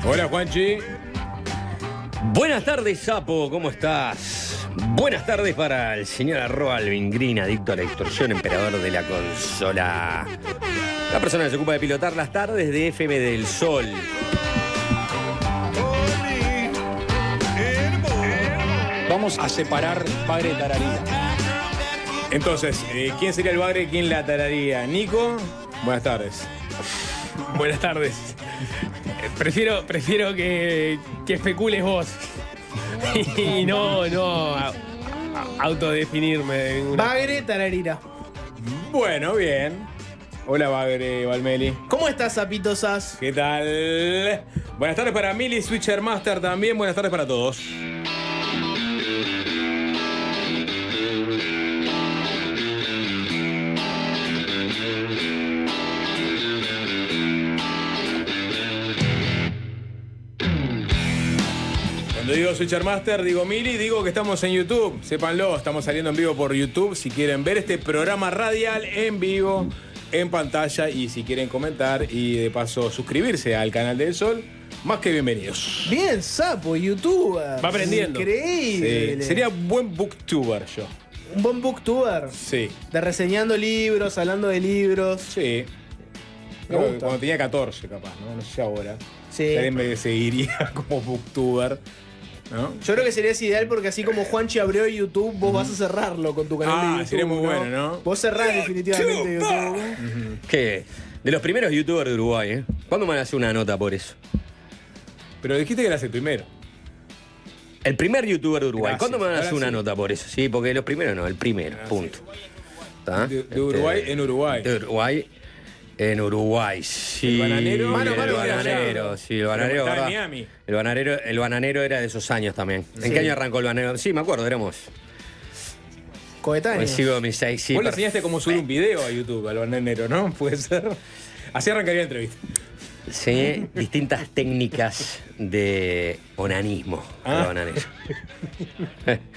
Hola, Juanchi. Buenas tardes, Sapo, ¿cómo estás? Buenas tardes para el señor Alvin Green, adicto a la extorsión, emperador de la consola. La persona que se ocupa de pilotar las tardes de FM del Sol. Vamos a separar bagre de tararía. Entonces, ¿quién sería el bagre y quién la tararía? Nico, buenas tardes. Buenas tardes. Prefiero que especules vos. Y no autodefinirme. Bagre Tararira. Bueno, bien. Hola, bagre Valmeli. ¿Cómo estás, Sapitosas? ¿Qué tal? Buenas tardes para Mili, Switcher Master también. Buenas tardes para todos. Cuando digo Switcher Master, digo Mili, digo que estamos en YouTube. Sépanlo, estamos saliendo en vivo por YouTube. Si quieren ver este programa radial en vivo, en pantalla, y si quieren comentar y de paso suscribirse al canal del Sol, más que bienvenidos. Bien, Sapo, youtuber. Va aprendiendo. Increíble. Sí, sería buen booktuber yo. Un buen booktuber. Sí, De reseñando libros, hablando de libros. sí. Me gusta. Cuando tenía 14, capaz, ¿no? No sé ahora. Sí. Alguien me seguiría como booktuber, ¿no? Yo creo que sería ideal porque así como Juanchi abrió YouTube, vos vas a cerrarlo con tu canal de YouTube. Sería muy bueno, ¿no? Vos cerrás definitivamente YouTube. Que de los primeros youtubers de Uruguay, ¿eh? ¿Cuándo me van a hacer una nota por eso? Pero dijiste que eras el primero. El primer youtuber de Uruguay. Gracias. ¿Cuándo me van a hacer Ahora una sí. nota por eso? Sí, porque los primeros no, el primero, punto. ¿Tá? De Uruguay en Uruguay. De Uruguay en Uruguay, sí. El bananero. Mano, el mano, bananero, sí, el bananero. Pero está en ¿verdad? Miami. El bananero era de esos años también. ¿En Sí. qué año arrancó el bananero? Sí, me acuerdo, éramos. Coetáneo. Recibo mis 6, sí. Vos le enseñaste cómo subir un video a YouTube al bananero, ¿no? Puede ser. Así arrancaría la entrevista. Enseñé distintas técnicas de onanismo al bananero.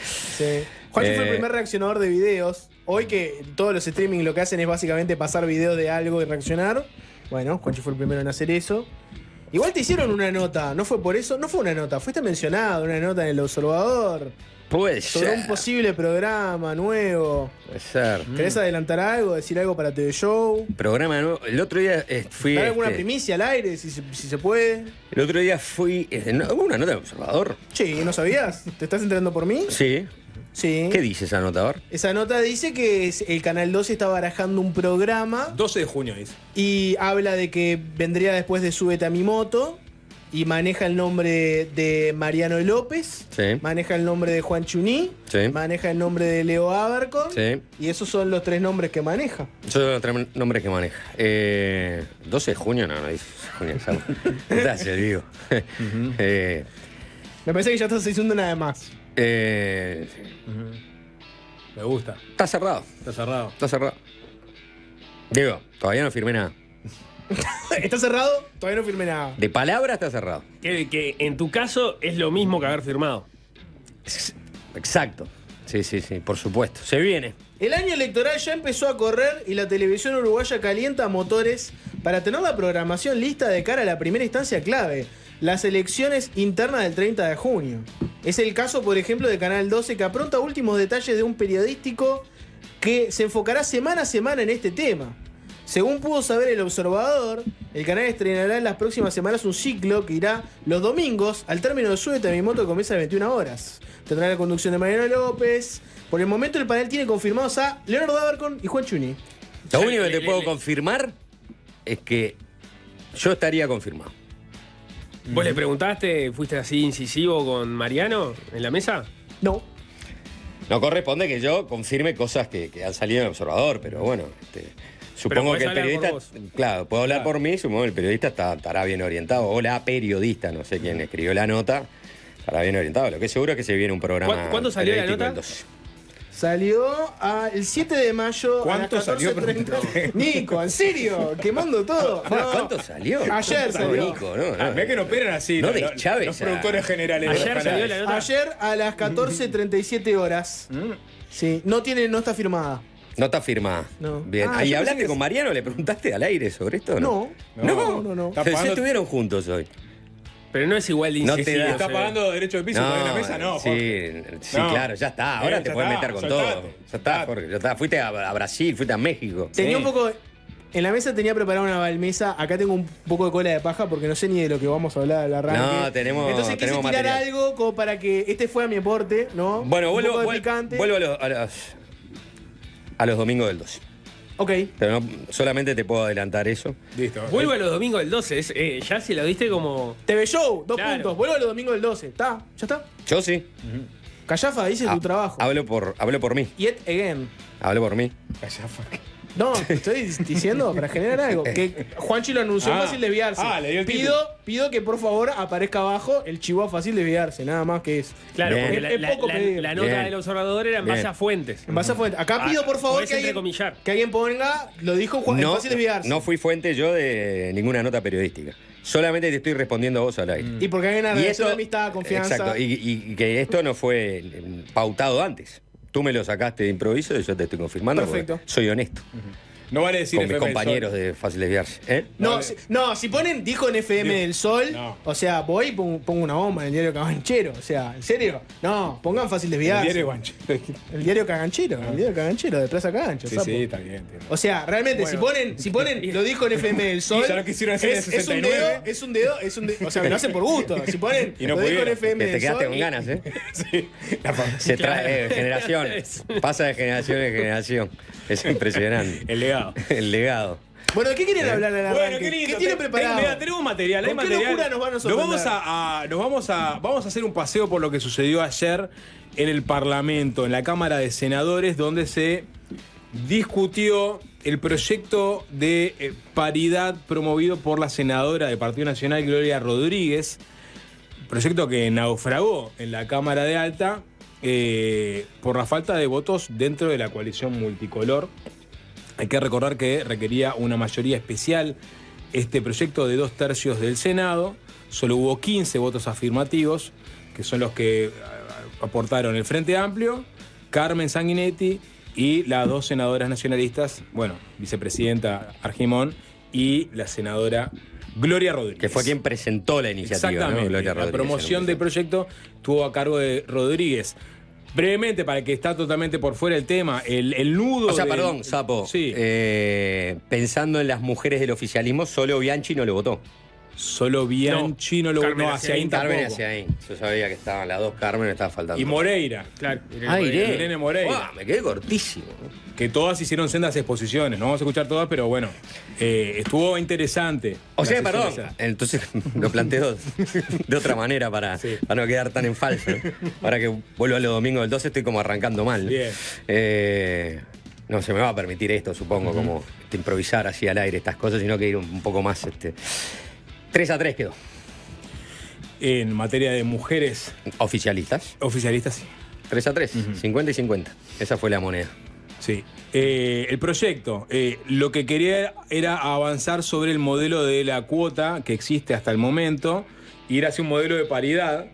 Sí. Juanchi fue el primer reaccionador de videos. Hoy que todos los streaming lo que hacen es básicamente pasar videos de algo y reaccionar. Bueno, Juanchi fue el primero en hacer eso. Igual te hicieron una nota, no fue por eso, no fue una nota, fuiste mencionado, una nota en El Observador, Puede sobre ser. un posible programa nuevo. Puede ser. ¿Querés adelantar algo, decir algo para TV Show? Programa nuevo. El otro día fui. ¿Dar alguna primicia al aire, si se puede? El otro día fui. ¿Hubo una nota de Observador? Sí, ¿no sabías? ¿Te estás enterando por mí? Sí. Sí. ¿Qué dice esa nota? A ver. Esa nota dice que el Canal 12 está barajando un programa 12 de junio, dice. y habla de que vendría después de Súbete a mi moto y maneja el nombre de Mariano López, Sí. maneja el nombre de Juan Chuní, Sí. maneja el nombre de Leo Abercon, Sí. y esos son los 3 nombres que maneja. Yo los tres nombres que maneja. 12 de junio, no dice junio. Estás el vivo. Me parece que ya estás diciendo nada más. Me gusta. Está cerrado. Está cerrado. Está cerrado. Digo, todavía no firmé nada. ¿Está cerrado? Todavía no firmé nada. De palabra está cerrado. Que en tu caso es lo mismo que haber firmado. Exacto. Sí, por supuesto. Se viene. El año electoral ya empezó a correr y la televisión uruguaya calienta motores para tener la programación lista de cara a la primera instancia clave, las elecciones internas del 30 de junio. Es el caso, por ejemplo, de Canal 12, que apronta últimos detalles de un periodístico que se enfocará semana a semana en este tema. Según pudo saber El Observador, el canal estrenará en las próximas semanas un ciclo que irá los domingos al término de Súbete a mi moto, que comienza a las 21 horas. Tendrá la conducción de Mariano López. Por el momento el panel tiene confirmados a Leonardo Abercon y Juan Chuní. Lo único que te puedo confirmar es que yo estaría confirmado. ¿Vos le preguntaste, fuiste así incisivo con Mariano en la mesa? No. No corresponde que yo confirme cosas que han salido en el Observador, pero bueno, supongo podés que el hablar periodista, por vos. claro, puedo hablar por mí, supongo que el periodista estará bien orientado, o la periodista, no sé quién escribió la nota, estará bien orientado. Lo que es seguro es que se viene un programa. ¿Cuándo salió la periodístico nota? el 12. Salió el 7 de mayo ¿Cuánto a las 14:30. salió? Nico, ¿en serio? ¿Quemando todo. No. ¿Cuánto salió? Ayer No, salió. Nico, no. Mirá que no operan así. No los- de los- Chávez Los a- productores generales de Ayer los salió canales. la nota. Ayer a las 14:37 horas. Sí, no está firmada. No está firmada. No. Bien. Ah, ¿Y yo pensé hablaste que con sí. Mariano? ¿Le preguntaste al aire sobre esto o no? No. No. Está Pero si pagando- estuvieron juntos hoy. Pero no es igual de No te incisivo. da. Si está pagando derecho de piso para ir a la mesa, no, sí, Jorge. sí, No. claro, ya está. Ahora Ya te puedes está, meter con soltate, todo. Ya está, soltate. Jorge, ya está. Fuiste a Brasil, fuiste a México. Tenía Sí. un poco. En la mesa tenía preparada una balmesa. Acá tengo un poco de cola de paja porque no sé ni de lo que vamos a hablar al arranque. No, tenemos- Entonces quise tenemos tirar material. algo como para que este fuera mi aporte, ¿no? Bueno, un poco vuelvo de picante. a los domingos del 12. Ok. Pero no, solamente te puedo adelantar eso. Listo. Vuelvo a los domingos del 12. Ya si lo diste como. TV Show, 2 Claro. puntos. Vuelvo a los domingos del 12. ¿Está? ¿Ya está? Yo sí. Callafa, dice tu trabajo. Hablo por mí. Yet again. Hablo por mí. No, te estoy diciendo para generar algo. Que Juanchi lo anunció en Ah. Fácil Desviarse. Le dio el pido que por favor aparezca abajo el chivo a Fácil Desviarse. Nada más que es. Claro, Bien. porque Es poco pedir. la nota Bien. del observador era en base Bien. a fuentes. En base a fuente. Acá pido por favor podés que alguien, entrecomillar. que alguien ponga. Lo dijo Juan en Fácil Desviarse. no fui fuente yo de ninguna nota periodística. Solamente te estoy respondiendo a vos al aire. Y porque hay una relación de amistad, confianza. Exacto, y que esto no fue pautado antes. Tú me lo sacaste de improviso y yo te estoy confirmando. porque Perfecto. Soy honesto No vale decir con mis FM del compañeros Sol. de Fácil Desviarse. ¿Eh? No, si ponen dijo en FM Dijo. del Sol, No. o sea, voy y pongo una bomba en el diario Caganchero. O sea, ¿en serio? No, pongan Fácil El Desviarse. diario Guancho. El diario Caganchero, el diario Caganchero de Plaza Cagancho. Sí, sapo. sí, está bien. entiendo. O sea, realmente, Bueno. si ponen lo dijo en FM del Sol. Y ya lo quisieron hacer en es un 69. dedo. O sea, me lo hacen por gusto. Si ponen Y no lo dijo en pudieron. FM Te del quedaste Sol. con ganas, ¿eh? Sí. Se trae generación. Pasa de generación en generación. Es impresionante. El legado. El legado. Bueno, ¿de qué quieren hablar al arranque? Bueno, qué lindo. tienen preparado? Mira, tenemos material, hay ¿Con qué material. locura nos van a Nos sorprender? vamos a hacer un paseo por lo que sucedió ayer en el Parlamento, en la Cámara de Senadores, donde se discutió el proyecto de paridad promovido por la senadora del Partido Nacional, Gloria Rodríguez. Proyecto que naufragó en la Cámara de Alta por la falta de votos dentro de la coalición multicolor. Hay que recordar que requería una mayoría especial este proyecto de 2/3 del Senado. Solo hubo 15 votos afirmativos, que son los que aportaron el Frente Amplio, Carmen Sanguinetti y las dos senadoras nacionalistas, bueno, vicepresidenta Argimón y la senadora Gloria Rodríguez. Que fue quien presentó la iniciativa. Exactamente. ¿no? Gloria La Rodríguez, promoción en del un proyecto estuvo a cargo de Rodríguez. Brevemente, para el que está totalmente por fuera del tema, el nudo. O sea, del- perdón, Sapo. Sí. Pensando en las mujeres del oficialismo, solo Bianchi no lo votó. Solo Bianchi no lo Carmen no, hacia ahí Aciaín tampoco. Carmen hacia ahí. Yo sabía que estaban las dos Carmen, me estaba faltando. Y Moreira, Claro. Ah, Irene. Irene Moreira. Uah, me quedé cortísimo. que todas hicieron sendas exposiciones. No vamos a escuchar todas, pero bueno, estuvo interesante. O sea, la perdón. sesión esa. Entonces lo planteo de otra manera para no quedar tan en falso. ¿no? Ahora que vuelvo a los domingos del 12 estoy como arrancando mal. ¿no? Bien. No se me va a permitir esto, supongo, como improvisar así al aire estas cosas, sino que ir un poco más. 3-3 quedó. En materia de mujeres Oficialistas. oficialistas, sí. 3-3. 50 y 50. Esa fue la moneda. Sí. El proyecto, lo que quería era avanzar sobre el modelo de la cuota que existe hasta el momento, ir hacia un modelo de paridad.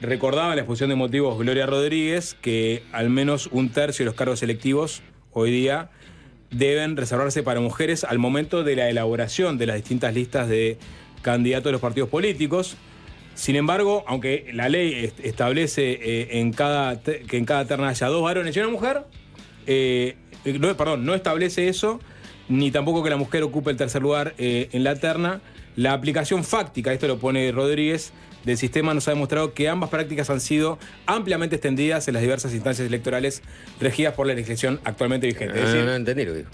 Recordaba en la exposición de motivos Gloria Rodríguez que al menos 1/3 de los cargos electivos hoy día deben reservarse para mujeres al momento de la elaboración de las distintas listas de candidatos de los partidos políticos. Sin embargo, aunque la ley establece que en cada terna haya 2 varones y una mujer, no establece eso, ni tampoco que la mujer ocupe el tercer lugar en la terna. La aplicación fáctica, esto lo pone Rodríguez, del sistema nos ha demostrado que ambas prácticas han sido ampliamente extendidas en las diversas instancias electorales regidas por la legislación actualmente vigente. Es decir, No entendí lo que dijo.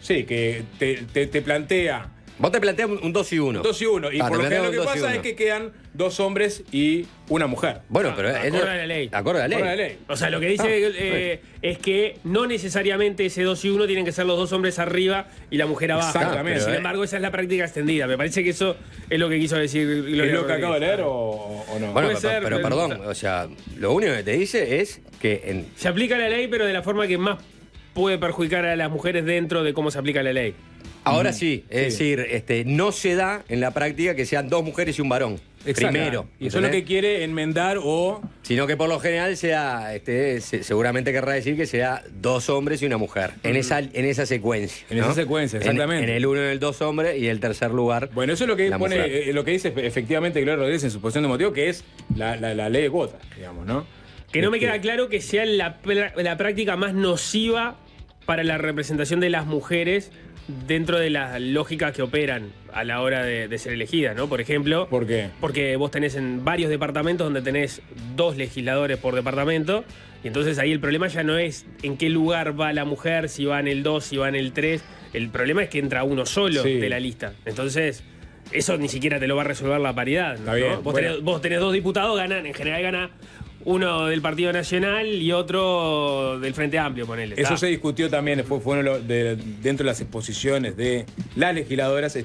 sí, que te plantea Vos te planteas un 2 y 1. 2 y 1. Y Ah, por te lo general planteas lo un que 2 y pasa 1. es que quedan 2 hombres y una mujer. Bueno, pero Acorde a la ley. Acorde a la ley. Acorde a la ley. O sea, lo que dice es que no necesariamente ese 2 y 1 tienen que ser los 2 hombres arriba y la mujer abajo. Exactamente. Sin embargo, esa es la práctica extendida. Me parece que eso es lo que quiso decir Gloria ¿Es lo que Rodríguez. acabo de leer o no? Bueno, Puede ser, pero perdón, o sea, lo único que te dice es que Se aplica la ley, pero de la forma que más puede perjudicar a las mujeres dentro de cómo se aplica la ley. Ahora sí, es decir, no se da en la práctica que sean 2 mujeres y un varón. Exacto. Primero. Y eso es lo que quiere enmendar o... Sino que por lo general sea, seguramente querrá decir que sea 2 hombres y una mujer. En esa secuencia. En esa secuencia, exactamente. En el 1 y el 2 hombres y el tercer lugar. Bueno, eso es lo que la pone, mujer. lo que dice efectivamente Gloria Rodríguez en su posición de motivo, que es la ley de cuotas, digamos, ¿no? Que no me queda claro que sea la práctica más nociva para la representación de las mujeres dentro de las lógicas que operan a la hora de ser elegidas, ¿no? Por ejemplo, ¿Por qué? porque vos tenés en varios departamentos donde tenés 2 legisladores por departamento, y entonces ahí el problema ya no es en qué lugar va la mujer, si va en el 2, si va en el 3, el problema es que entra uno solo Sí. de la lista. Entonces, eso ni siquiera te lo va a resolver la paridad, ¿no? Está bien, Vos tenés 2 diputados, en general gana uno del Partido Nacional y otro del Frente Amplio, ponele. Eso Está. se discutió también, fue uno dentro de las exposiciones de las legisladoras,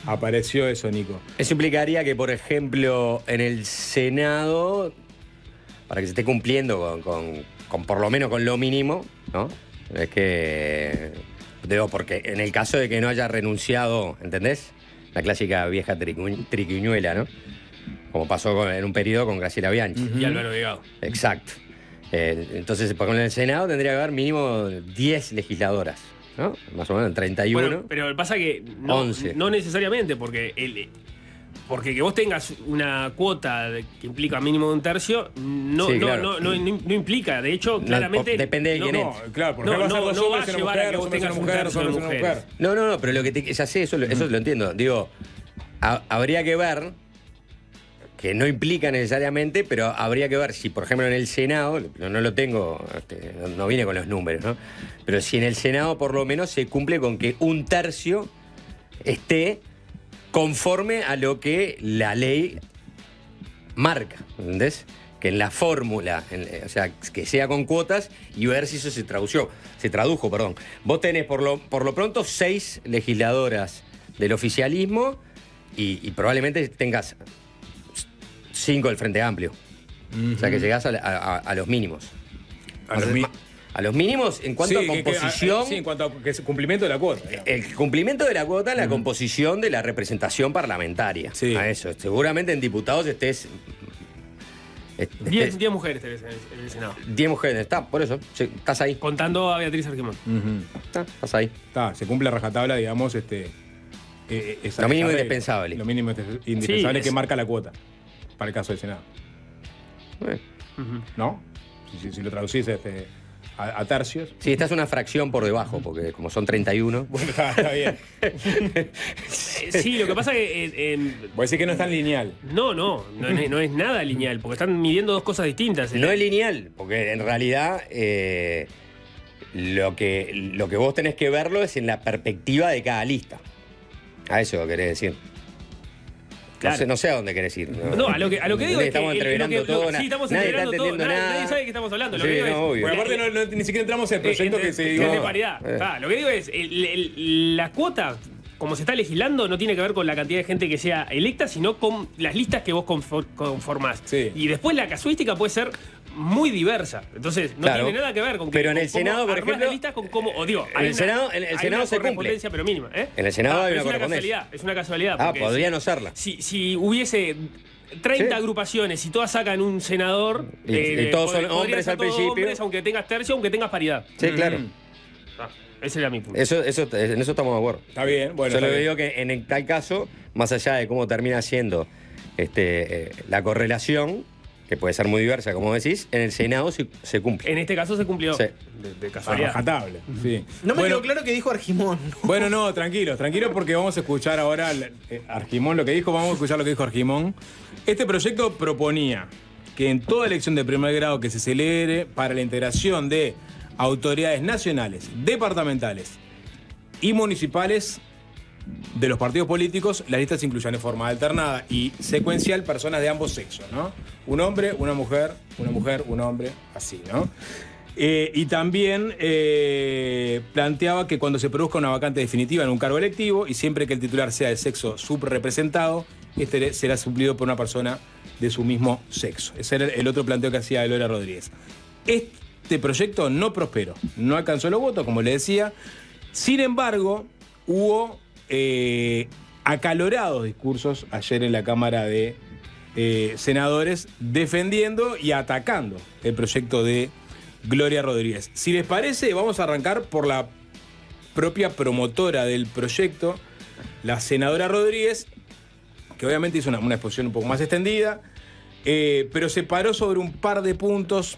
apareció eso, Nico. Eso implicaría que, por ejemplo, en el Senado, para que se esté cumpliendo con por lo menos con lo mínimo, ¿no? Es que, digo, porque en el caso de que no haya renunciado, ¿entendés? La clásica vieja triquiñuela, ¿no? Como pasó en un periodo con Graciela Bianchi. Y Álvaro Delgado. Exacto. Entonces, por ejemplo, en el Senado tendría que haber mínimo 10 legisladoras, ¿no? Más o menos en 31. Bueno, pero pasa que 11. no necesariamente, porque que vos tengas una cuota que implica mínimo de 1/3, Sí, claro. no implica. De hecho, claramente. depende de quién No, claro, porque va a ser dos no va hombres a y una llevar a mujer, que dos vos hombres y tengas una un mujer, dos tercio de hombres y una mujeres. mujer. No, pero lo que ya sé, eso lo entiendo. Digo, habría que ver, que no implica necesariamente, pero habría que ver si, por ejemplo, en el Senado, no lo tengo, no viene con los números, ¿no? Pero si en el Senado por lo menos se cumple con que 1/3 esté conforme a lo que la ley marca, ¿entendés? Que en la fórmula, o sea, que sea con cuotas y ver si eso se tradujo. Vos tenés por lo pronto 6 legisladoras del oficialismo y probablemente tengas 5 del Frente Amplio. O sea que llegás a los mínimos. A los mínimos en cuanto a composición. Sí, en cuanto a que es cumplimiento de la cuota. digamos. El cumplimiento de la cuota en la composición de la representación parlamentaria. Sí. A eso. Seguramente en diputados estés 10 mujeres tenés en el Senado. 10 mujeres. Está, por eso. Sí, estás ahí. Contando a Beatriz Argimón. Estás ahí. Está, se cumple a rajatabla, digamos, Lo mínimo regla. indispensable. Lo mínimo indispensable Sí, que es- marca la cuota. Para el caso del Senado. ¿No? Si lo traducís a tercios. Sí, esta es una fracción por debajo, porque como son 31. Bueno, está bien. Sí, lo que pasa que. Voy a decir que no es tan lineal. No es nada lineal, porque están midiendo 2 cosas distintas. No es lineal, porque en realidad lo que vos tenés que verlo es en la perspectiva de cada lista. A eso querés decir. Claro. No sé a dónde querés ir. No, a lo que digo es que. Estamos entreverando todo. Sí, estamos nadie está entreverando todo. entendiendo nada. Nadie sabe de qué estamos hablando. Lo Sí, que digo no, es. obvio. Porque aparte ni siquiera entramos en el proyecto que se que dio. es de paridad. Lo que digo es, la cuota, como se está legislando, no tiene que ver con la cantidad de gente que sea electa, sino con las listas que vos conformás. Sí. Y después la casuística puede ser muy diversa. Entonces, no Claro. tiene nada que ver con que. Pero en el con cómo Senado, por armás ejemplo, las listas con cómo. O digo, en hay el Senado- en el hay Senado una se cumple. correspondencia, pero mínima. En el Senado hay una es correspondencia. Es una casualidad. Ah, porque podría no serla. Si hubiese 30 Sí. agrupaciones y todas sacan un senador. Y todos son podrían hombres ser al todos principio. hombres, aunque tengas tercio, aunque tengas paridad. Sí, claro. Ese era mi punto. En eso estamos de acuerdo. Está bien, bueno. Solo está bien. digo que en tal caso, más allá de cómo termina siendo la correlación, que puede ser muy diversa, como decís, en el Senado se cumple. En este caso se cumplió. Sí. De A casualidad. rajatable. Sí. No me Bueno, quedó claro que dijo Argimón. Bueno, no, tranquilo, porque vamos a escuchar ahora Argimón lo que dijo, vamos a escuchar lo que dijo Argimón. Este proyecto proponía que en toda elección de primer grado que se celebre para la integración de autoridades nacionales, departamentales y municipales de los partidos políticos, las listas incluyan en forma alternada y secuencial personas de ambos sexos, ¿no? Un hombre, una mujer, un hombre, así, ¿no? Y también planteaba que cuando se produzca una vacante definitiva en un cargo electivo y siempre que el titular sea de sexo subrepresentado, este será suplido por una persona de su mismo sexo. Ese era el otro planteo que hacía Gloria Rodríguez. este proyecto no prosperó, no alcanzó los votos, como le decía. Sin embargo, hubo acalorados discursos ayer en la Cámara de Senadores defendiendo y atacando el proyecto de Gloria Rodríguez. Si les parece, vamos a arrancar por la propia promotora del proyecto, la senadora Rodríguez, que obviamente hizo una exposición un poco más extendida, pero se paró sobre un par de puntos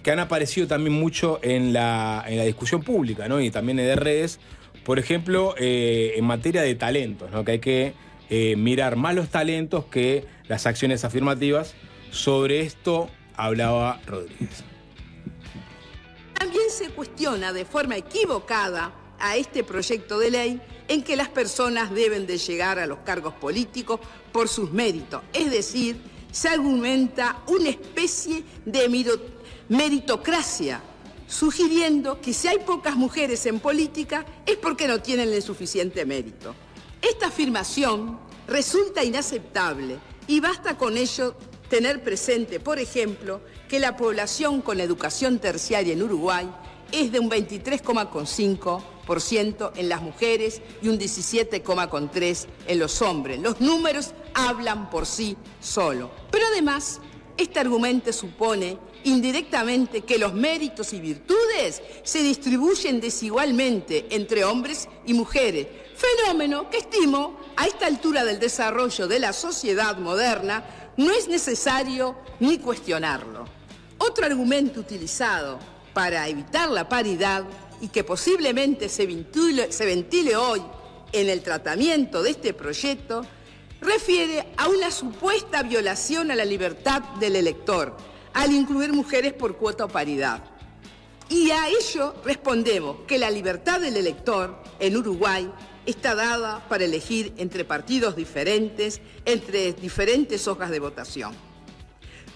que han aparecido también mucho en la discusión pública, ¿no? Y también en redes. Por ejemplo, en materia de talentos, ¿no? Que hay que mirar más los talentos que las acciones afirmativas. Sobre esto hablaba Rodríguez. También se cuestiona de forma equivocada a este proyecto de ley en que las personas deben de llegar a los cargos políticos por sus méritos. Es decir, se argumenta una especie de meritocracia, sugiriendo que si hay pocas mujeres en política es porque no tienen el suficiente mérito. Esta afirmación resulta inaceptable y basta con ello tener presente, por ejemplo, que la población con educación terciaria en Uruguay es de un 23,5% en las mujeres y un 17,3% en los hombres. Los números hablan por sí solos. Pero además, este argumento supone indirectamente que los méritos y virtudes se distribuyen desigualmente entre hombres y mujeres, fenómeno que estimo a esta altura del desarrollo de la sociedad moderna no es necesario ni cuestionarlo. Otro argumento utilizado para evitar la paridad y que posiblemente se ventile hoy en el tratamiento de este proyecto refiere a una supuesta violación a la libertad del elector al incluir mujeres por cuota o paridad. Y a ello respondemos que la libertad del elector en Uruguay está dada para elegir entre partidos diferentes, entre diferentes hojas de votación.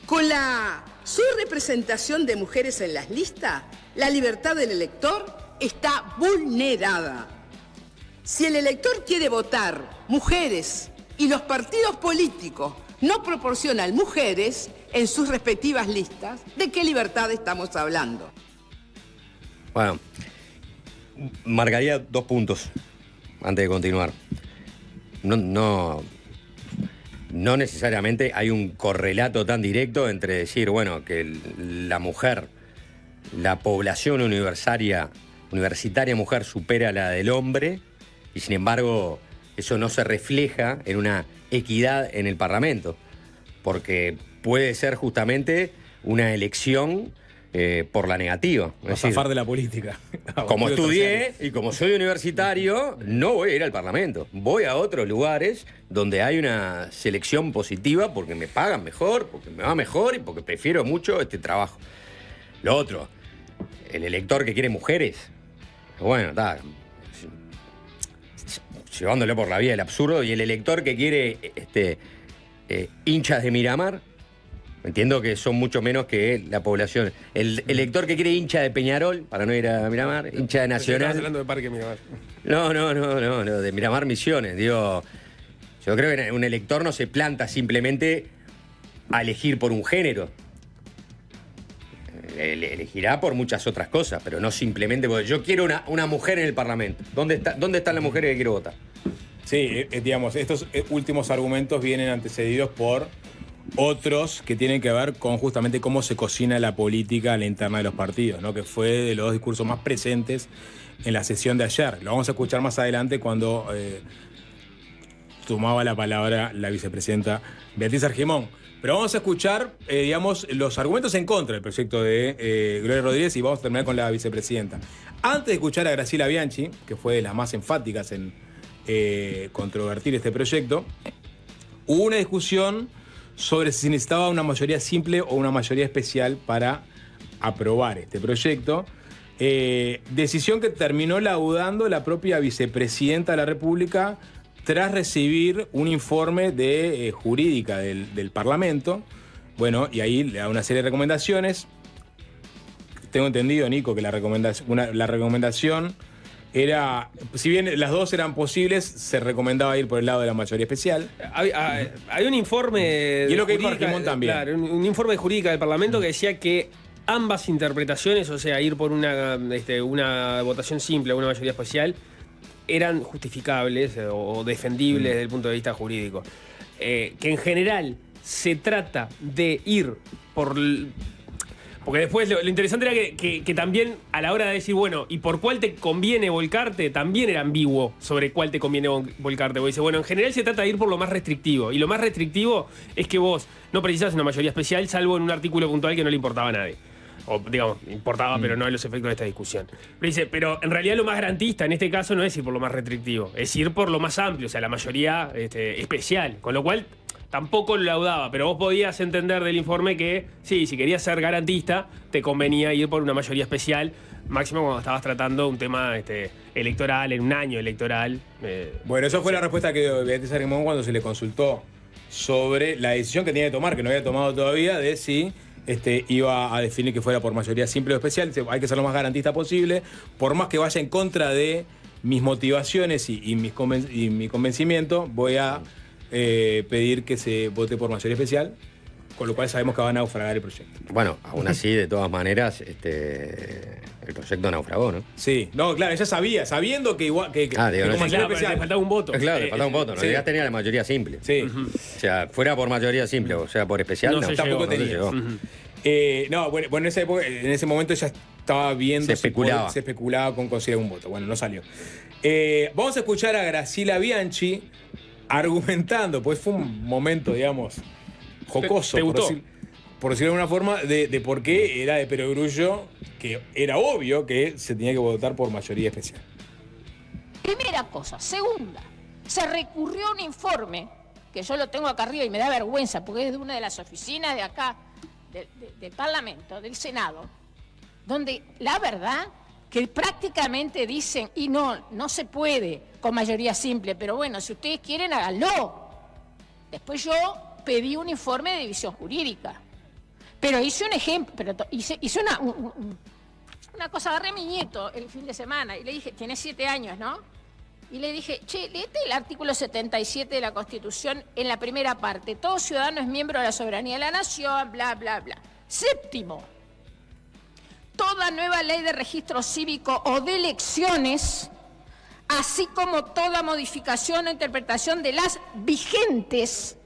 Con la subrepresentación de mujeres en las listas, la libertad del elector está vulnerada. Si el elector quiere votar mujeres y los partidos políticos no proporcionan mujeres en sus respectivas listas, ¿de qué libertad estamos hablando? Bueno, marcaría 2 puntos antes de continuar. No necesariamente hay un correlato tan directo entre decir, bueno, que la mujer, la población universitaria mujer supera a la del hombre, y sin embargo eso no se refleja en una equidad en el Parlamento, porque puede ser justamente una elección por la negativa. A zafar de la política. Como estudié y como soy universitario, no voy a ir al Parlamento. Voy a otros lugares donde hay una selección positiva porque me pagan mejor, porque me va mejor y porque prefiero mucho este trabajo. Lo otro, el elector que quiere mujeres, bueno, está llevándolo por la vía del absurdo, y el elector que quiere hinchas de Miramar, entiendo que son mucho menos que la población. El elector que quiere hincha de Peñarol, para no ir a Miramar, hincha de Nacional. Estamos hablando de Parque Miramar. No, de Miramar Misiones. Digo, yo creo que un elector no se planta simplemente a elegir por un género. Elegirá por muchas otras cosas, pero no simplemente porque yo quiero una mujer en el Parlamento. ¿Dónde están las mujeres que quiero votar? Sí, digamos, estos últimos argumentos vienen antecedidos por otros que tienen que ver con justamente cómo se cocina la política a la interna de los partidos, ¿no? Que fue de los discursos más presentes en la sesión de ayer. Lo vamos a escuchar más adelante cuando tomaba la palabra la vicepresidenta Beatriz Argimón. Pero vamos a escuchar, digamos, los argumentos en contra del proyecto de Gloria Rodríguez, y vamos a terminar con la vicepresidenta. Antes de escuchar a Graciela Bianchi, que fue de las más enfáticas en controvertir este proyecto, hubo una discusión sobre si se necesitaba una mayoría simple o una mayoría especial para aprobar este proyecto. Decisión que terminó laudando la propia vicepresidenta de la República tras recibir un informe de jurídica del Parlamento. Bueno, y ahí le da una serie de recomendaciones. Tengo entendido, Nico, que la recomendación era, si bien las dos eran posibles, se recomendaba ir por el lado de la mayoría especial. Hay un informe y es lo que dijo Argimón también. Claro, un informe de jurídica del Parlamento que decía que ambas interpretaciones, o sea, ir por una votación simple o una mayoría especial, eran justificables o defendibles desde el punto de vista jurídico. Que en general se trata de ir por... Porque después lo interesante era que también a la hora de decir, bueno, ¿y por cuál te conviene volcarte? También era ambiguo sobre cuál te conviene volcarte. Porque dice, bueno, en general se trata de ir por lo más restrictivo. Y lo más restrictivo es que vos no precisás una mayoría especial, salvo en un artículo puntual que no le importaba a nadie. O, digamos, importaba, pero no en los efectos de esta discusión. Pero dice, pero en realidad lo más garantista en este caso no es ir por lo más restrictivo, es ir por lo más amplio, o sea, la mayoría especial. Con lo cual tampoco lo laudaba, pero vos podías entender del informe que, sí, si querías ser garantista, te convenía ir por una mayoría especial, máximo cuando estabas tratando un tema electoral, en un año electoral. Bueno, eso fue la respuesta que dio Beatriz Arrimón cuando se le consultó sobre la decisión que tenía que tomar, que no había tomado todavía, de si iba a definir que fuera por mayoría simple o especial. Hay que ser lo más garantista posible, por más que vaya en contra de mis motivaciones y mi convencimiento, voy a pedir que se vote por mayoría especial, con lo cual sabemos que va a naufragar el proyecto. Bueno, aún así, de todas maneras, el proyecto naufragó, ¿no? Sí, no, claro, ella sabía, sabiendo que igual que digo, que no, con sí, mayoría Claro, pero especial. te faltaba un voto. Claro, le faltaba un voto. En sí. realidad tenía la mayoría simple. Sí. O sea, fuera por mayoría simple, o sea, por especial, No no. se Tampoco llegó, tenía. No, bueno, en esa época, en ese momento ya estaba viendo. Se especulaba. Se especulaba con conseguir un voto. Bueno, no salió. Vamos a escuchar a Graciela Bianchi argumentando, pues fue un momento, digamos, jocoso. ¿Te gustó? Por decirlo de alguna forma, de por qué era de perogrullo, que era obvio que se tenía que votar por mayoría especial. Primera cosa. Segunda, se recurrió a un informe, que yo lo tengo acá arriba y me da vergüenza, porque es de una de las oficinas de acá, del Parlamento, del Senado, donde la verdad que prácticamente dicen, y no se puede con mayoría simple, pero bueno, si ustedes quieren, háganlo. Después yo pedí un informe de división jurídica, pero hice un ejemplo, hice una cosa, agarré a mi nieto el fin de semana y le dije, tiene 7 años, ¿no? Y le dije, léete el artículo 77 de la Constitución en la primera parte. Todo ciudadano es miembro de la soberanía de la nación, bla, bla, bla. Séptimo, toda nueva ley de registro cívico o de elecciones, así como toda modificación o interpretación de las vigentes,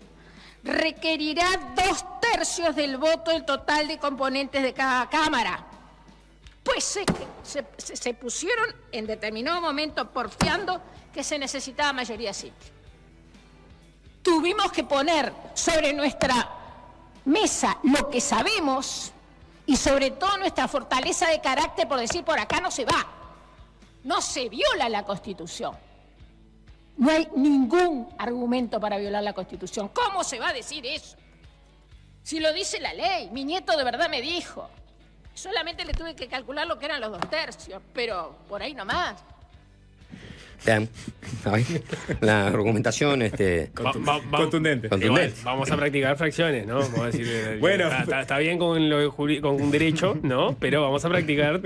requerirá 2/3 del voto del total de componentes de cada Cámara. Pues se pusieron en determinado momento porfiando que se necesitaba mayoría simple. Tuvimos que poner sobre nuestra mesa lo que sabemos y sobre todo nuestra fortaleza de carácter por decir, por acá no se va. No se viola la Constitución. No hay ningún argumento para violar la Constitución. ¿Cómo se va a decir eso? Si lo dice la ley, mi nieto de verdad me dijo. Solamente le tuve que calcular lo que eran los 2/3, pero por ahí nomás. Bien. La argumentación, Contundente. Igual, vamos a practicar fracciones, ¿no? Vamos a decir, Bueno. está bien con un derecho, ¿no? Pero vamos a practicar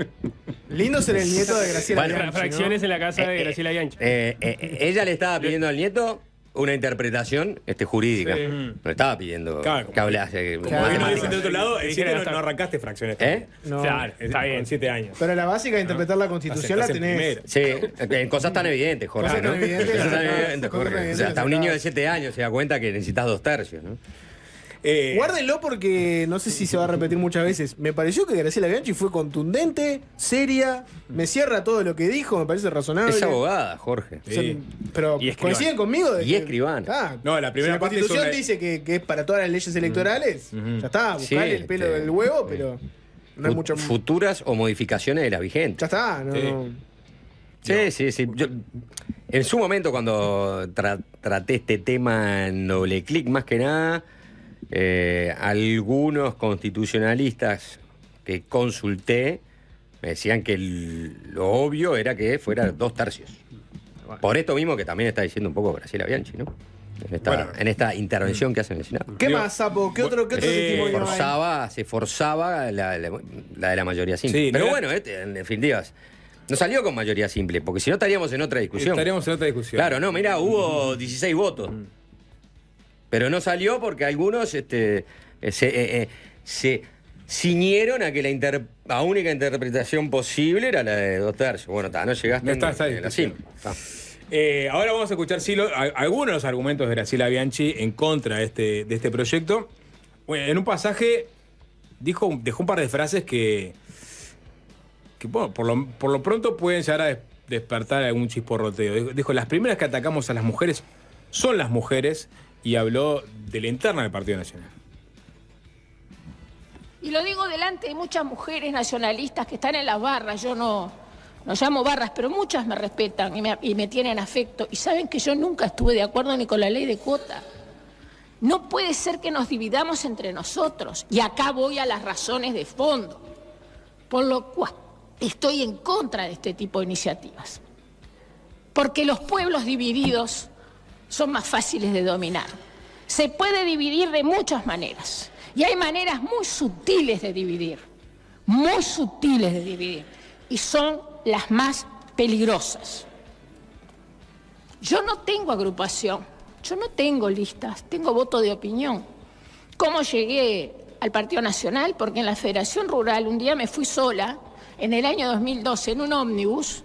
Lindo ser el nieto de Graciela Bueno, Bianchi, ¿no? fracciones en la casa de Graciela Bianchi. ella le estaba pidiendo al nieto una interpretación jurídica. Sí. No le estaba pidiendo Claro, que hablase Como bien lo dicen de otro lado, el Sí, 7 hasta- no arrancaste fracciones. No. Claro, está bien. Con 7 años. Pero la básica de interpretar la Constitución la Estás en tenés. primero. Sí, en cosas tan evidentes, Jorge, Cosas ¿no? tan evidentes, Cosas tan claro. evidentes, Cosas tan Jorge. O evidentes sea, hasta un que niño se de 7 años se da cuenta que necesitas 2/3, ¿no? Guárdenlo porque no sé si se va a repetir muchas veces. Me pareció que Graciela Bianchi fue contundente, seria, me cierra todo lo que dijo, me parece razonable. Es abogada, Jorge. O sea, Sí. pero Y escribana. coinciden conmigo. de Y que- escribana. Ah, No, la primera si la parte es Constitución una- dice que es para todas las leyes electorales, ya está, buscar Sí, el pelo del huevo, pero no hay mucho. Futuras o modificaciones de la vigente. Ya está, no. Sí. Sí. Yo, en su momento, cuando traté este tema en doble clic, más que nada, algunos constitucionalistas que consulté me decían que lo obvio era que fuera 2/3. Por esto mismo que también está diciendo un poco Graciela Bianchi, ¿no? En esta intervención que hace en el Senado. ¿Qué Digo, más, Sapo? ¿Qué otro testimonio hay? Se forzaba la de la mayoría simple. Sí, Pero no bueno, en definitivas, no salió con mayoría simple, porque si no estaríamos en otra discusión. Estaríamos en otra discusión. Claro, no, mira, hubo 16 votos. Pero no salió porque algunos se ciñeron a que la única interpretación posible era la de 2/3. Bueno, no llegaste en la cima. Ahora vamos a escuchar algunos de los argumentos de Graciela Bianchi en contra de este proyecto. Bueno, en un pasaje dejó un par de frases que bueno, por lo pronto pueden llegar a despertar algún chisporroteo. Dijo, las primeras que atacamos a las mujeres son las mujeres, y habló de la interna del Partido Nacional. Y lo digo delante de muchas mujeres nacionalistas que están en las barras. Yo no llamo barras, pero muchas me respetan y me tienen afecto. Y saben que yo nunca estuve de acuerdo ni con la ley de cuota. No puede ser que nos dividamos entre nosotros. Y acá voy a las razones de fondo. Por lo cual estoy en contra de este tipo de iniciativas. Porque los pueblos divididos son más fáciles de dominar. Se puede dividir de muchas maneras. Y hay maneras muy sutiles de dividir. Muy sutiles de dividir. Y son las más peligrosas. Yo no tengo agrupación. Yo no tengo listas. Tengo voto de opinión. ¿Cómo llegué al Partido Nacional? Porque en la Federación Rural un día me fui sola, en el año 2012, en un ómnibus,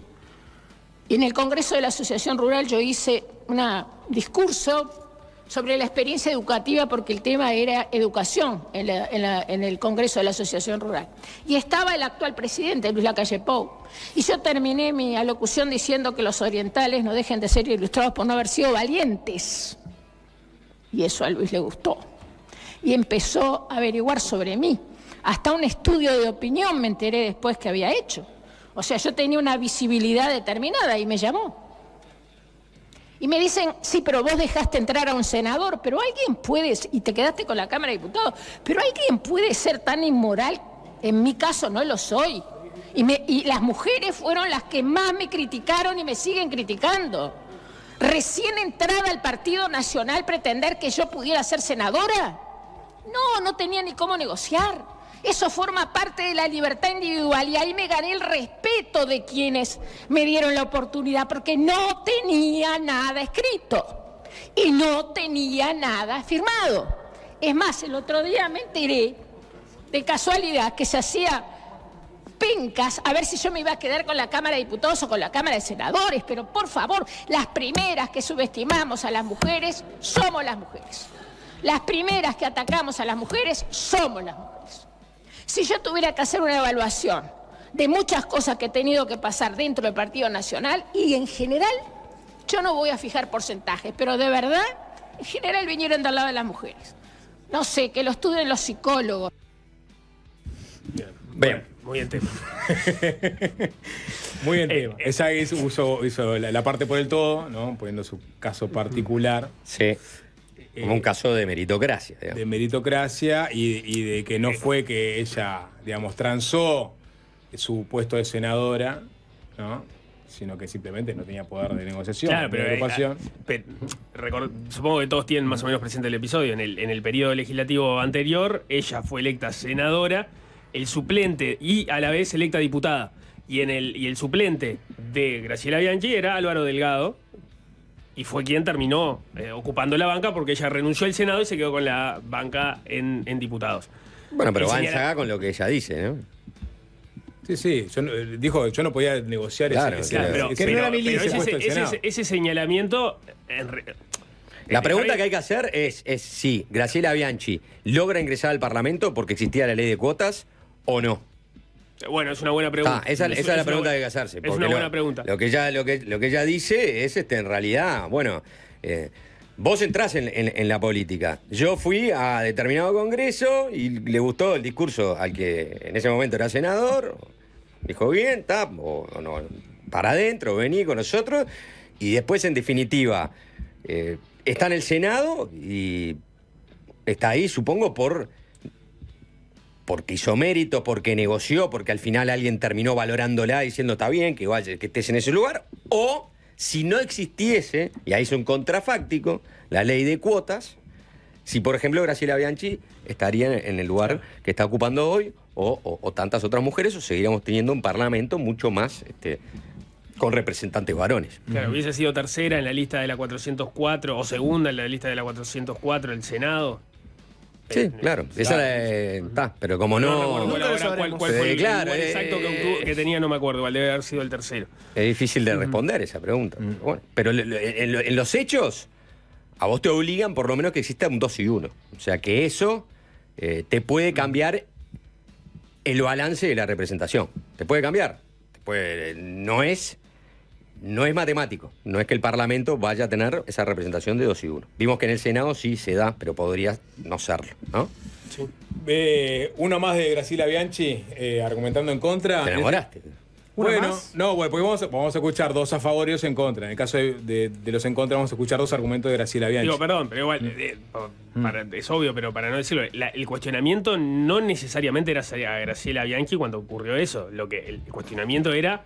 y en el Congreso de la Asociación Rural yo hice un discurso sobre la experiencia educativa, porque el tema era educación en el Congreso de la Asociación Rural. Y estaba el actual presidente, Luis Lacalle Pou. Y yo terminé mi alocución diciendo que los orientales no dejen de ser ilustrados por no haber sido valientes. Y eso a Luis le gustó. Y empezó a averiguar sobre mí. Hasta un estudio de opinión me enteré después que había hecho. O sea, yo tenía una visibilidad determinada y me llamó. Y me dicen, sí, pero vos dejaste entrar a un senador, pero alguien puede, y te quedaste con la Cámara de Diputados, pero alguien puede ser tan inmoral. En mi caso no lo soy. Y las mujeres fueron las que más me criticaron y me siguen criticando. Recién entrada al Partido Nacional, pretender que yo pudiera ser senadora. No tenía ni cómo negociar. Eso forma parte de la libertad individual y ahí me gané el respeto de quienes me dieron la oportunidad, porque no tenía nada escrito y no tenía nada firmado. Es más, el otro día me enteré de casualidad que se hacía pencas a ver si yo me iba a quedar con la Cámara de Diputados o con la Cámara de Senadores, pero por favor, las primeras que subestimamos a las mujeres somos las mujeres. Las primeras que atacamos a las mujeres somos las mujeres. Si yo tuviera que hacer una evaluación de muchas cosas que he tenido que pasar dentro del Partido Nacional, y en general, yo no voy a fijar porcentajes, pero de verdad, en general vinieron del lado de las mujeres. No sé, que lo estudien los psicólogos. Bien. Bueno, muy bien tema. Muy bien tema. Esa hizo la parte por el todo, ¿no? Poniendo su caso particular. Sí. Como un caso de meritocracia. Digamos. De meritocracia y de que no fue que ella, digamos, transó su puesto de senadora, ¿no? Sino que simplemente no tenía poder de negociación. Claro, pero supongo que todos tienen más o menos presente el episodio. En el periodo legislativo anterior, ella fue electa senadora, el suplente y a la vez electa diputada. Y el suplente de Graciela Bianchi era Álvaro Delgado. Y fue quien terminó ocupando la banca, porque ella renunció al Senado y se quedó con la banca en diputados. Bueno, pero va en saga con lo que ella dice, ¿no? Sí. Dijo que yo no podía negociar ese señalamiento. La pregunta que hay que hacer es si Graciela Bianchi logra ingresar al Parlamento porque existía la ley de cuotas o no. Bueno, es una buena pregunta. Esa es la pregunta que hay que hacerse. Es una buena pregunta. Lo que ella dice es, en realidad, bueno, vos entrás en la política. Yo fui a determinado congreso y le gustó el discurso al que en ese momento era senador. Dijo, bien, o no, para adentro, vení con nosotros. Y después, en definitiva, está en el Senado y está ahí, supongo, porque hizo mérito, porque negoció, porque al final alguien terminó valorándola diciendo está bien que vaya, que estés en ese lugar, o si no existiese, y ahí es un contrafáctico, la ley de cuotas, si por ejemplo Graciela Bianchi estaría en el lugar que está ocupando hoy, o tantas otras mujeres, o seguiríamos teniendo un parlamento mucho más con representantes varones. Claro, hubiese sido tercera en la lista de la 404, o segunda en la lista de la 404 del Senado. Sí, claro. Esa está, pero como No no. recuerdo Nunca lo ahora sabremos. cuál fue el Claro, lugar exacto que tenía, no me acuerdo, igual debe haber sido el tercero. Es difícil de responder esa pregunta. Bueno, pero en los hechos, a vos te obligan por lo menos que exista un 2 y 1. O sea que eso te puede cambiar el balance de la representación. Te puede cambiar. No es matemático. No es que el Parlamento vaya a tener esa representación de 2 y 1. Vimos que en el Senado sí se da, pero podría no serlo, ¿no? Uno más de Graciela Bianchi argumentando en contra. ¿Te enamoraste? Bueno, más? no, bueno, porque vamos a escuchar 2 a favor y 2 en contra. En el caso de los en contra, vamos a escuchar 2 argumentos de Graciela Bianchi. Digo, perdón, pero igual, es obvio, pero para no decirlo, el cuestionamiento no necesariamente era a Graciela Bianchi cuando ocurrió eso. El cuestionamiento era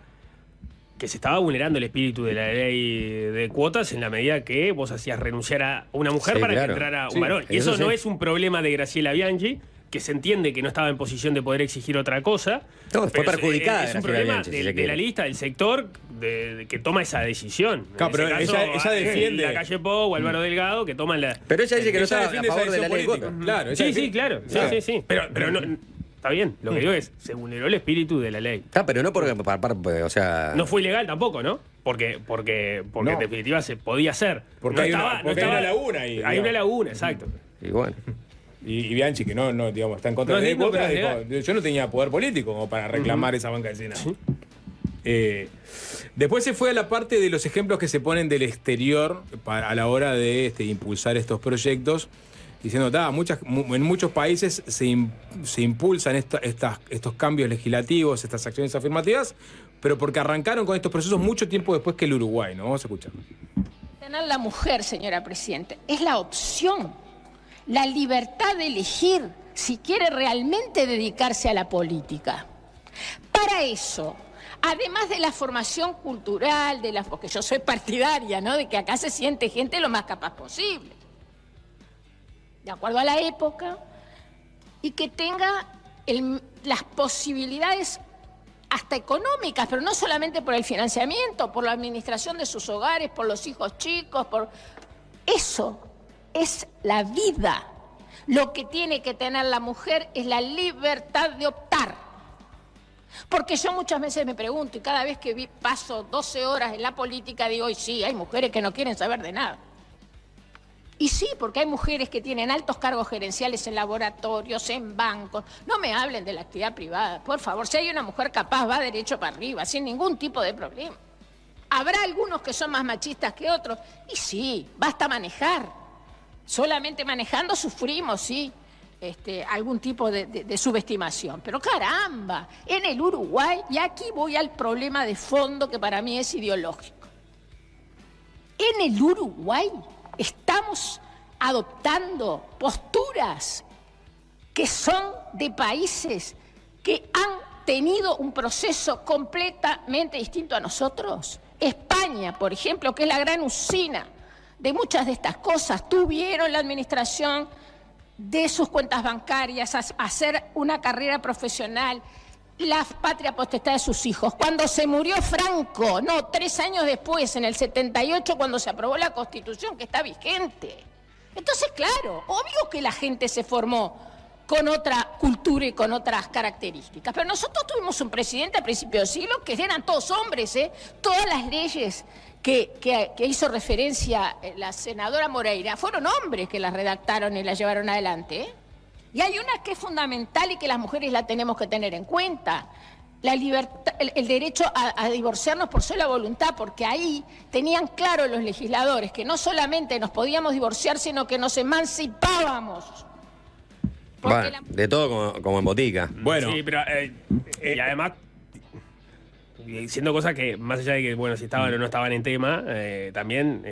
que se estaba vulnerando el espíritu de la ley de cuotas en la medida que vos hacías renunciar a una mujer Sí, para claro. que entrara un Sí, varón. Y eso eso no sí. es un problema de Graciela Bianchi, que se entiende que no estaba en posición de poder exigir otra cosa. No, fue pero perjudicada Es un Graciela problema Bianchi, si se de quiere. la lista, del sector que toma esa decisión. Claro, pero En ese caso, ella defiende- La Calle Pou o Álvaro Delgado, que toman la... Pero ella dice que no Ella estaba a defiende favor esa de la ley de decisión cuotas. política. Claro, ella Sí, defiende- sí, claro. Claro. Sí. Pero no, está bien. Lo que digo es, se vulneró el espíritu de la ley. Pero no porque, o sea... No fue ilegal tampoco, ¿no? Porque No. en definitiva se podía hacer. Porque No hay una- estaba- porque no hay una estaba- laguna ahí, Hay digamos. una laguna, exacto. Y bueno. Y Bianchi, que no, digamos, está en contra No, de la ley de no, cuotas, pero es dijo, yo no tenía poder político como para reclamar esa banca del Senado. Después se fue a la parte de los ejemplos que se ponen del exterior a la hora de impulsar estos proyectos, diciendo, en muchos países se impulsan estos cambios legislativos, estas acciones afirmativas, pero porque arrancaron con estos procesos mucho tiempo después que el Uruguay, ¿no? Vamos a escuchar. Tener la mujer, señora Presidenta, es la opción, la libertad de elegir si quiere realmente dedicarse a la política. Para eso, además de la formación cultural, porque yo soy partidaria, ¿no?, de que acá se siente gente lo más capaz posible, de acuerdo a la época, y que tenga las posibilidades hasta económicas, pero no solamente por el financiamiento, por la administración de sus hogares, por los hijos chicos, Eso es la vida. Lo que tiene que tener la mujer es la libertad de optar. Porque yo muchas veces me pregunto, y cada vez que paso 12 horas en la política, digo, y sí, hay mujeres que no quieren saber de nada. Y sí, porque hay mujeres que tienen altos cargos gerenciales en laboratorios, en bancos. No me hablen de la actividad privada, por favor. Si hay una mujer capaz, va derecho para arriba, sin ningún tipo de problema. Habrá algunos que son más machistas que otros. Y sí, basta manejar. Solamente manejando sufrimos, sí, algún tipo de subestimación. Pero caramba, en el Uruguay, y aquí voy al problema de fondo que para mí es ideológico. En el Uruguay estamos adoptando posturas que son de países que han tenido un proceso completamente distinto a nosotros. España, por ejemplo, que es la gran usina de muchas de estas cosas, tuvieron la administración de sus cuentas bancarias, hacer una carrera profesional, la patria potestad de sus hijos. Cuando se murió Franco, 3 años después, en el 78, cuando se aprobó la Constitución, que está vigente. Entonces, claro, obvio que la gente se formó con otra cultura y con otras características. Pero nosotros tuvimos un presidente a principios del siglo que eran todos hombres, ¿eh? Todas las leyes que hizo referencia la senadora Moreira fueron hombres que las redactaron y las llevaron adelante, ¿eh? Y hay una que es fundamental y que las mujeres la tenemos que tener en cuenta. La libertad, el derecho a divorciarnos por sola voluntad, porque ahí tenían claro los legisladores que no solamente nos podíamos divorciar, sino que nos emancipábamos. Porque Bueno, de todo como en botica. Bueno, Sí, pero, y además, diciendo cosas que, más allá de que, bueno, si estaban o no estaban en tema, también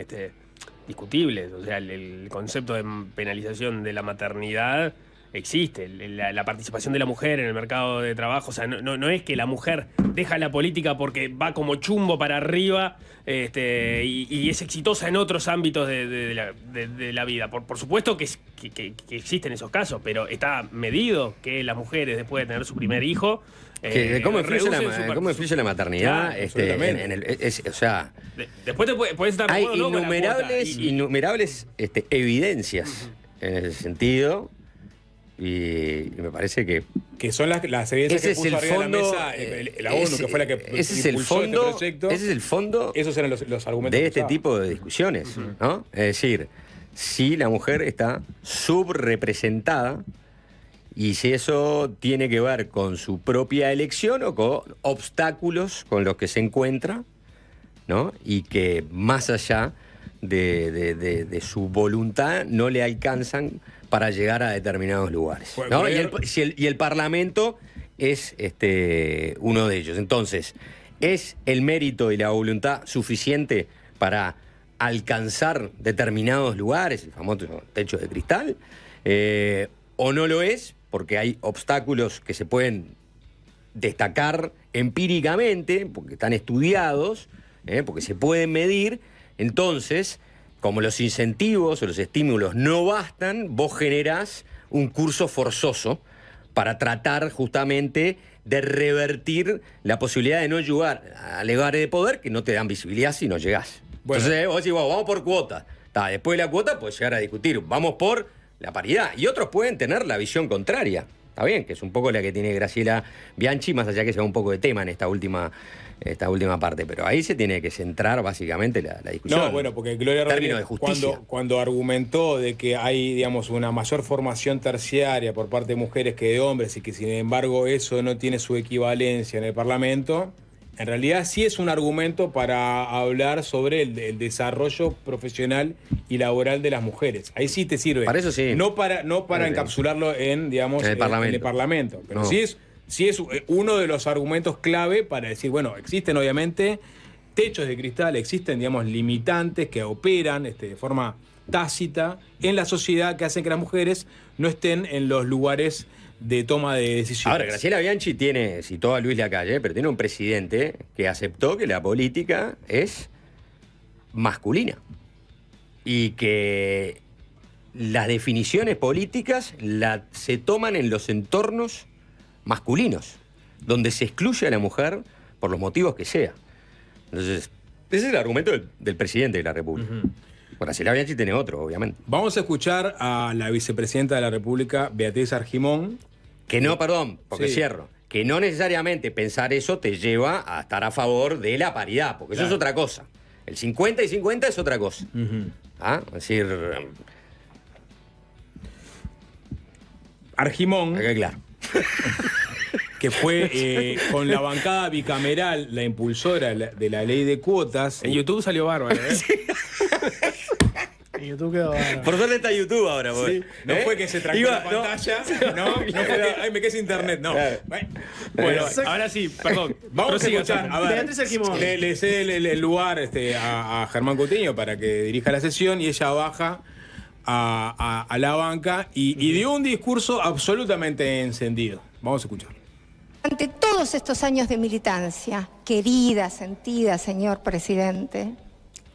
discutibles. O sea, el concepto de penalización de la maternidad existe. La participación de la mujer en el mercado de trabajo, o sea, no es que la mujer deja la política porque va como chumbo para arriba y es exitosa en otros ámbitos de la vida. Por supuesto que existen esos casos, pero está medido que las mujeres, después de tener su primer hijo, ¿Cómo influye reducen cómo influye la maternidad? Claro, absolutamente. O sea, Después te puedes estar de hay acuerdo o no con la cuota. innumerables evidencias en ese sentido. Y me parece que Que son las evidencias ese que es puso el arriba fondo, de la mesa la ONU, que fue la que ese es el impulsó fondo, este proyecto. ese es el fondo Esos eran los argumentos de que este usaba. tipo de discusiones, ¿no? Es decir, si la mujer está subrepresentada y si eso tiene que ver con su propia elección o con obstáculos con los que se encuentra, ¿no? Y que más allá de su voluntad no le alcanzan para llegar a determinados lugares, Bueno, ¿no? pero Y el Parlamento es uno de ellos. Entonces, ¿es el mérito y la voluntad suficiente para alcanzar determinados lugares, el famoso techo de cristal? ¿O no lo es? Porque hay obstáculos que se pueden destacar empíricamente, porque están estudiados, porque se pueden medir. Entonces, como los incentivos o los estímulos no bastan, vos generás un curso forzoso para tratar justamente de revertir la posibilidad de no llegar a lugares de poder que no te dan visibilidad si no llegás. Bueno. Entonces vos decís, bueno, vamos por cuota. Después de la cuota puedes llegar a discutir, vamos por la paridad. Y otros pueden tener la visión contraria. Está bien, que es un poco la que tiene Graciela Bianchi, más allá que sea un poco de tema en esta última parte. Pero ahí se tiene que centrar básicamente la discusión. No, bueno, porque Gloria Término de Rodríguez, justicia. cuando argumentó de que hay, digamos, una mayor formación terciaria por parte de mujeres que de hombres y que sin embargo eso no tiene su equivalencia en el Parlamento, en realidad sí es un argumento para hablar sobre el desarrollo profesional y laboral de las mujeres. Ahí sí te sirve. Para eso sí. No para Sí. encapsularlo en, digamos, En el Parlamento. Pero No. sí es uno de los argumentos clave para decir, bueno, existen obviamente techos de cristal, existen, digamos, limitantes que operan de forma tácita en la sociedad que hacen que las mujeres no estén en los lugares de toma de decisiones. Ahora, Graciela Bianchi citó a Luis Lacalle, pero tiene un presidente que aceptó que la política es masculina y que las definiciones políticas se toman en los entornos masculinos, donde se excluye a la mujer por los motivos que sea. Entonces, ese es el argumento del presidente de la República. Graciela Bianchi tiene otro, obviamente. Vamos a escuchar a la vicepresidenta de la República, Beatriz Argimón. Que no, perdón, porque Sí. cierro. Que no necesariamente pensar eso te lleva a estar a favor de la paridad, porque eso Claro. es otra cosa. El 50 y 50 es otra cosa. ¿Ah? Es decir, Argimón, acá claro. que fue con la bancada bicameral la impulsora de la ley de cuotas. En YouTube salió bárbaro, ¿eh? En YouTube quedó bárbaro. Por suerte está YouTube ahora, Sí, no fue que se trancó la pantalla, no fue que, ay, me quedé sin internet, no. Claro. Bueno, Exacto. ahora sí, perdón. Vamos Prosiga, a escuchar, Sapo. a ver, Beatriz Argimón. le cede el lugar a Germán Coutinho para que dirija la sesión y ella baja a la banca y dio un discurso absolutamente encendido. Vamos a escuchar. Durante todos estos años de militancia, querida, sentida, señor presidente,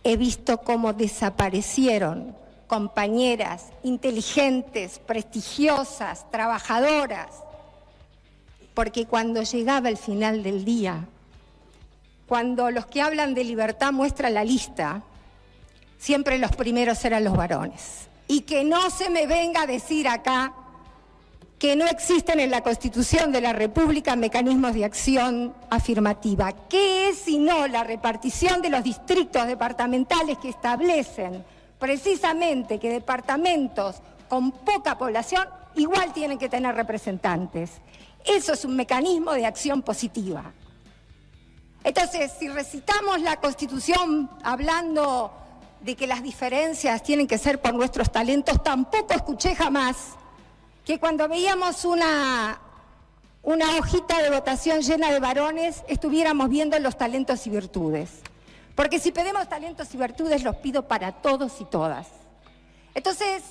he visto cómo desaparecieron compañeras inteligentes, prestigiosas, trabajadoras, porque cuando llegaba el final del día, cuando los que hablan de libertad muestran la lista, siempre los primeros eran los varones. Y que no se me venga a decir acá que no existen en la Constitución de la República mecanismos de acción afirmativa. ¿Qué es sino la repartición de los distritos departamentales que establecen precisamente que departamentos con poca población igual tienen que tener representantes? Eso es un mecanismo de acción positiva. Entonces, si recitamos la Constitución hablando de que las diferencias tienen que ser por nuestros talentos, tampoco escuché jamás que cuando veíamos una hojita de votación llena de varones, estuviéramos viendo los talentos y virtudes. Porque si pedimos talentos y virtudes, los pido para todos y todas. Entonces,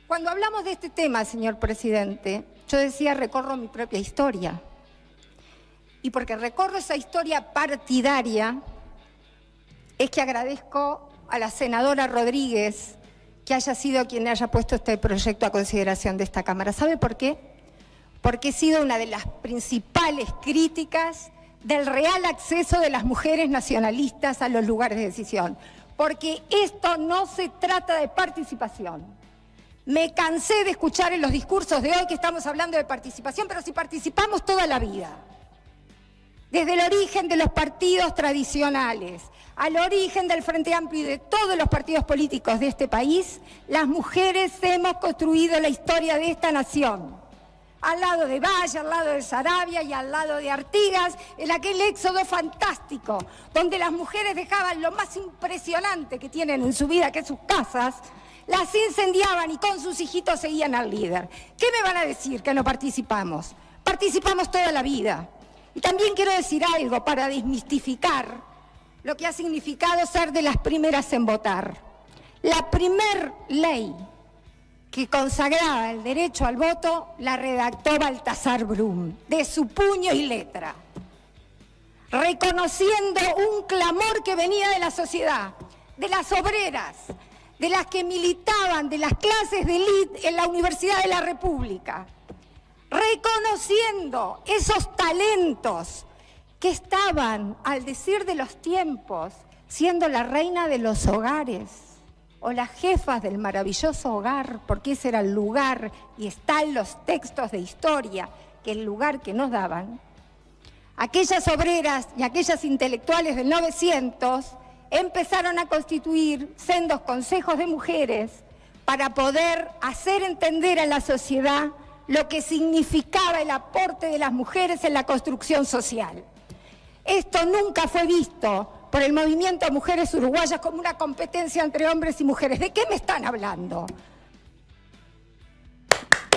cuando hablamos de este tema, señor presidente, yo decía, recorro mi propia historia. Y porque recorro esa historia partidaria, es que agradezco a la senadora Rodríguez que haya sido quien haya puesto este proyecto a consideración de esta Cámara. ¿Sabe por qué? Porque he sido una de las principales críticas del real acceso de las mujeres nacionalistas a los lugares de decisión. Porque esto no se trata de participación. Me cansé de escuchar en los discursos de hoy que estamos hablando de participación, pero si participamos toda la vida, desde el origen de los partidos tradicionales, al origen del Frente Amplio y de todos los partidos políticos de este país, las mujeres hemos construido la historia de esta nación. Al lado de Valle, al lado de Saravia y al lado de Artigas, en aquel éxodo fantástico, donde las mujeres dejaban lo más impresionante que tienen en su vida, que es sus casas, las incendiaban y con sus hijitos seguían al líder. ¿Qué me van a decir que no participamos? Participamos toda la vida. Y también quiero decir algo para desmistificar lo que ha significado ser de las primeras en votar. La primer ley que consagraba el derecho al voto la redactó Baltasar Brum, de su puño y letra, reconociendo un clamor que venía de la sociedad, de las obreras, de las que militaban, de las clases de élite en la Universidad de la República, reconociendo esos talentos que estaban, al decir de los tiempos, siendo la reina de los hogares o las jefas del maravilloso hogar, porque ese era el lugar, y está en los textos de historia, que el lugar que nos daban. Aquellas obreras y aquellas intelectuales del 900 empezaron a constituir sendos consejos de mujeres para poder hacer entender a la sociedad lo que significaba el aporte de las mujeres en la construcción social. Esto nunca fue visto por el movimiento de mujeres uruguayas como una competencia entre hombres y mujeres. ¿De qué me están hablando?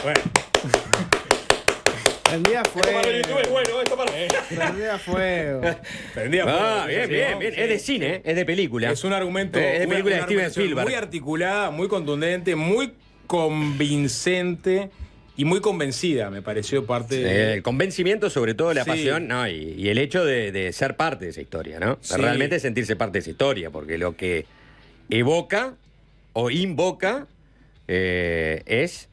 Bueno. Prendía fuego. Esto para Prendía fuego. Prendía fuego. Bien. Es de cine, es de película. Es un argumento. Es de película de Steven argumentación Spielberg. muy articulada, muy contundente, muy convincente y muy convencida, me pareció parte de... El convencimiento, sobre todo la Sí. pasión, ¿no? Y el hecho de ser parte de esa historia, ¿no? Sí. Realmente sentirse parte de esa historia, porque lo que evoca o invoca es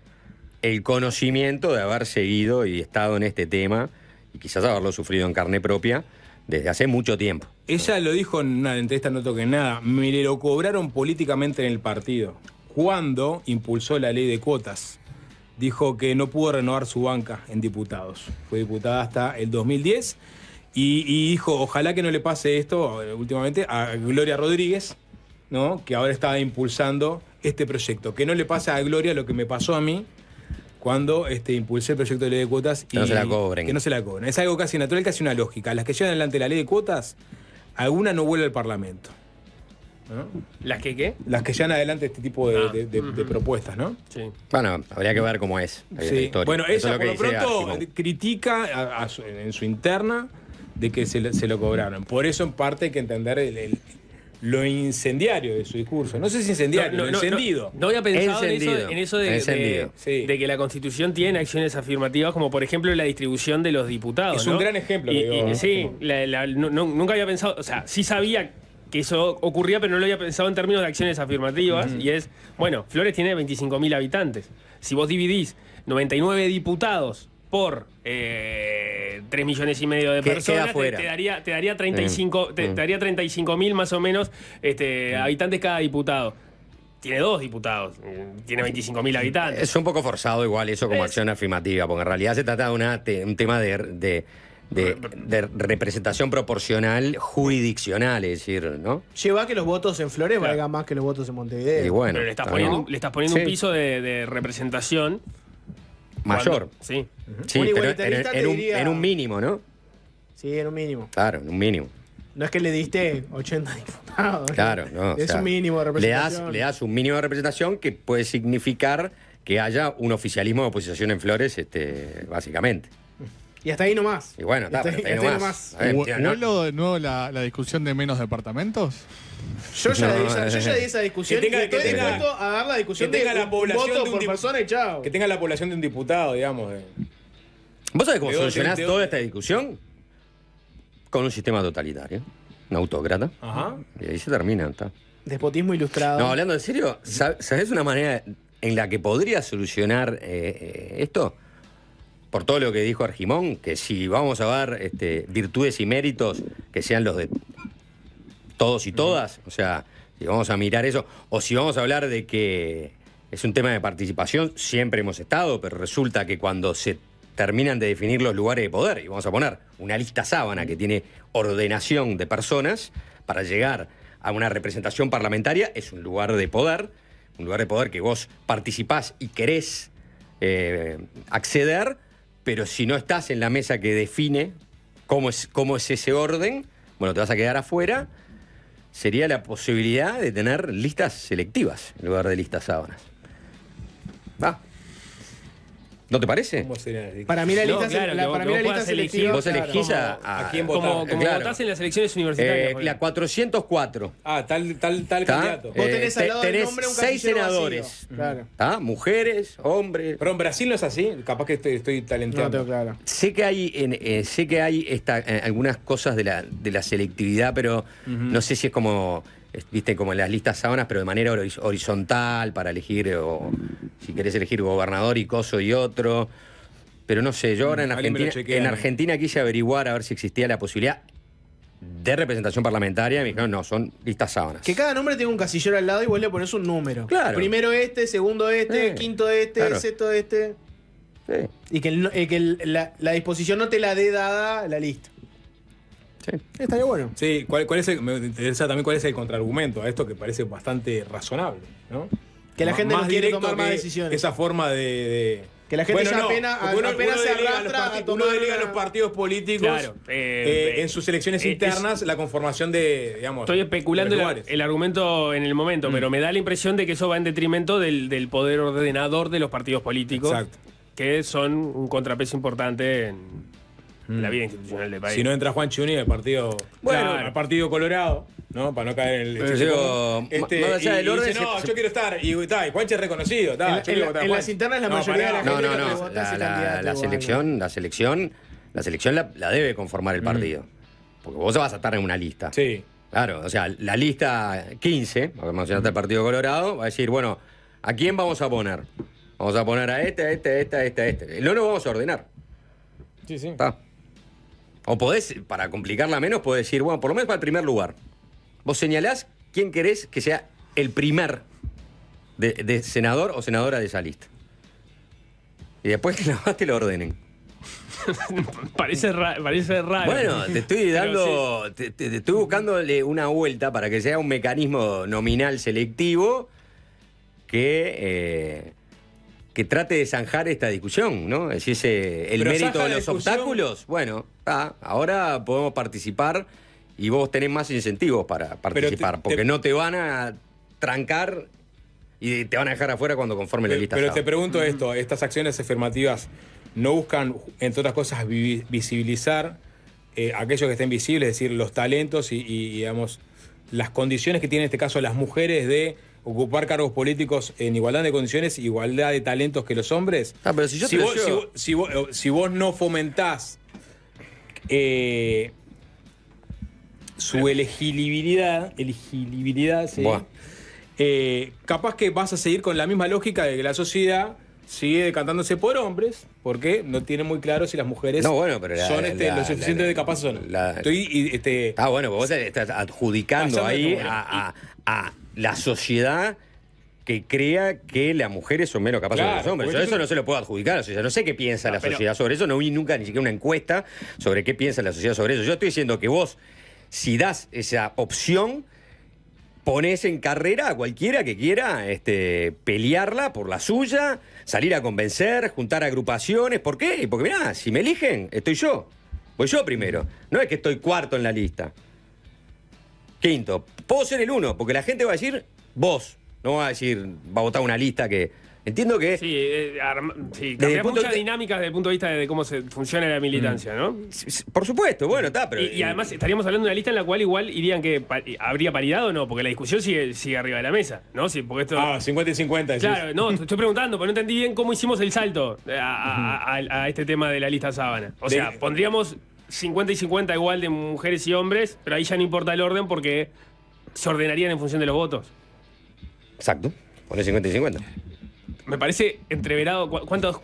el conocimiento de haber seguido y estado en este tema y quizás haberlo sufrido en carne propia desde hace mucho tiempo. Ella lo dijo en una entrevista, no toqué nada, me lo cobraron políticamente en el partido. Cuando impulsó la ley de cuotas, dijo que no pudo renovar su banca en diputados. Fue diputada hasta el 2010 y dijo, ojalá que no le pase esto últimamente a Gloria Rodríguez, ¿no? Que ahora está impulsando este proyecto. Que no le pase a Gloria lo que me pasó a mí cuando impulsé el proyecto de ley de cuotas. Que no se la cobren. Que no se la cobren. Es algo casi natural, casi una lógica. Las que llevan adelante la ley de cuotas, alguna no vuelve al Parlamento, ¿no? ¿Las que qué? Las que llevan adelante este tipo de propuestas, ¿no? Sí. Bueno, habría que ver cómo es la Sí. historia. Bueno, Eso ella es lo que por lo dice pronto Argimón. critica en su interna de que se lo cobraron. Por eso en parte hay que entender lo incendiario de su discurso. No sé si incendiario, lo encendido. No había pensado Encendido. en eso Encendido. Sí. de que la Constitución tiene acciones afirmativas, como por ejemplo la distribución de los diputados. Es un ¿no? gran ejemplo, Y, digo, ¿no? sí, nunca había pensado, o sea, sí sabía que eso ocurría, pero no lo había pensado en términos de acciones afirmativas. Y es, bueno, Flores tiene 25.000 habitantes. Si vos dividís 99 diputados por 3,5 millones de Queda personas, fuera. te daría 35.000 más o menos habitantes cada diputado. Tiene 2 diputados, tiene 25.000 habitantes. Es un poco forzado igual eso como Es- acción afirmativa, porque en realidad se trata de un tema de representación proporcional jurisdiccional, es decir, ¿no? Lleva a que los votos en Flores Claro. valgan más que los votos en Montevideo. Y bueno, Pero le estás está poniendo, bien. le estás poniendo Sí. un piso de representación Mayor. cuando- sí. Sí, Un pero igualitarista te diría- en un mínimo, ¿no? Sí, en un mínimo. Claro, en un mínimo. No es que le diste 80 diputados. Claro, no. o Es sea, un mínimo de representación. Le das un mínimo de representación que puede significar que haya un oficialismo de oposición en Flores, básicamente. Y hasta ahí nomás. Y bueno, está, hasta pero ahí está ahí nomás. A ver, tío, no- ¿Vuelvo de nuevo la discusión de menos departamentos? Yo ya, No, yo ya di esa discusión que tenga- y estoy que tenga- dispuesto a dar la discusión que tenga de la un población voto de un por dip- persona y chao. Que tenga la población de un diputado, digamos. ¿Vos sabés cómo de- solucionás de- toda esta discusión? Con un sistema totalitario, un autócrata. Ajá. Y ahí se termina. Está. Despotismo ilustrado. No, hablando en serio, ¿sabés una manera en la que podría solucionar esto? Por todo lo que dijo Argimón, que si vamos a ver virtudes y méritos que sean los de todos y todas, o sea, si vamos a mirar eso, o si vamos a hablar de que es un tema de participación, siempre hemos estado, pero resulta que cuando se terminan de definir los lugares de poder, y vamos a poner una lista sábana que tiene ordenación de personas para llegar a una representación parlamentaria, es un lugar de poder que vos participás y querés acceder, pero si no estás en la mesa que define cómo es ese orden, bueno, te vas a quedar afuera. Sería la posibilidad de tener listas selectivas en lugar de listas sábanas. ¿No te parece? ¿Cómo serían las listas? Para mí la No, lista, claro, que para vos mí la lista puedas selectiva. Vos elegís claro. ¿A quién Como votar? Claro. votás en las elecciones universitarias. por la ejemplo. 404. Tal ¿Tá? candidato. Vos tenés al lado del tenés nombre un 6 casillero senadores. vacío. Claro. ¿Tá? Mujeres, hombres. Pero en Brasil no es así. Capaz que estoy No talenteando. tengo claro. Sé que hay algunas cosas de la selectividad, pero no sé si es como, viste, como en las listas sábanas, pero de manera horizontal para elegir, o si querés elegir gobernador y coso y otro. Pero no sé, yo ahora en Alguien me lo Argentina, chequea, ¿no? quise averiguar a ver si existía la posibilidad de representación parlamentaria. Y me dijeron, no, son listas sábanas. Que cada nombre tenga un casillero al lado y vos le pones un número. Claro. Primero este, segundo este, quinto este, claro. sexto este. Sí, Y que la disposición no te la dé dada la lista. sí. Estaría bueno. Sí, ¿cuál es me interesa también cuál es el contraargumento a esto que parece bastante razonable, ¿no? Que la gente no quiere directo tomar más que decisiones. Esa forma de Que la gente ya no, apenas porque se delega arrastra a uno tomar delega a una- los partidos políticos Claro, en sus elecciones internas la conformación de, digamos, Estoy especulando de los lugares. el argumento en el momento, pero me da la impresión de que eso va en detrimento del poder ordenador de los partidos políticos, Exacto. que son un contrapeso importante en la vida institucional del país. Si no entra Juan Chuni al partido, Bueno. al partido Colorado, ¿no? Para no caer en el Pero chiste digo, común. más allá del y orden, dice, no, se- yo quiero estar. Y Juanche es reconocido. En las Juanche. internas la No, mayoría de la pará. gente No, que no, vota no. ese candidato igual. La selección la debe conformar el partido. Porque vos vas a estar en una lista. Sí. Claro, o sea, la lista 15, porque mencionaste el Partido Colorado, va a decir, bueno, ¿a quién vamos a poner? Vamos a poner a este. No lo vamos a ordenar. Sí, sí. ¿Está? O podés, para complicarla menos, podés decir, bueno, por lo menos para el primer lugar. Vos señalás quién querés que sea el primer de senador o senadora de esa lista. Y después que te lo ordenen. Parece raro. Bueno, te estoy dando, te estoy buscándole una vuelta para que sea un mecanismo nominal selectivo que trate de zanjar esta discusión, ¿no? Es decir, el Pero mérito zanja de la los discusión. obstáculos, bueno, ahora podemos participar y vos tenés más incentivos para participar, porque no te van a trancar y te van a dejar afuera cuando conforme la lista. Pero te sábana. pregunto esto, estas acciones afirmativas no buscan, entre otras cosas, visibilizar aquellos que estén visibles, es decir, los talentos y, digamos, las condiciones que tienen en este caso las mujeres de ocupar cargos políticos en igualdad de condiciones, igualdad de talentos que los hombres. Pero si yo te lo llevo- si vos no fomentás su elegibilidad, sí, Buah. capaz que vas a seguir con la misma lógica de que la sociedad sigue decantándose por hombres, porque no tiene muy claro si las mujeres No, bueno, pero son lo suficientemente capaces o no. Ah, bueno, pues vos estás adjudicando Pasame ahí como- a la sociedad que crea que las mujeres son menos capaces Claro, que los hombres. porque Yo esto- eso no se lo puedo adjudicar a la sociedad. No sé qué piensa la pero- sociedad sobre eso. No vi nunca ni siquiera una encuesta sobre qué piensa la sociedad sobre eso. Yo estoy diciendo que vos, si das esa opción, ponés en carrera a cualquiera que quiera pelearla por la suya, salir a convencer, juntar agrupaciones. ¿Por qué? Porque mirá, si me eligen, estoy yo. Voy yo primero. No es que estoy cuarto en la lista. Quinto. Puedo ser el uno, porque la gente va a decir vos. No va a decir, va a votar una lista que... Entiendo que... Sí, Desde el cambia punto muchas de- dinámicas desde el punto de vista de cómo funciona la militancia, ¿no? Por supuesto, bueno, está, pero... Y además estaríamos hablando de una lista en la cual igual irían que habría paridad o no, porque la discusión sigue arriba de la mesa, ¿no? Sí, porque esto... 50 y 50. decís. Claro, no, te estoy preguntando, pero no entendí bien cómo hicimos el salto a este tema de la lista sábana. O sea, pondríamos 50 y 50 igual de mujeres y hombres, pero ahí ya no importa el orden porque se ordenarían en función de los votos. Exacto, poné 50 y 50. Me parece entreverado. ¿Cuántos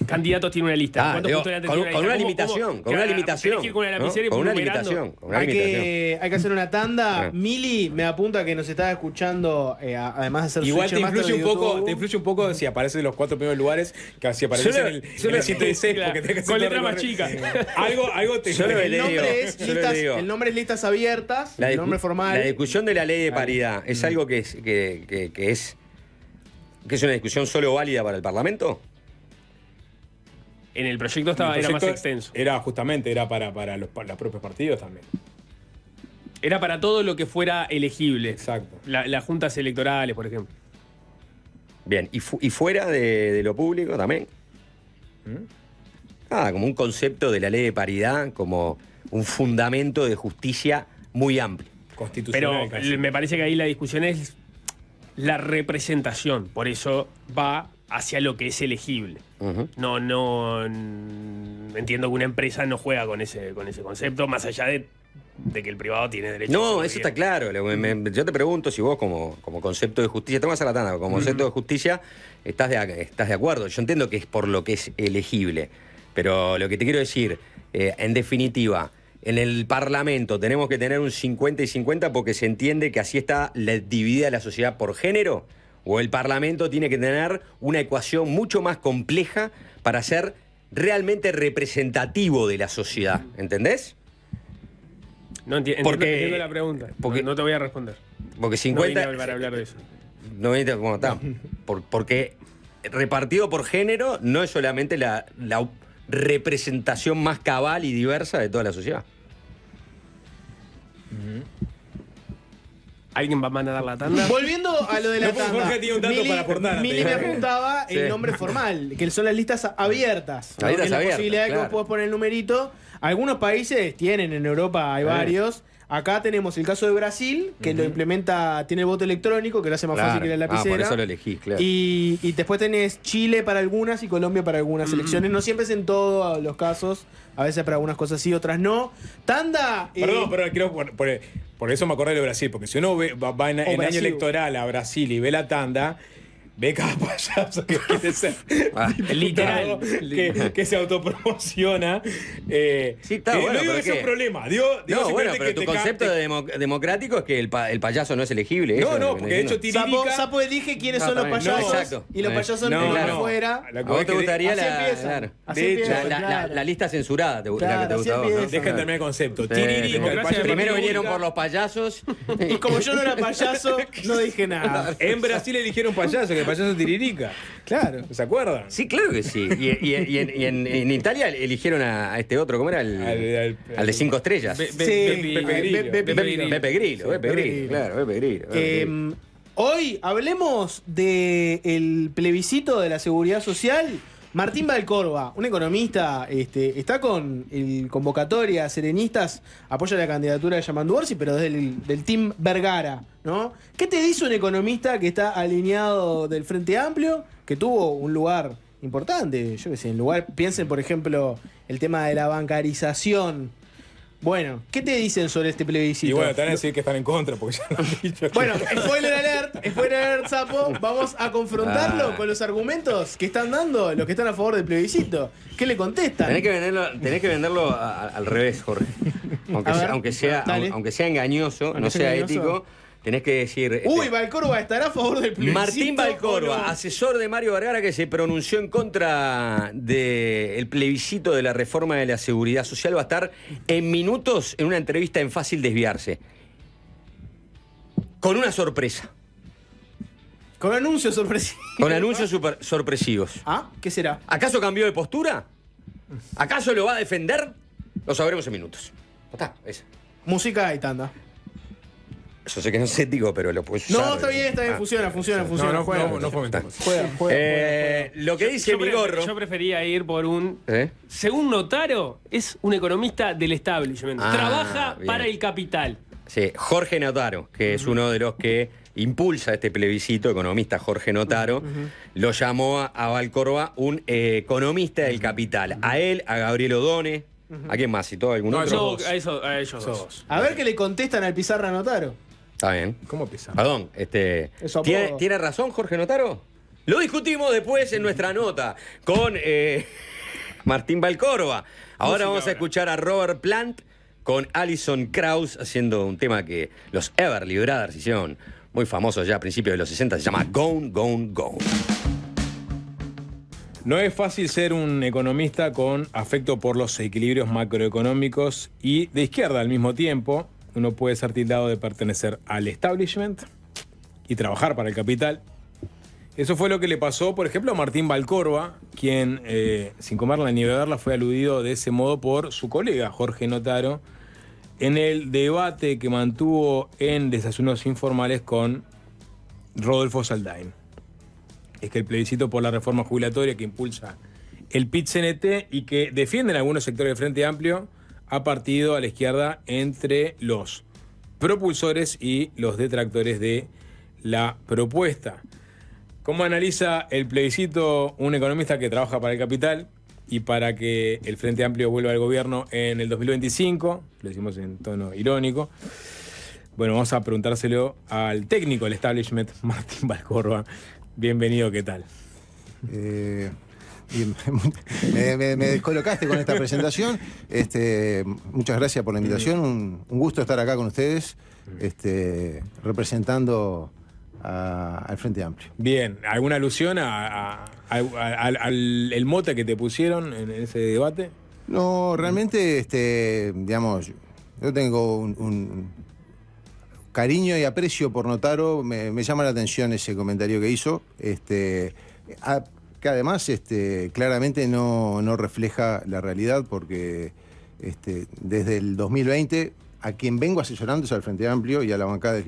candidatos tiene una lista? ¿Cuántos postulantes tiene con una lista? limitación, con una limitación. Tenés que ir con una lapicera y Con una numerando. limitación, con una Hay limitación. que hacer una tanda. Ah. Mili me apunta que nos está escuchando, además de hacer Igual Switcher Master de YouTube. te influye un poco si aparece en los 4 primeros lugares, que si apareces Yo en le- el 116, Claro, porque tenés que hacer con todo letra más recorrido. chica. Algo te Yo le El digo, el nombre es listas abiertas, el nombre formal. La discusión de la ley de paridad es algo que es una discusión solo válida para el Parlamento. En el proyecto era más proyecto extenso. Era justamente, era para los propios partidos también. Era para todo lo que fuera elegible. Exacto. Las juntas electorales, por ejemplo. Bien, y fuera de lo público también. Como un concepto de la ley de paridad, como un fundamento de justicia muy amplio. Constitucional. Pero casi. me parece que ahí la discusión es la representación. Por eso va hacia lo que es elegible. Ujú. No entiendo que una empresa no juega con ese concepto, más allá de que el privado tiene derecho a No, hacer lo eso que está quiera. claro. Yo te pregunto si vos como concepto de justicia, te vas a la tanda, como concepto de justicia, estás de acuerdo. Yo entiendo que es por lo que es elegible. Pero lo que te quiero decir, en definitiva, en el Parlamento tenemos que tener un 50 y 50 porque se entiende que así está dividida la sociedad por género, o el Parlamento tiene que tener una ecuación mucho más compleja para ser realmente representativo de la sociedad. ¿Entendés? No entiendo la pregunta. porque- no te voy a responder. Porque No 50... vine para hablar de eso. No viste cómo está. Porque repartido por género no es solamente la representación más cabal y diversa de toda la sociedad. ¿Alguien va a mandar la tanda? Volviendo a lo de la No, tanda. Jorge tiene un dato para aportar, Mili me antes. apuntaba Sí. el nombre formal, que son las listas abiertas. ¿no? Las listas Que es la abiertas, posibilidad de que claro. vos podés poner el numerito. Algunos países tienen, en Europa hay varios. Acá tenemos el caso de Brasil, que lo implementa, tiene el voto electrónico, que lo hace más fácil que la lapicera. por eso lo elegís, claro. Y después tenés Chile para algunas y Colombia para algunas elecciones. No siempre es en todos los casos. A veces para algunas cosas sí, otras no. Tanda. Perdón, quiero por eso me acordé de Brasil, porque si uno va en año Brasil. electoral a Brasil y ve la tanda, ve cada payaso que quiere ser Literal. que se autopromociona. Sí, está bueno, no digo pero que sea un ¿qué? problema. Digo No, bueno, simplemente pero que tu te concepto capte. democrático es que el payaso no es elegible. eso No, es lo no, que porque de hecho estoy Tiririca... Sapo elige quiénes son los también. payasos. No, exacto. Y los payasos No, no, claro. afuera. Lo ¿A que vos es te que gustaría así la, empiezan. claro. Así De hecho, empiezan, la claro. lista censurada, la que Claro, te así gusta a vos, ¿no? empieza. Dejen terminar el concepto. Sí. Tiririca, el Democracia payaso de Primero Tiririca. vinieron por los payasos. Y como yo no era payaso, no dije nada. En Brasil eligieron payaso, que el payaso Tiririca. Claro. ¿Se acuerdan? Sí, claro que sí. Y en Italia eligieron a este otro, ¿cómo era? Al de 5 estrellas. Pepe Grillo. Pepe Grillo, claro, Pepe Grillo. Hoy hablemos del plebiscito de la seguridad social. Martín Valcorba, un economista, está con el convocatoria Serenistas, apoya la candidatura de Yamandu Orsi, pero desde del Team Vergara, ¿no? ¿Qué te dice un economista que está alineado del Frente Amplio, que tuvo un lugar importante? Yo qué sé, piensen, por ejemplo, el tema de la bancarización. Bueno, ¿qué te dicen sobre este plebiscito? Y bueno, te van a decir que están en contra, porque ya lo han dicho. Bueno, spoiler alert, Sapo. Vamos a confrontarlo con los argumentos que están dando los que están a favor del plebiscito. ¿Qué le contestan? Tenés que venderlo al revés, Jorge. A ver, Aunque sea engañoso, Aunque no sea sea engañoso. ético, tenés que decir... Uy, Valcorba estará a favor del plebiscito. Martín Valcorba, ¿o no? asesor de Mario Vergara, que se pronunció en contra del plebiscito de la reforma de la seguridad social, va a estar en minutos en una entrevista en Fácil Desviarse. Con una sorpresa. Con anuncios sorpresivos. Con anuncios sorpresivos. ¿Ah? ¿Qué será? ¿Acaso cambió de postura? ¿Acaso lo va a defender? Lo sabremos en minutos. Está, esa. Música y tanda. Yo sé que no es ético, pero lo puedes No, usar. está bien, funciona. No Juega. fomentamos. Juega. Lo que dice mi gorro... Yo prefería ir por un... ¿Eh? Según Notaro, es un economista del establishment. Ah, Trabaja bien. para el capital. Sí, Jorge Notaro, que es uno de los que impulsa este plebiscito, economista Jorge Notaro, lo llamó a Valcorba un economista del capital. A él, a Gabriel O'Donnell, ¿a quién más? ¿Citó algún No, otro? A ellos dos. A ver qué le contestan al Pizarra Notaro. Está bien. ¿Cómo pesa? Perdón, Eso apodo. ¿tiene razón Jorge Notaro? Lo discutimos después en nuestra nota con Martín Valcórba. Ahora vamos a escuchar a Robert Plant con Alison Krauss haciendo un tema que los Everly Brothers hicieron muy famosos ya a principios de los 60. Se llama Gone, Gone, Gone. No es fácil ser un economista con afecto por los equilibrios macroeconómicos y de izquierda al mismo tiempo. Uno puede ser tildado de pertenecer al establishment y trabajar para el capital. Eso fue lo que le pasó, por ejemplo, a Martín Valcórba, quien, sin comerla ni beberla, fue aludido de ese modo por su colega Jorge Notaro en el debate que mantuvo en Desayunos Informales con Rodolfo Saldain. Es que el plebiscito por la reforma jubilatoria que impulsa el PIT-CNT y que defienden algunos sectores del Frente Amplio ha partido a la izquierda entre los propulsores y los detractores de la propuesta. ¿Cómo analiza el plebiscito un economista que trabaja para el capital y para que el Frente Amplio vuelva al gobierno en el 2025? Lo decimos en tono irónico. Bueno, vamos a preguntárselo al técnico del establishment, Martín Valcórba. Bienvenido, ¿qué tal? Bien, me descolocaste con esta presentación. Muchas gracias por la invitación. Un gusto estar acá con ustedes, representando al Frente Amplio. Bien, ¿alguna alusión al mote que te pusieron en ese debate? No, realmente, digamos, yo tengo un cariño y aprecio por Notaro. Me llama la atención ese comentario que hizo, que además claramente no refleja la realidad, porque desde el 2020 a quien vengo asesorando es al Frente Amplio y a la bancada de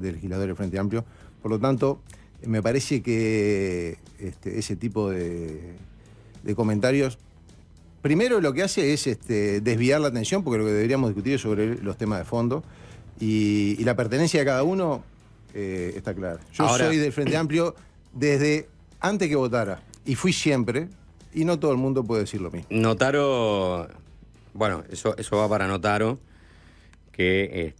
legisladores del Frente Amplio. Por lo tanto, me parece que ese tipo de comentarios, primero lo que hace es desviar la atención, porque lo que deberíamos discutir es sobre los temas de fondo, y la pertenencia de cada uno está clara. Yo soy del Frente Amplio desde antes que votara, y fui siempre, y no todo el mundo puede decir lo mismo. Notaro, bueno, eso va para Notaro, que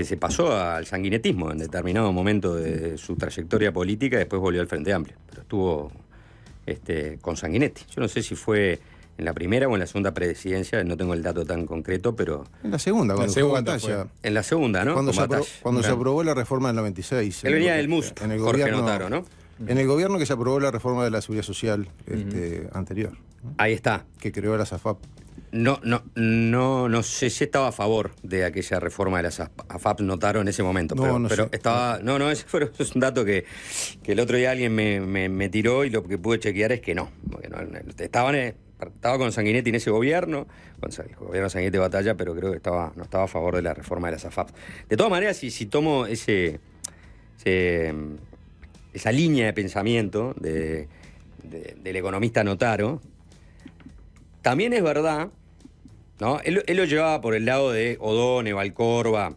se pasó al sanguinetismo en determinado momento de su trayectoria política y después volvió al Frente Amplio. Pero estuvo con Sanguinetti. Yo no sé si fue en la primera o en la segunda presidencia, no tengo el dato tan concreto, pero... En la segunda, cuando fue Batalla. En la segunda, ¿no? Cuando se aprobó la reforma del 96. Él venía del MUST, en el Jorge gobierno, Notaro, ¿no? En el gobierno que se aprobó la reforma de la Seguridad Social anterior, ¿no? Ahí está. Que creó la SAFAP. No sé si estaba a favor de aquella reforma de las AFAP Notaro en ese momento, pero estaba... No, ese es un dato que el otro día alguien me tiró, y lo que pude chequear es que no. Porque estaba con Sanguinetti en ese gobierno, con el gobierno de Sanguinetti Batalla, pero creo que no estaba a favor de la reforma de las AFAP. De todas maneras, si tomo esa línea de pensamiento del economista Notaro, también es verdad, ¿no? Él lo llevaba por el lado de O'Donnell, Valcórba,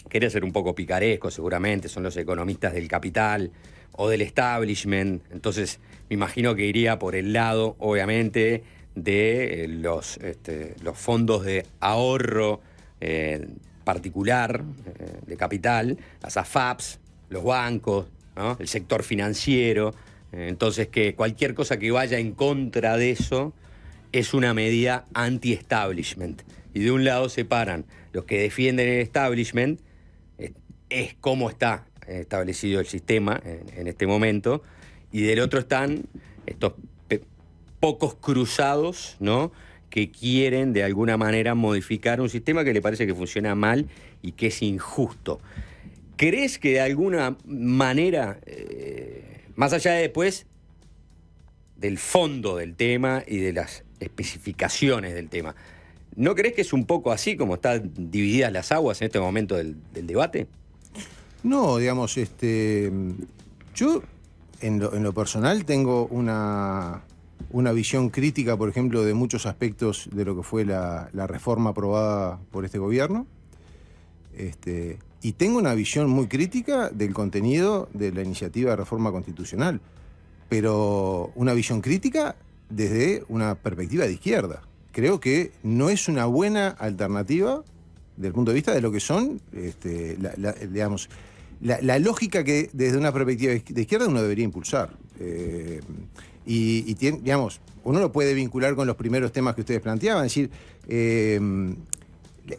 quería ser un poco picaresco seguramente, son los economistas del capital o del establishment, entonces me imagino que iría por el lado, obviamente, de los fondos de ahorro particular de capital, las AFAPs, los bancos, ¿no? El sector financiero, entonces que cualquier cosa que vaya en contra de eso es una medida anti-establishment. Y de un lado se paran los que defienden el establishment, es cómo está establecido el sistema en este momento, y del otro están estos pocos cruzados, ¿no?, que quieren de alguna manera modificar un sistema que le parece que funciona mal y que es injusto. ¿Crees que de alguna manera, más allá de después del fondo del tema y de las especificaciones del tema, ¿no crees que es un poco así como están divididas las aguas en este momento del debate? No, digamos, yo en lo personal tengo una visión crítica, por ejemplo, de muchos aspectos de lo que fue la reforma aprobada por este gobierno, y tengo una visión muy crítica del contenido de la iniciativa de reforma constitucional, pero una visión crítica desde una perspectiva de izquierda. Creo que no es una buena alternativa desde el punto de vista de lo que son, digamos, la lógica que desde una perspectiva de izquierda uno debería impulsar. Digamos, uno lo puede vincular con los primeros temas que ustedes planteaban, es decir,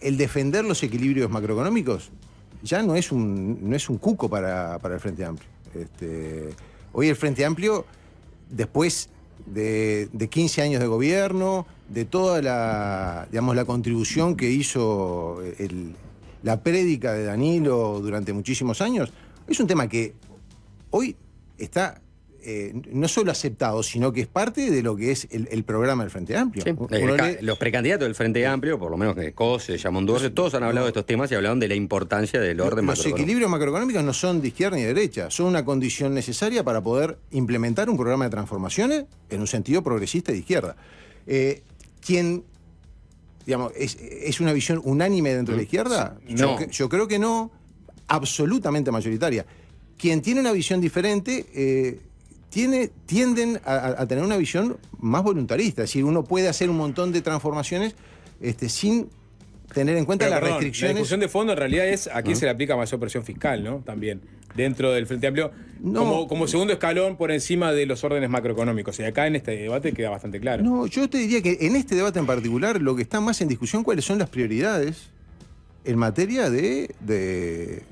el defender los equilibrios macroeconómicos ya no es un cuco para el Frente Amplio. Hoy el Frente Amplio, después de 15 años de gobierno, de toda la contribución que hizo la prédica de Danilo durante muchísimos años, es un tema que hoy está no solo aceptado, sino que es parte de lo que es el programa del Frente Amplio. Sí. Los precandidatos del Frente Amplio, por lo menos Cose, Yamondurce, todos han hablado de estos temas y hablaron de la importancia del orden macroeconómico. Los equilibrios macroeconómicos no son de izquierda ni de derecha, son una condición necesaria para poder implementar un programa de transformaciones en un sentido progresista y de izquierda. Digamos, ¿es una visión unánime dentro de la izquierda? No. Yo creo que no, absolutamente mayoritaria. Quien tiene una visión diferente tienden a tener una visión más voluntarista. Es decir, uno puede hacer un montón de transformaciones sin tener en cuenta las restricciones. La discusión de fondo en realidad es a quién se le aplica mayor presión fiscal, ¿no? También, dentro del Frente Amplio, como segundo escalón por encima de los órdenes macroeconómicos. Y acá en este debate queda bastante claro. No, yo te diría que en este debate en particular lo que está más en discusión cuáles son las prioridades en materia de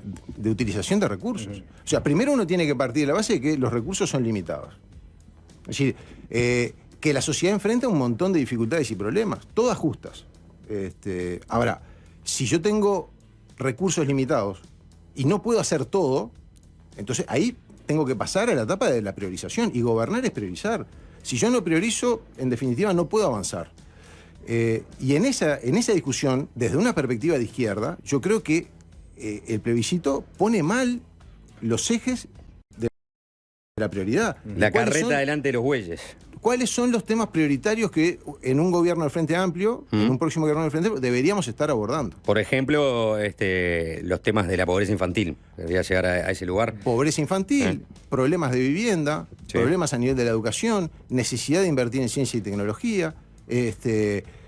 utilización de recursos. O sea, primero uno tiene que partir de la base de que los recursos son limitados. Es decir, que la sociedad enfrenta un montón de dificultades y problemas, todas justas. Ahora, si yo tengo recursos limitados y no puedo hacer todo, entonces ahí tengo que pasar a la etapa de la priorización. Y gobernar es priorizar. Si yo no priorizo, en definitiva no puedo avanzar. Y en esa discusión, desde una perspectiva de izquierda, yo creo que el plebiscito pone mal los ejes de la prioridad. La carreta delante de los bueyes. ¿Cuáles son los temas prioritarios que en un gobierno del Frente Amplio, en un próximo gobierno del Frente Amplio, deberíamos estar abordando? Por ejemplo, los temas de la pobreza infantil. Debería llegar a ese lugar. Pobreza infantil, problemas de vivienda, problemas a nivel de la educación, necesidad de invertir en ciencia y tecnología,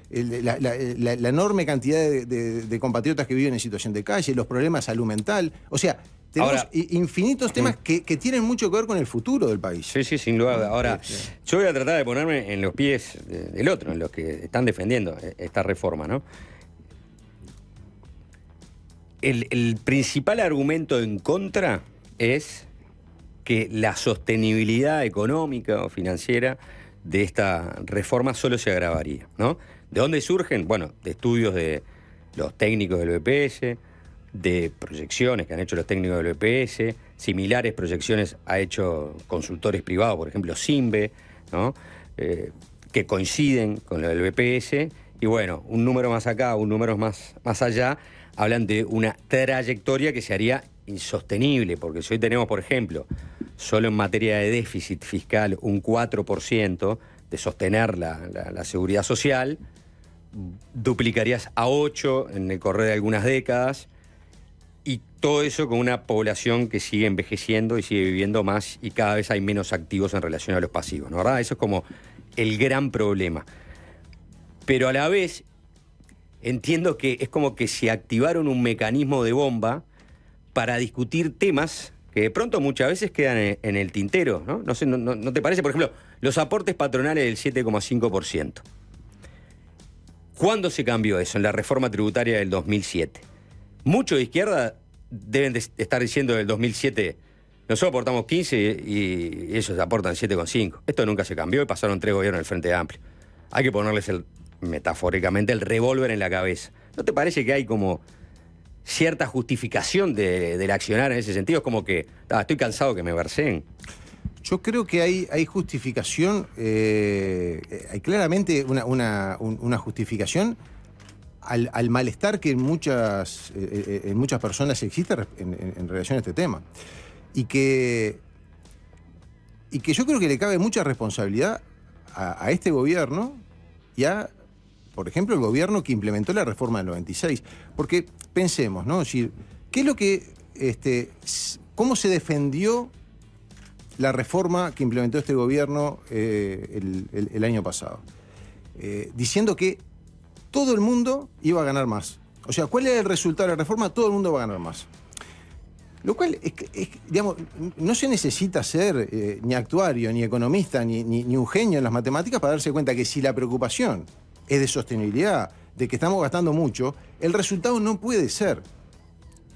la enorme cantidad de compatriotas que viven en situación de calle, los problemas de salud mental. O sea, tenemos infinitos temas que tienen mucho que ver con el futuro del país. Sí, sin duda. Ahora, yo voy a tratar de ponerme en los pies del otro, en los que están defendiendo esta reforma, ¿no? El principal argumento en contra es que la sostenibilidad económica o financiera de esta reforma solo se agravaría, ¿no? ¿De dónde surgen? Bueno, de estudios de los técnicos del BPS, de proyecciones que han hecho los técnicos del BPS, similares proyecciones ha hecho consultores privados, por ejemplo, Simbe, ¿no? Que coinciden con lo del BPS, y bueno, un número más acá, un número más allá, hablan de una trayectoria que se haría insostenible, porque si hoy tenemos, por ejemplo, solo en materia de déficit fiscal un 4% de sostener la seguridad social, duplicarías a 8 en el correr de algunas décadas, y todo eso con una población que sigue envejeciendo y sigue viviendo más, y cada vez hay menos activos en relación a los pasivos, ¿no? ¿Verdad? Eso es como el gran problema. Pero a la vez entiendo que es como que se activaron un mecanismo de bomba para discutir temas que de pronto muchas veces quedan en el tintero, ¿no? No sé, ¿no te parece? Por ejemplo, los aportes patronales del 7,5%. ¿Cuándo se cambió eso? En la reforma tributaria del 2007. Muchos de izquierda deben de estar diciendo del 2007, nosotros aportamos 15 y ellos aportan 7,5. Esto nunca se cambió y pasaron 3 gobiernos del Frente Amplio. Hay que ponerles, metafóricamente, el revólver en la cabeza. ¿No te parece que hay como cierta justificación del accionar en ese sentido? Es como que estoy cansado que me verseen. Yo creo que hay justificación, hay claramente una justificación al malestar que en muchas personas existe en relación a este tema. Y que yo creo que le cabe mucha responsabilidad a este gobierno y a, por ejemplo, el gobierno que implementó la reforma del 96. Porque pensemos, ¿no? Es decir, ¿qué es lo que, cómo se defendió la reforma que implementó este gobierno el año pasado? Diciendo que todo el mundo iba a ganar más. O sea, ¿cuál era el resultado de la reforma? Todo el mundo va a ganar más. Lo cual, digamos, no se necesita ser ni actuario, ni economista, ni un genio en las matemáticas para darse cuenta que si la preocupación es de sostenibilidad, de que estamos gastando mucho, el resultado no puede ser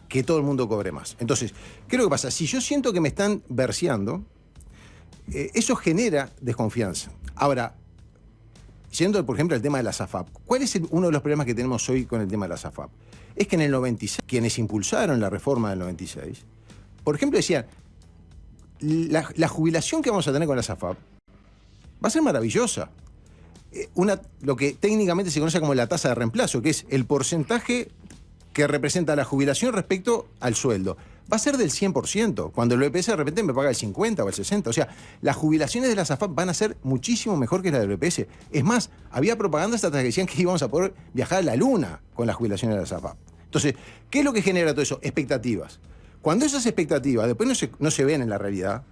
que todo el mundo cobre más. Entonces, ¿qué es lo que pasa? Si yo siento que me están verseando, eso genera desconfianza. Ahora, yendo, por ejemplo, al tema de las AFAP, ¿cuál es uno de los problemas que tenemos hoy con el tema de las AFAP? Es que en el 96, quienes impulsaron la reforma del 96, por ejemplo, decían, la jubilación que vamos a tener con las AFAP va a ser maravillosa. Lo que técnicamente se conoce como la tasa de reemplazo, que es el porcentaje que representa la jubilación respecto al sueldo. Va a ser del 100%, cuando el BPS de repente me paga el 50 o el 60. O sea, las jubilaciones de las AFAP van a ser muchísimo mejor que las del BPS. Es más, había propagandas hasta que decían que íbamos a poder viajar a la luna con las jubilaciones de las AFAP. Entonces, ¿qué es lo que genera todo eso? Expectativas. Cuando esas expectativas después no se ven en la realidad,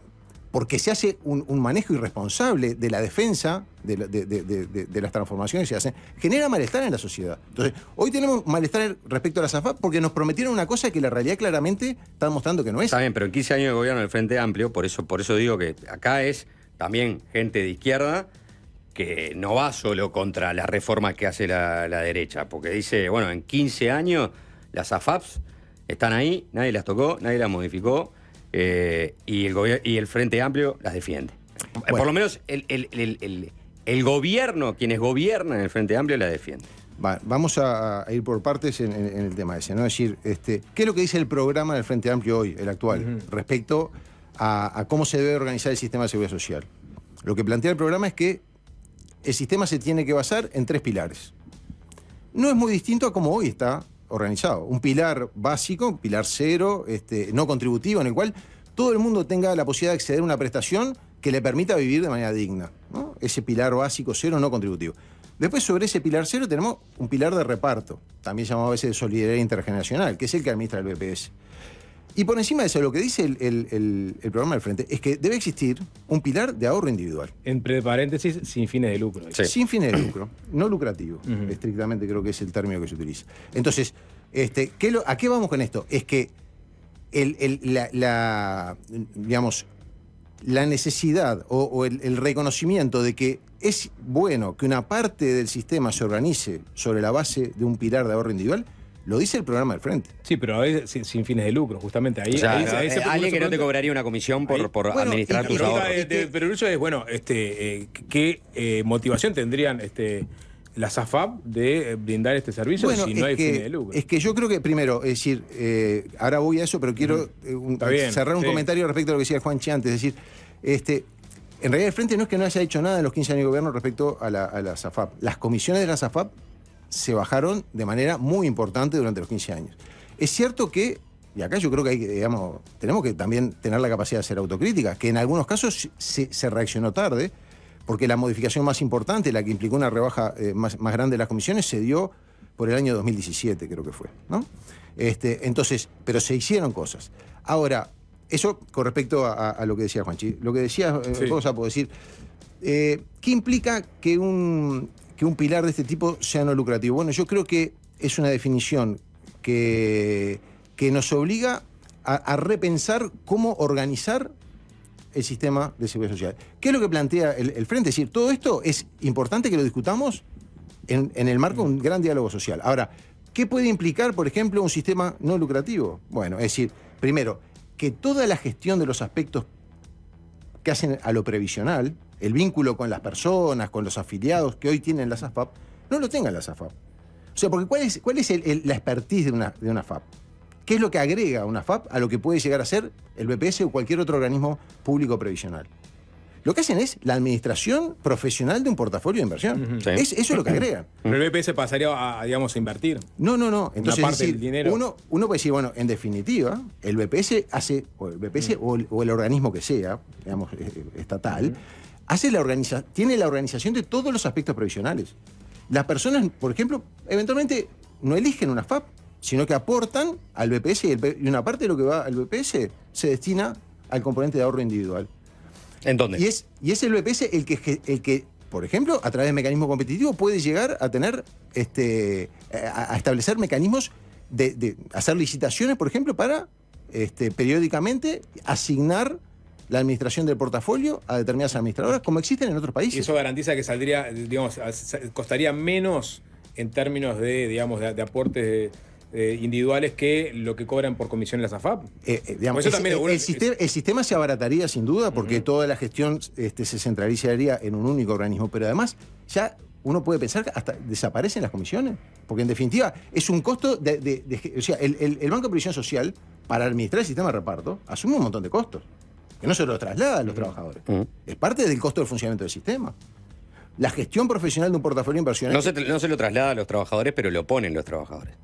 porque se hace un manejo irresponsable de la defensa de las transformaciones que se hacen, genera malestar en la sociedad. Entonces, hoy tenemos malestar respecto a las AFAP porque nos prometieron una cosa que la realidad claramente está mostrando que no es. Está bien, pero en 15 años de gobierno del Frente Amplio, por eso digo que acá es también gente de izquierda que no va solo contra las reformas que hace la derecha, porque dice, bueno, en 15 años las AFAPs están ahí, nadie las tocó, nadie las modificó, y el Frente Amplio las defiende. Bueno. Por lo menos el gobierno, quienes gobiernan el Frente Amplio, las defienden. Vamos a ir por partes en el tema ese, ¿no? Es decir, ¿qué es lo que dice el programa del Frente Amplio hoy, el actual, respecto a cómo se debe organizar el sistema de seguridad social? Lo que plantea el programa es que el sistema se tiene que basar en 3 pilares. No es muy distinto a cómo hoy está organizado. Un pilar básico, un pilar 0, no contributivo, en el cual todo el mundo tenga la posibilidad de acceder a una prestación que le permita vivir de manera digna, ¿no? Ese pilar básico 0, no contributivo. Después, sobre ese pilar 0, tenemos un pilar de reparto, también llamado a veces de solidaridad intergeneracional, que es el que administra el BPS. Y por encima de eso, lo que dice el programa del Frente es que debe existir un pilar de ahorro individual. Entre paréntesis, sin fines de lucro. Sí. Sin fines de lucro, no lucrativo, estrictamente creo que es el término que se utiliza. Entonces, ¿a qué vamos con esto? Es que la necesidad o el reconocimiento de que es bueno que una parte del sistema se organice sobre la base de un pilar de ahorro individual, lo dice el programa del Frente. Sí, pero a veces sin fines de lucro, justamente. Ahí, o sea, ahí alguien que no te cobraría una comisión por administrar tus ahorros. Pero el hecho es, bueno, ¿qué motivación tendrían las AFAP de brindar este servicio si no hay fines de lucro? Es que yo creo que, primero, es decir, ahora voy a eso, pero quiero cerrar un comentario respecto a lo que decía Juanchi antes. Es decir, en realidad el Frente no es que no haya hecho nada en los 15 años de gobierno respecto a las AFAP. Las comisiones de las AFAP se bajaron de manera muy importante durante los 15 años. Es cierto que, y acá yo creo que tenemos que también tener la capacidad de hacer autocrítica, que en algunos casos se reaccionó tarde, porque la modificación más importante, la que implicó una rebaja más grande de las comisiones, se dio por el año 2017, creo que fue, ¿no? Entonces, pero se hicieron cosas. Ahora, eso con respecto a lo que decía Juanchi. Lo que decía Rosa, puedo decir, ¿qué implica que un pilar de este tipo sea no lucrativo? Bueno, yo creo que es una definición que nos obliga a repensar cómo organizar el sistema de seguridad social. ¿Qué es lo que plantea el Frente? Es decir, todo esto es importante que lo discutamos en el marco de un gran diálogo social. Ahora, ¿qué puede implicar, por ejemplo, un sistema no lucrativo? Bueno, es decir, primero, que toda la gestión de los aspectos que hacen a lo previsional, el vínculo con las personas, con los afiliados que hoy tienen las AFAP, no lo tengan las AFAP. O sea, porque ¿cuál es la expertise de una AFAP? ¿Qué es lo que agrega una AFAP a lo que puede llegar a ser el BPS o cualquier otro organismo público previsional? Lo que hacen es la administración profesional de un portafolio de inversión. Sí. Eso es lo que agregan. Pero el BPS pasaría a invertir. No. Entonces, una parte del dinero. Uno puede decir, bueno, en definitiva, el BPS hace, o el organismo que sea, digamos, estatal, tiene la organización de todos los aspectos previsionales. Las personas, por ejemplo, eventualmente no eligen una FAP, sino que aportan al BPS y una parte de lo que va al BPS se destina al componente de ahorro individual. ¿En dónde? Y es el BPS el que, por ejemplo, a través de mecanismo competitivo puede llegar a tener, a establecer mecanismos de hacer licitaciones, por ejemplo, para periódicamente asignar la administración del portafolio a determinadas administradoras, como existen en otros Y países. eso garantiza que saldría, digamos, costaría menos en términos de, digamos, de aportes individuales que lo que cobran por comisión las AFAP. Digamos, Eso también el sistema se abarataría sin duda porque toda la gestión se centralizaría en un único organismo, pero además ya uno puede pensar que hasta desaparecen las comisiones, porque en definitiva es un costo o sea, el Banco de Previsión Social, para administrar el sistema de reparto, asume un montón de costos, que no se lo traslada a los trabajadores. Es parte del costo del funcionamiento del sistema. La gestión profesional de un portafolio de inversiones... No se lo traslada a los trabajadores, pero lo ponen los trabajadores.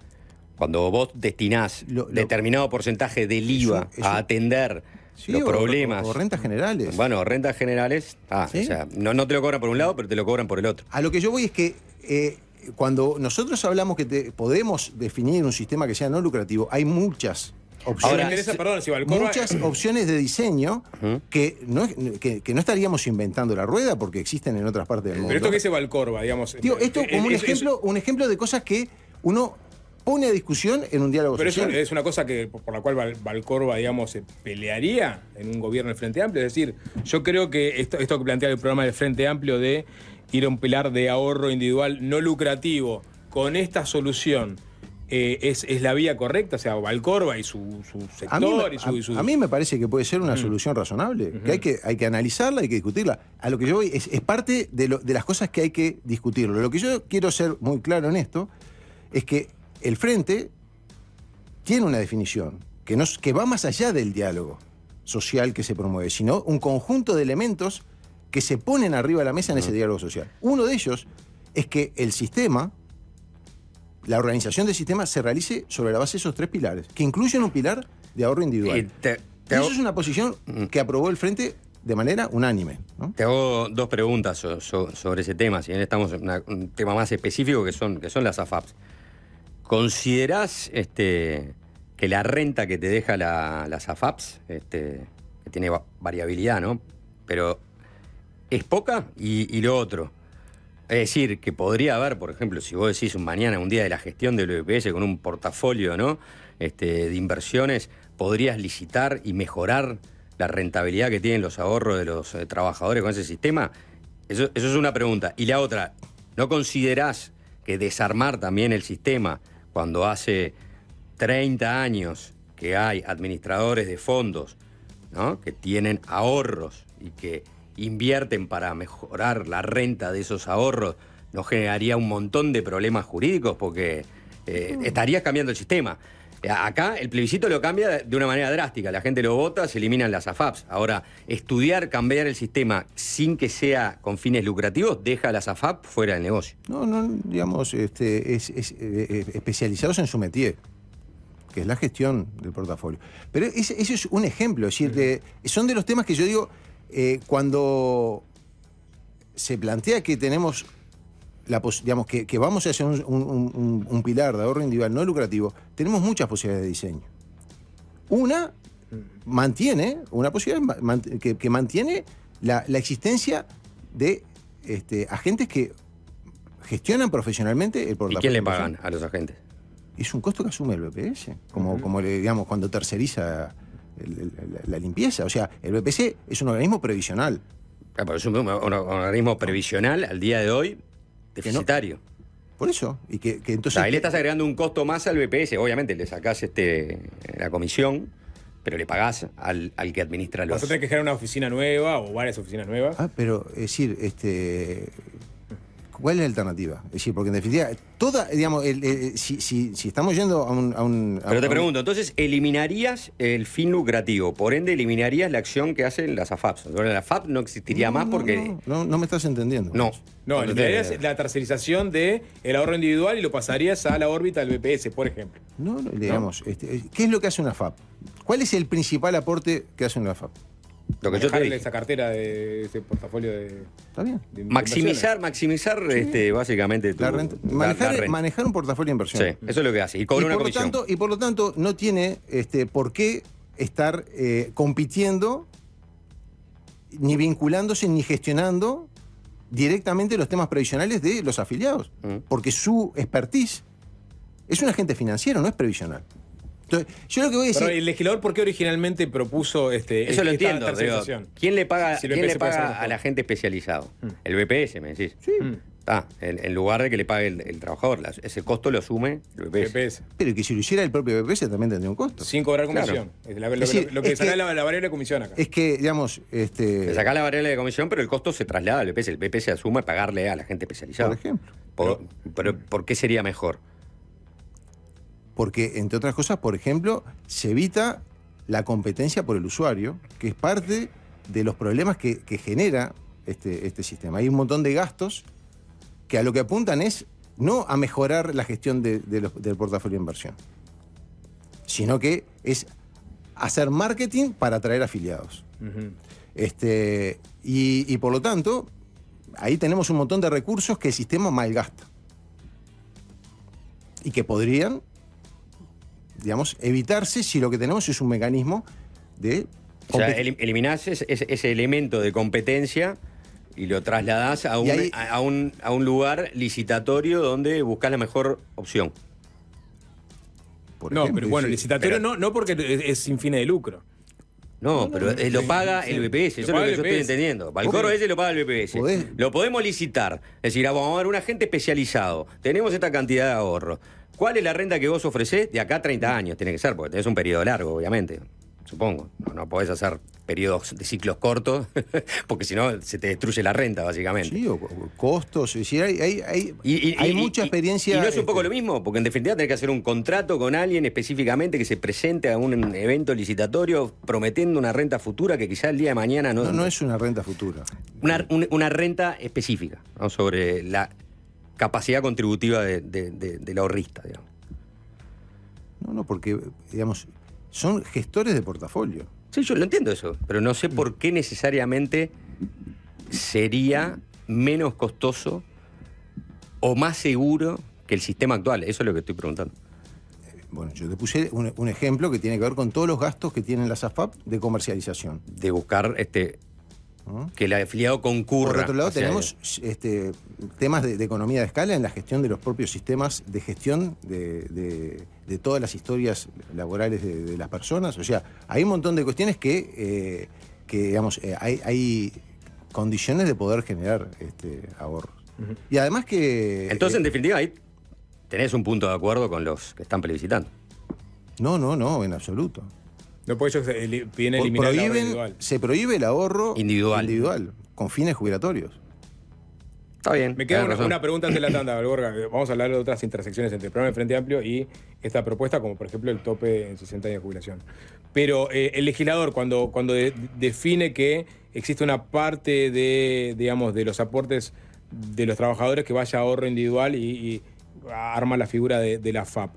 Cuando vos destinás determinado porcentaje del IVA a atender los problemas... O rentas generales. Bueno, rentas generales, ¿Sí? O sea, no te lo cobran por un lado, pero te lo cobran por el otro. A lo que yo voy es que cuando nosotros hablamos que podemos definir un sistema que sea no lucrativo, hay muchas opciones. Ahora, muchas opciones de diseño que no estaríamos inventando la rueda porque existen en otras partes del mundo. Pero esto que dice Valcorba, digamos... Digo, esto como un ejemplo de cosas que uno pone a discusión en un diálogo social. Pero es una cosa que por la cual Valcorba, digamos, se pelearía en un gobierno del Frente Amplio. Es decir, yo creo que esto que plantea el programa del Frente Amplio de ir a un pilar de ahorro individual no lucrativo con esta solución es la vía correcta. O sea, Valcorba y su sector a mí me parece que puede ser una solución razonable, que hay que analizarla, hay que discutirla. A lo que yo voy es parte de las cosas que hay que discutirlo. Lo que yo quiero ser muy claro en esto es que el Frente tiene una definición que va más allá del diálogo social que se promueve, sino un conjunto de elementos que se ponen arriba de la mesa en ese diálogo social. Uno de ellos es que el sistema, la organización del sistema, se realice sobre la base de esos tres pilares, que incluyen un pilar de ahorro individual. Y eso es una posición que aprobó el Frente de manera unánime, ¿no? Te hago dos preguntas sobre ese tema, si bien estamos en un tema más específico que son las AFAPs. ¿Considerás que la renta que te deja las AFAPs, que tiene variabilidad, ¿no? Pero es poca y lo otro? Es decir, que podría haber, por ejemplo, si vos decís mañana, un día de la gestión del BPS con un portafolio, ¿no? De inversiones, podrías licitar y mejorar la rentabilidad que tienen los ahorros de los trabajadores con ese sistema. Eso es una pregunta. Y la otra, ¿no considerás que desarmar también el sistema cuando hace 30 años que hay administradores de fondos, ¿no? Que tienen ahorros y que invierten para mejorar la renta de esos ahorros, no generaría un montón de problemas jurídicos? Porque estarías cambiando el sistema. Acá el plebiscito lo cambia de una manera drástica. La gente lo vota, se eliminan las AFAPs. Ahora, cambiar el sistema sin que sea con fines lucrativos, deja a las AFAP fuera del negocio. No, digamos, especializados en su métier, que es la gestión del portafolio. Pero ese es un ejemplo, es decir, son de los temas que yo digo, cuando se plantea que tenemos digamos que vamos a hacer un pilar de ahorro individual no lucrativo, tenemos muchas posibilidades de diseño. Una mantiene una posibilidad que mantiene la existencia de agentes que gestionan profesionalmente el portafolio. ¿Y quién le pagan a los agentes? Es un costo que asume el BPS, como digamos, cuando terceriza la limpieza. O sea, el BPS es un organismo previsional. Pero es un organismo previsional al día de hoy deficitario. Por eso. Y que entonces. O sea, ahí le estás agregando un costo más al BPS. Obviamente le sacás la comisión, pero le pagás al que administra los. Vas a tener que crear una oficina nueva o varias oficinas nuevas. Pero, es decir, ¿cuál es la alternativa? Es decir, porque en definitiva, digamos, si estamos yendo a un. Pero te pregunto, entonces, ¿eliminarías el fin lucrativo? Por ende, ¿eliminarías la acción que hacen las AFAPs? La AFAP no existiría más porque. No me estás entendiendo. No, eliminarías la tercerización del ahorro individual y lo pasarías a la órbita del BPS, por ejemplo. No, digamos, ¿qué es lo que hace una AFAP? ¿Cuál es el principal aporte que hace una AFAP? Lo que yo te dije. Esa cartera de ese portafolio de. Está bien. Maximizar básicamente la renta. Manejar un portafolio de inversión. Sí, eso es lo que hace. Y cobra una comisión. Y por lo tanto, no tiene por qué estar compitiendo, ni vinculándose, ni gestionando directamente los temas previsionales de los afiliados. Porque su expertise es un agente financiero, no es previsional. Yo lo que voy a decir. Pero el legislador, ¿por qué originalmente propuso Eso lo esta entiendo. Digo, tercerización? ¿quién le paga, Si el ¿quién BPS le puede ser paga mejor. a la gente especializado? El BPS, me decís. Sí. En lugar de que le pague el trabajador. Ese costo lo asume el BPS. BPS. Pero que si lo hiciera el propio BPS también tendría un costo. Sin cobrar Claro. comisión. Es lo decir, que es saca que- la variable de comisión acá. Es que, digamos, Le sacás la variable de comisión, pero el costo se traslada al BPS. El BPS asume pagarle a la gente especializada. por ejemplo. Pero ¿por qué sería mejor? Porque, entre otras cosas, por ejemplo, se evita la competencia por el usuario, que es parte de los problemas que genera este sistema. Hay un montón de gastos que a lo que apuntan es no a mejorar la gestión del portafolio de inversión, sino que es hacer marketing para atraer afiliados. Y por lo tanto, ahí tenemos un montón de recursos que el sistema malgasta y que podrían, digamos, evitarse si lo que tenemos es un mecanismo de... O sea, eliminás ese elemento de competencia y lo trasladás a un lugar licitatorio donde buscás la mejor opción. por No, ejemplo, pero bueno, sí. licitatorio no porque es sin fines de lucro. No, pero lo paga el BPS, eso es lo paga que el yo estoy BPS. entendiendo. Valcoro ese lo paga el BPS. Lo podemos licitar. Es decir, vamos a ver un agente especializado. Tenemos esta cantidad de ahorro. ¿Cuál es la renta que vos ofrecés? De acá a 30 años tiene que ser, porque tenés un periodo largo, obviamente. Supongo. No podés hacer periodos de ciclos cortos, porque si no se te destruye la renta, básicamente. Sí, o costos. Es decir, hay mucha experiencia. Y no es un poco lo mismo, porque en definitiva tenés que hacer un contrato con alguien específicamente que se presente a un evento licitatorio prometiendo una renta futura que quizá el día de mañana no. No es una renta futura. Una renta específica, ¿no? Sobre la capacidad contributiva del ahorrista, digamos. No, porque, digamos, son gestores de portafolio. Sí, yo lo entiendo eso, pero no sé por qué necesariamente sería menos costoso o más seguro que el sistema actual. Eso es lo que estoy preguntando. Bueno, yo te puse un ejemplo que tiene que ver con todos los gastos que tienen las AFAP de comercialización. De buscar que el afiliado concurra. Por otro lado, hacia tenemos temas de economía de escala en la gestión de los propios sistemas de gestión de todas las historias laborales de las personas. O sea, hay un montón de cuestiones que digamos, hay condiciones de poder generar ahorros. Y además que... Entonces, en definitiva, ahí tenés un punto de acuerdo con los que están plebiscitando. No, en absoluto. No, pues ellos piden eliminar el ahorro individual. Se prohíbe el ahorro individual con fines jubilatorios. Está bien. Me queda una pregunta ante la tanda, Valborga. Vamos a hablar de otras intersecciones entre el programa de Frente Amplio y esta propuesta, como por ejemplo el tope en 60 años de jubilación. Pero el legislador, cuando define que existe una parte de los aportes de los trabajadores que vaya a ahorro individual y arma la figura de la FAP,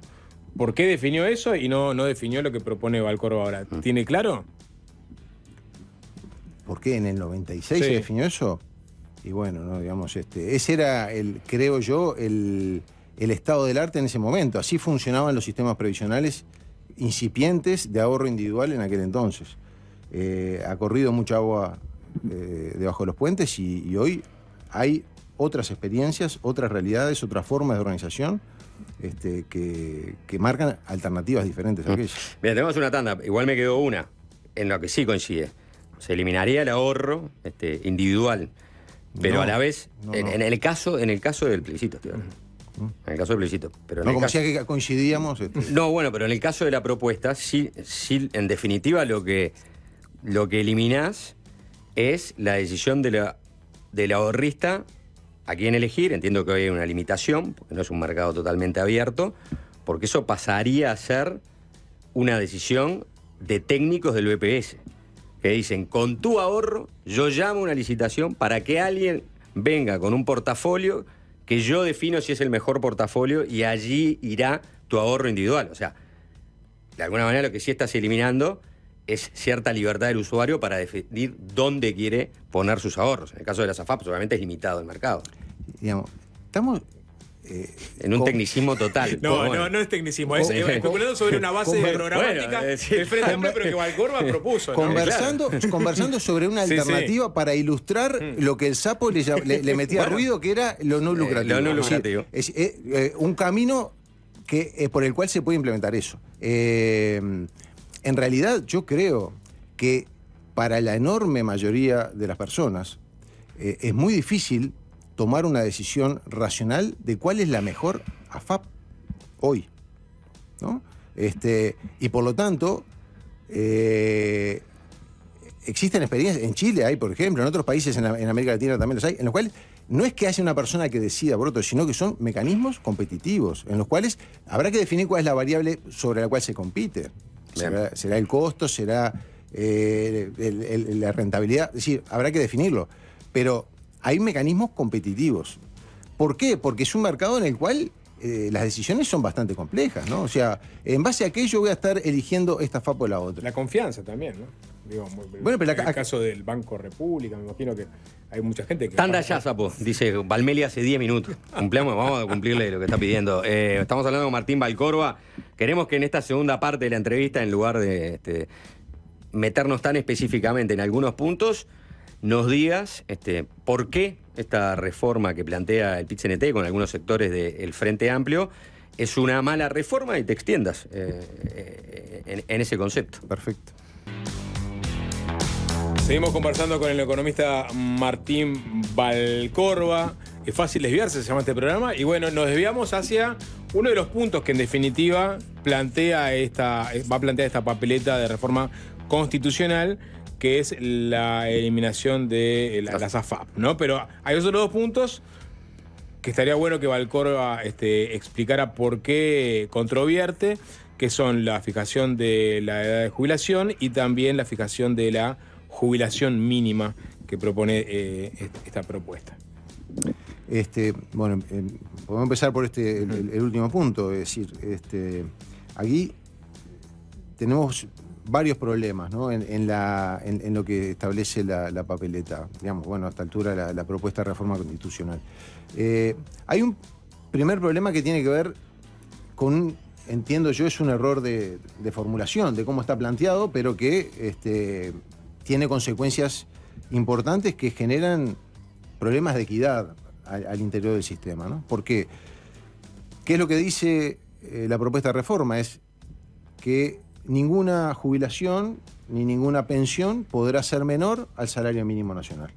¿por qué definió eso y no definió lo que propone Valcoro ahora? ¿Tiene claro? ¿Por qué en el 96 se definió eso? Y bueno, no, digamos, ese era creo yo, el estado del arte en ese momento. Así funcionaban los sistemas previsionales incipientes de ahorro individual en aquel entonces. Ha corrido mucha agua debajo de los puentes y hoy hay otras experiencias, otras realidades, otras formas de organización que marcan alternativas diferentes a aquellas. Mira, tenemos una tanda. Igual me quedó una, en lo que sí coincide. Se eliminaría el ahorro individual. Pero a la vez, en el caso del plebiscito, tío. En el caso del plebiscito. Pero No, como decía que coincidíamos. No, bueno, pero en el caso de la propuesta, sí, en definitiva, lo que eliminás es la decisión del ahorrista a quién elegir. Entiendo que hoy hay una limitación, porque no es un mercado totalmente abierto, porque eso pasaría a ser una decisión de técnicos del BPS, que dicen, con tu ahorro, yo llamo a una licitación para que alguien venga con un portafolio que yo defino si es el mejor portafolio y allí irá tu ahorro individual. O sea, de alguna manera lo que sí estás eliminando es cierta libertad del usuario para definir dónde quiere poner sus ahorros. En el caso de las AFAP, obviamente es limitado el mercado. Digamos, estamos... en un tecnicismo total. No es tecnicismo, es especulando sobre una base programática del Frente Amplio, pero que Valcorba propuso. Conversando sobre una alternativa para ilustrar lo que el sapo le metía ruido, que era lo no lucrativo. Lo no lucrativo. Un camino por el cual se puede implementar eso. En realidad, yo creo que para la enorme mayoría de las personas es muy difícil tomar una decisión racional de cuál es la mejor AFAP hoy, ¿no? Y por lo tanto, existen experiencias, en Chile hay, por ejemplo, en otros países en América Latina también los hay, en los cuales no es que haya una persona que decida por otro, sino que son mecanismos competitivos, en los cuales habrá que definir cuál es la variable sobre la cual se compite. Será el costo, será la rentabilidad, es decir, habrá que definirlo. Pero hay mecanismos competitivos. ¿Por qué? Porque es un mercado en el cual las decisiones son bastante complejas, ¿no? O sea, en base a qué yo voy a estar eligiendo esta FAP o la otra. La confianza también, ¿no? Digo, bueno, pero en el caso del Banco República, me imagino que hay mucha gente que... Tanda ya, Sapo, dice Valmeli hace 10 minutos. Cumplamos, vamos a cumplirle lo que está pidiendo. Estamos hablando con Martín Valcórva. Queremos que en esta segunda parte de la entrevista, en lugar de meternos tan específicamente en algunos puntos, nos digas por qué esta reforma que plantea el PIT-CNT con algunos sectores del Frente Amplio es una mala reforma y te extiendas en ese concepto. Perfecto. Seguimos conversando con el economista Martín Valcórva. Es fácil desviarse, se llama este programa. Y bueno, nos desviamos hacia uno de los puntos que en definitiva va a plantear esta papeleta de reforma constitucional, que es la eliminación de las AFAP, ¿no? Pero hay otros dos puntos que estaría bueno que Valcórva explicara por qué controvierte, que son la fijación de la edad de jubilación y también la fijación de la jubilación mínima que propone esta propuesta. Bueno, podemos empezar por el último punto, es decir, aquí tenemos varios problemas, ¿no? en lo que establece la papeleta, digamos, bueno, a esta altura la propuesta de reforma constitucional. Hay un primer problema que tiene que ver con, entiendo yo, es un error de formulación de cómo está planteado, pero que tiene consecuencias importantes que generan problemas de equidad al interior del sistema, ¿no? Porque, ¿qué es lo que dice la propuesta de reforma? Es que ninguna jubilación ni ninguna pensión podrá ser menor al salario mínimo nacional,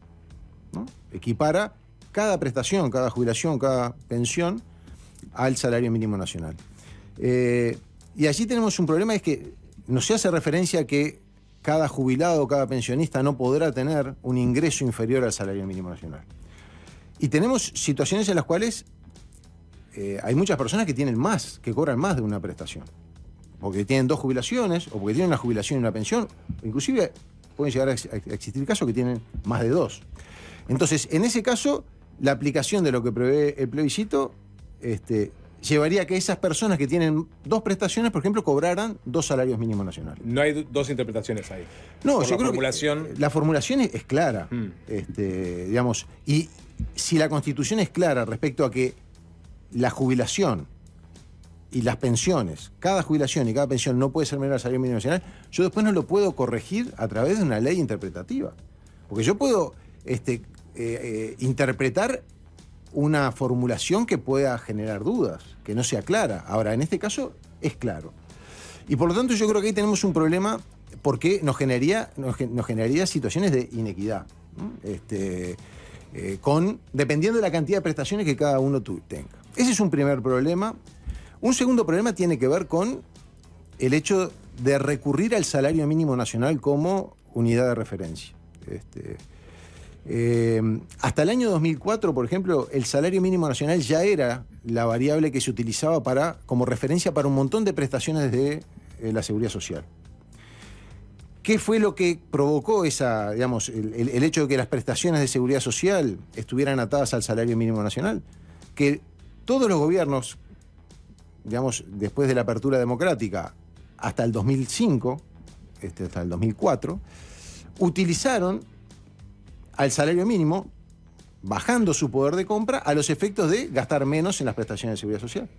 ¿no? Equipara cada prestación, cada jubilación, cada pensión al salario mínimo nacional. Y allí tenemos un problema, es que no se hace referencia a que cada jubilado o cada pensionista no podrá tener un ingreso inferior al salario mínimo nacional. Y tenemos situaciones en las cuales hay muchas personas que tienen más, que cobran más de una prestación. Porque tienen dos jubilaciones, o porque tienen una jubilación y una pensión. Inclusive pueden llegar a existir casos que tienen más de dos. Entonces, en ese caso, la aplicación de lo que prevé el plebiscito llevaría a que esas personas que tienen dos prestaciones, por ejemplo, cobraran dos salarios mínimos nacionales. No hay dos interpretaciones ahí. No, por yo creo que la formulación es clara. Digamos, y si la Constitución es clara respecto a que la jubilación y las pensiones, cada jubilación y cada pensión no puede ser menor al salario mínimo nacional, yo después no lo puedo corregir a través de una ley interpretativa. Porque yo puedo interpretar una formulación que pueda generar dudas, que no sea clara. Ahora, en este caso, es claro. Y por lo tanto, yo creo que ahí tenemos un problema porque nos generaría situaciones de inequidad, ¿no? Dependiendo de la cantidad de prestaciones que cada uno tenga. Ese es un primer problema. Un segundo problema tiene que ver con el hecho de recurrir al salario mínimo nacional como unidad de referencia. Hasta el año 2004, por ejemplo, el salario mínimo nacional ya era la variable que se utilizaba como referencia para un montón de prestaciones de la seguridad social. ¿Qué fue lo que provocó el hecho de que las prestaciones de seguridad social estuvieran atadas al salario mínimo nacional? Que todos los gobiernos, después de la apertura democrática hasta el 2005, hasta el 2004, utilizaron al salario mínimo, bajando su poder de compra, a los efectos de gastar menos en las prestaciones de seguridad social.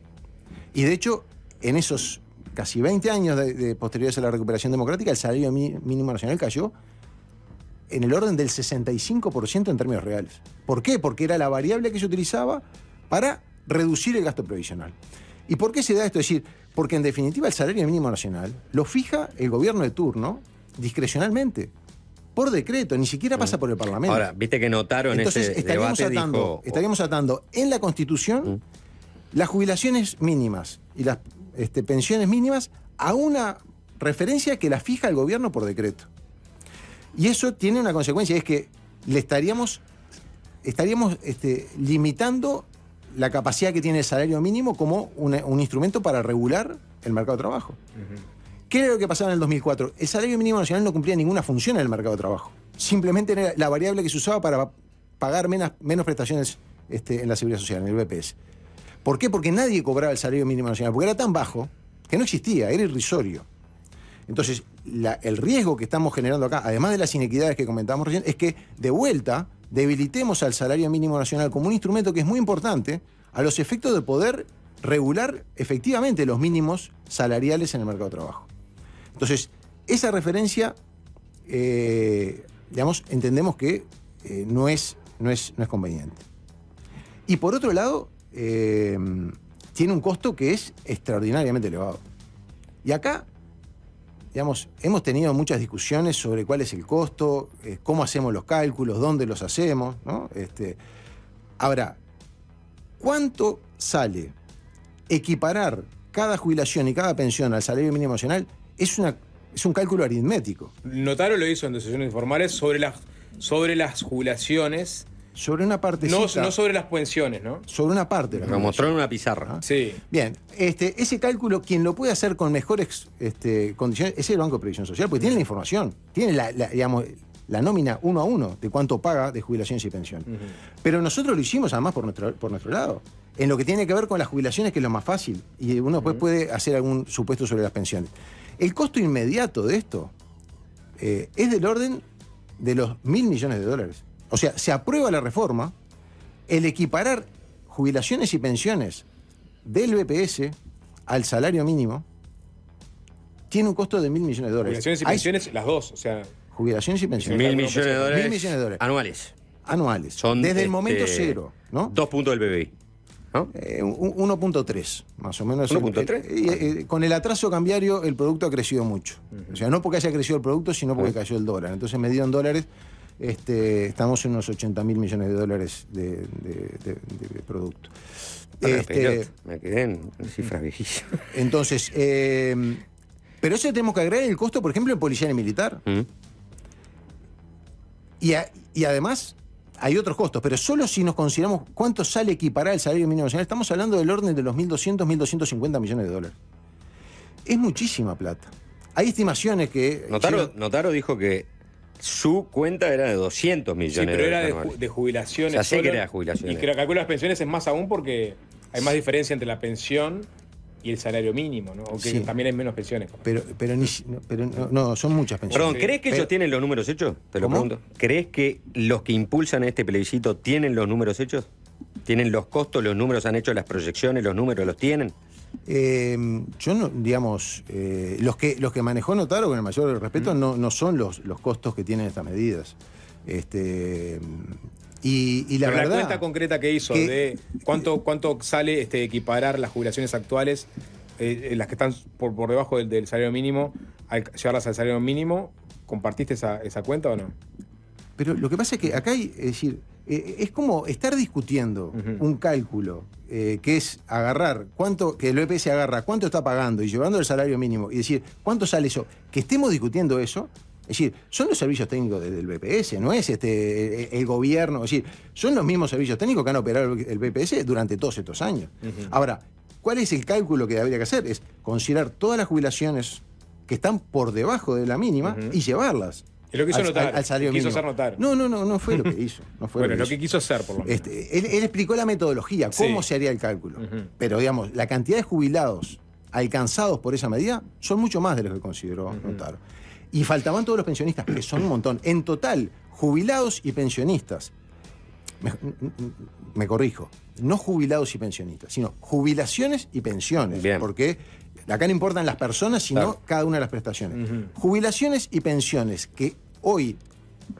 Y de hecho, en esos casi 20 años de posteriores a la recuperación democrática, el salario mínimo nacional cayó en el orden del 65% en términos reales. ¿Por qué? Porque era la variable que se utilizaba para reducir el gasto previsional. ¿Y por qué se da esto? Es decir, porque en definitiva el salario mínimo nacional lo fija el gobierno de turno discrecionalmente, por decreto, ni siquiera pasa por el Parlamento. Ahora, viste que notaron Entonces ese debate, estaríamos atando en la Constitución las jubilaciones mínimas y las pensiones mínimas a una referencia que la fija el gobierno por decreto. Y eso tiene una consecuencia, es que le estaríamos limitando la capacidad que tiene el salario mínimo como un instrumento para regular el mercado de trabajo. ¿Qué era lo que pasaba en el 2004? El salario mínimo nacional no cumplía ninguna función en el mercado de trabajo. Simplemente era la variable que se usaba para pagar menos prestaciones en la Seguridad Social, en el BPS. ¿Por qué? Porque nadie cobraba el salario mínimo nacional, porque era tan bajo que no existía, era irrisorio. Entonces, el riesgo que estamos generando acá, además de las inequidades que comentábamos recién, es que de vuelta debilitemos al salario mínimo nacional como un instrumento que es muy importante a los efectos de poder regular efectivamente los mínimos salariales en el mercado de trabajo. Entonces, esa referencia, entendemos que no es conveniente. Y por otro lado, tiene un costo que es extraordinariamente elevado. Y acá, hemos tenido muchas discusiones sobre cuál es el costo, cómo hacemos los cálculos, dónde los hacemos, ¿no? Ahora, ¿cuánto sale equiparar cada jubilación y cada pensión al salario mínimo nacional? Es un cálculo aritmético. Notaro lo hizo en decisiones informales sobre las jubilaciones. Sobre una partecita. No sobre las pensiones, ¿no? Sobre una parte. Lo mostró en una pizarra. Sí. Bien, ese cálculo, quien lo puede hacer con mejores condiciones es el Banco de Previsión Social, porque tiene la información, tiene la nómina 1 a 1 de cuánto paga de jubilaciones y pensiones. Pero nosotros lo hicimos además por nuestro lado, en lo que tiene que ver con las jubilaciones, que es lo más fácil, y uno después puede hacer algún supuesto sobre las pensiones. El costo inmediato de esto es del orden de los $1.000 millones. O sea, se aprueba la reforma, el equiparar jubilaciones y pensiones del BPS al salario mínimo tiene un costo de $1.000 millones. Jubilaciones y pensiones, las dos, o sea. Jubilaciones y pensiones. $1.000 millones. $1.000 millones. Anuales. Son desde el momento cero, ¿no? 2 puntos del PBI. ¿No? 1.3, más o menos. 1.3. Con el atraso cambiario, el producto ha crecido mucho. O sea, no porque haya crecido el producto, sino porque cayó el dólar. Entonces, medido en dólares, estamos en unos $80.000 millones de producto. Me quedé en cifras viejísimas. Entonces, pero eso tenemos que agregar el costo, por ejemplo, en policial y militar. Y además, hay otros costos, pero solo si nos consideramos cuánto sale equiparar el salario mínimo nacional, estamos hablando del orden de los 1.200, 1.250 millones de dólares. Es muchísima plata. Hay estimaciones que... Notaro dijo que su cuenta era de 200 millones de dólares. Sí, pero era de jubilaciones. Ya sé que era de jubilaciones. Y que calculo las pensiones es más aún porque hay más diferencia entre la pensión y el salario mínimo, ¿no? O que también hay menos pensiones. Pero no, son muchas pensiones. Perdón, ¿crees que ellos tienen los números hechos? Te lo pregunto. ¿Crees que los que impulsan este plebiscito tienen los números hechos? ¿Tienen los costos, los números han hecho las proyecciones, los números los tienen? Yo no, digamos, los que manejó Notaro, con el mayor respeto, no son los costos que tienen estas medidas. Y la verdad, la cuenta concreta que hizo de cuánto sale equiparar las jubilaciones actuales, las que están por debajo del salario mínimo, llevarlas al salario mínimo, ¿compartiste esa cuenta o no? Pero lo que pasa es que acá hay, es como estar discutiendo un cálculo que es agarrar que el EPS agarra cuánto está pagando y llevando el salario mínimo y decir cuánto sale eso, que estemos discutiendo eso. Es decir, son los servicios técnicos del BPS, no es el gobierno. Es decir, son los mismos servicios técnicos que han operado el BPS durante todos estos años. Ahora, ¿cuál es el cálculo que habría que hacer? Es considerar todas las jubilaciones que están por debajo de la mínima y llevarlas. Es lo que hizo al salario mínimo. Quiso hacer notar. No fue lo que hizo. Bueno, lo que quiso hacer, por lo menos. Él explicó la metodología, cómo se haría el cálculo. Pero, digamos, la cantidad de jubilados alcanzados por esa medida son mucho más de los que consideró Notaro. Y faltaban todos los pensionistas, que son un montón. En total, jubilados y pensionistas. Me corrijo. No jubilados y pensionistas, sino jubilaciones y pensiones. Bien. Porque acá no importan las personas, sino cada una de las prestaciones. Jubilaciones y pensiones que hoy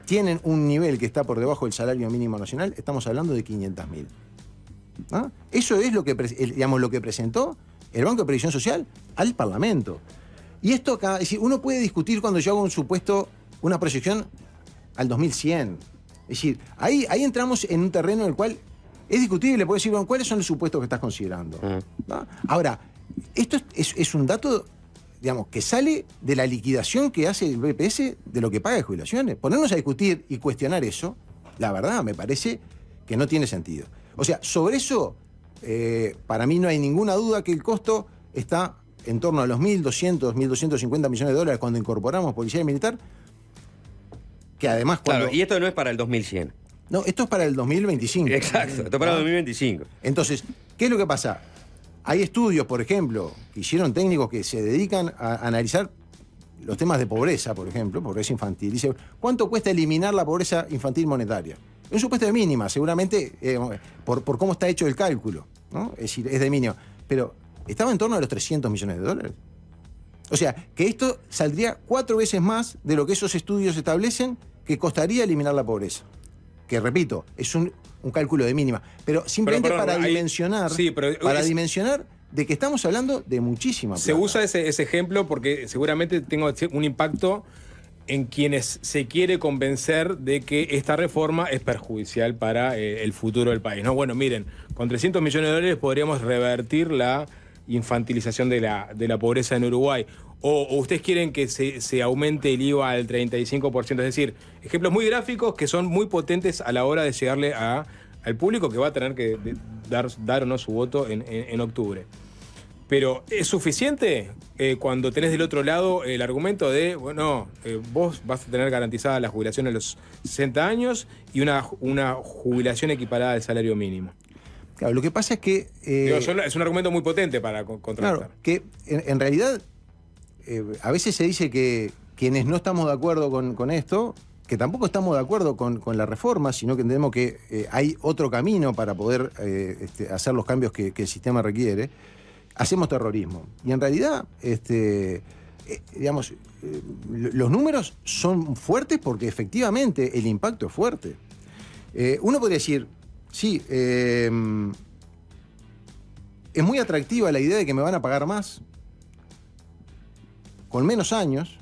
tienen un nivel que está por debajo del salario mínimo nacional, estamos hablando de 500.000. ¿Ah? Eso es lo que presentó el Banco de Previsión Social al Parlamento. Y esto acá, es decir, uno puede discutir cuando yo hago un supuesto, una proyección al 2100. Es decir, ahí entramos en un terreno en el cual es discutible, puedo decir, bueno, ¿cuáles son los supuestos que estás considerando? ¿Va? Ahora, esto es un dato, digamos, que sale de la liquidación que hace el BPS de lo que paga de jubilaciones. Ponernos a discutir y cuestionar eso, la verdad, me parece que no tiene sentido. O sea, sobre eso, para mí no hay ninguna duda que el costo está en torno a los 1.200, 1.250 millones de dólares cuando incorporamos policía y militar, que además cuando... Claro, y esto no es para el 2100. No, esto es para el 2025. Exacto, esto es para el 2025. Entonces, ¿qué es lo que pasa? Hay estudios, por ejemplo, que hicieron técnicos que se dedican a analizar los temas de pobreza, por ejemplo, pobreza infantil. Dice, ¿cuánto cuesta eliminar la pobreza infantil monetaria? Es un supuesto de mínima, seguramente, por cómo está hecho el cálculo, ¿no? Es decir, es de mínima. Pero estaba en torno a los 300 millones de dólares. O sea, que esto saldría 4 veces más de lo que esos estudios establecen que costaría eliminar la pobreza. Que, repito, es un cálculo de mínima. Pero simplemente para dimensionar, dimensionar de que estamos hablando de muchísima plata. Se usa ese ejemplo porque seguramente tengo un impacto en quienes se quiere convencer de que esta reforma es perjudicial para el futuro del país. No, bueno, miren, con 300 millones de dólares podríamos revertir la infantilización de la pobreza en Uruguay. O ustedes quieren que se aumente el IVA al 35%. Es decir, ejemplos muy gráficos que son muy potentes a la hora de llegarle al público que va a tener que dar o no su voto en octubre. Pero ¿es suficiente cuando tenés del otro lado el argumento de, bueno, vos vas a tener garantizada la jubilación a los 60 años y una jubilación equiparada al salario mínimo? Claro, lo que pasa es que... es un argumento muy potente para contrastar. Claro, que en realidad a veces se dice que quienes no estamos de acuerdo con esto, que tampoco estamos de acuerdo con la reforma, sino que entendemos que hay otro camino para poder hacer los cambios que el sistema requiere, hacemos terrorismo. Y en realidad, digamos, los números son fuertes porque efectivamente el impacto es fuerte. Uno podría decir, sí, es muy atractiva la idea de que me van a pagar más con menos años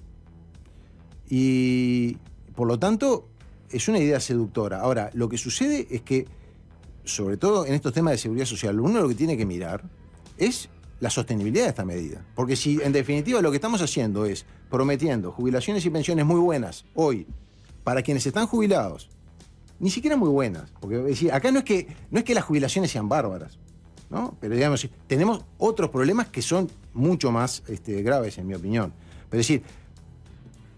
y por lo tanto es una idea seductora. Ahora, lo que sucede es que, sobre todo en estos temas de seguridad social, uno lo que tiene que mirar es la sostenibilidad de esta medida. Porque si en definitiva lo que estamos haciendo es prometiendo jubilaciones y pensiones muy buenas hoy para quienes están jubilados, ni siquiera muy buenas, porque es decir, acá no es que las jubilaciones sean bárbaras, ¿no? Pero digamos, tenemos otros problemas que son mucho más graves, en mi opinión. Pero es decir,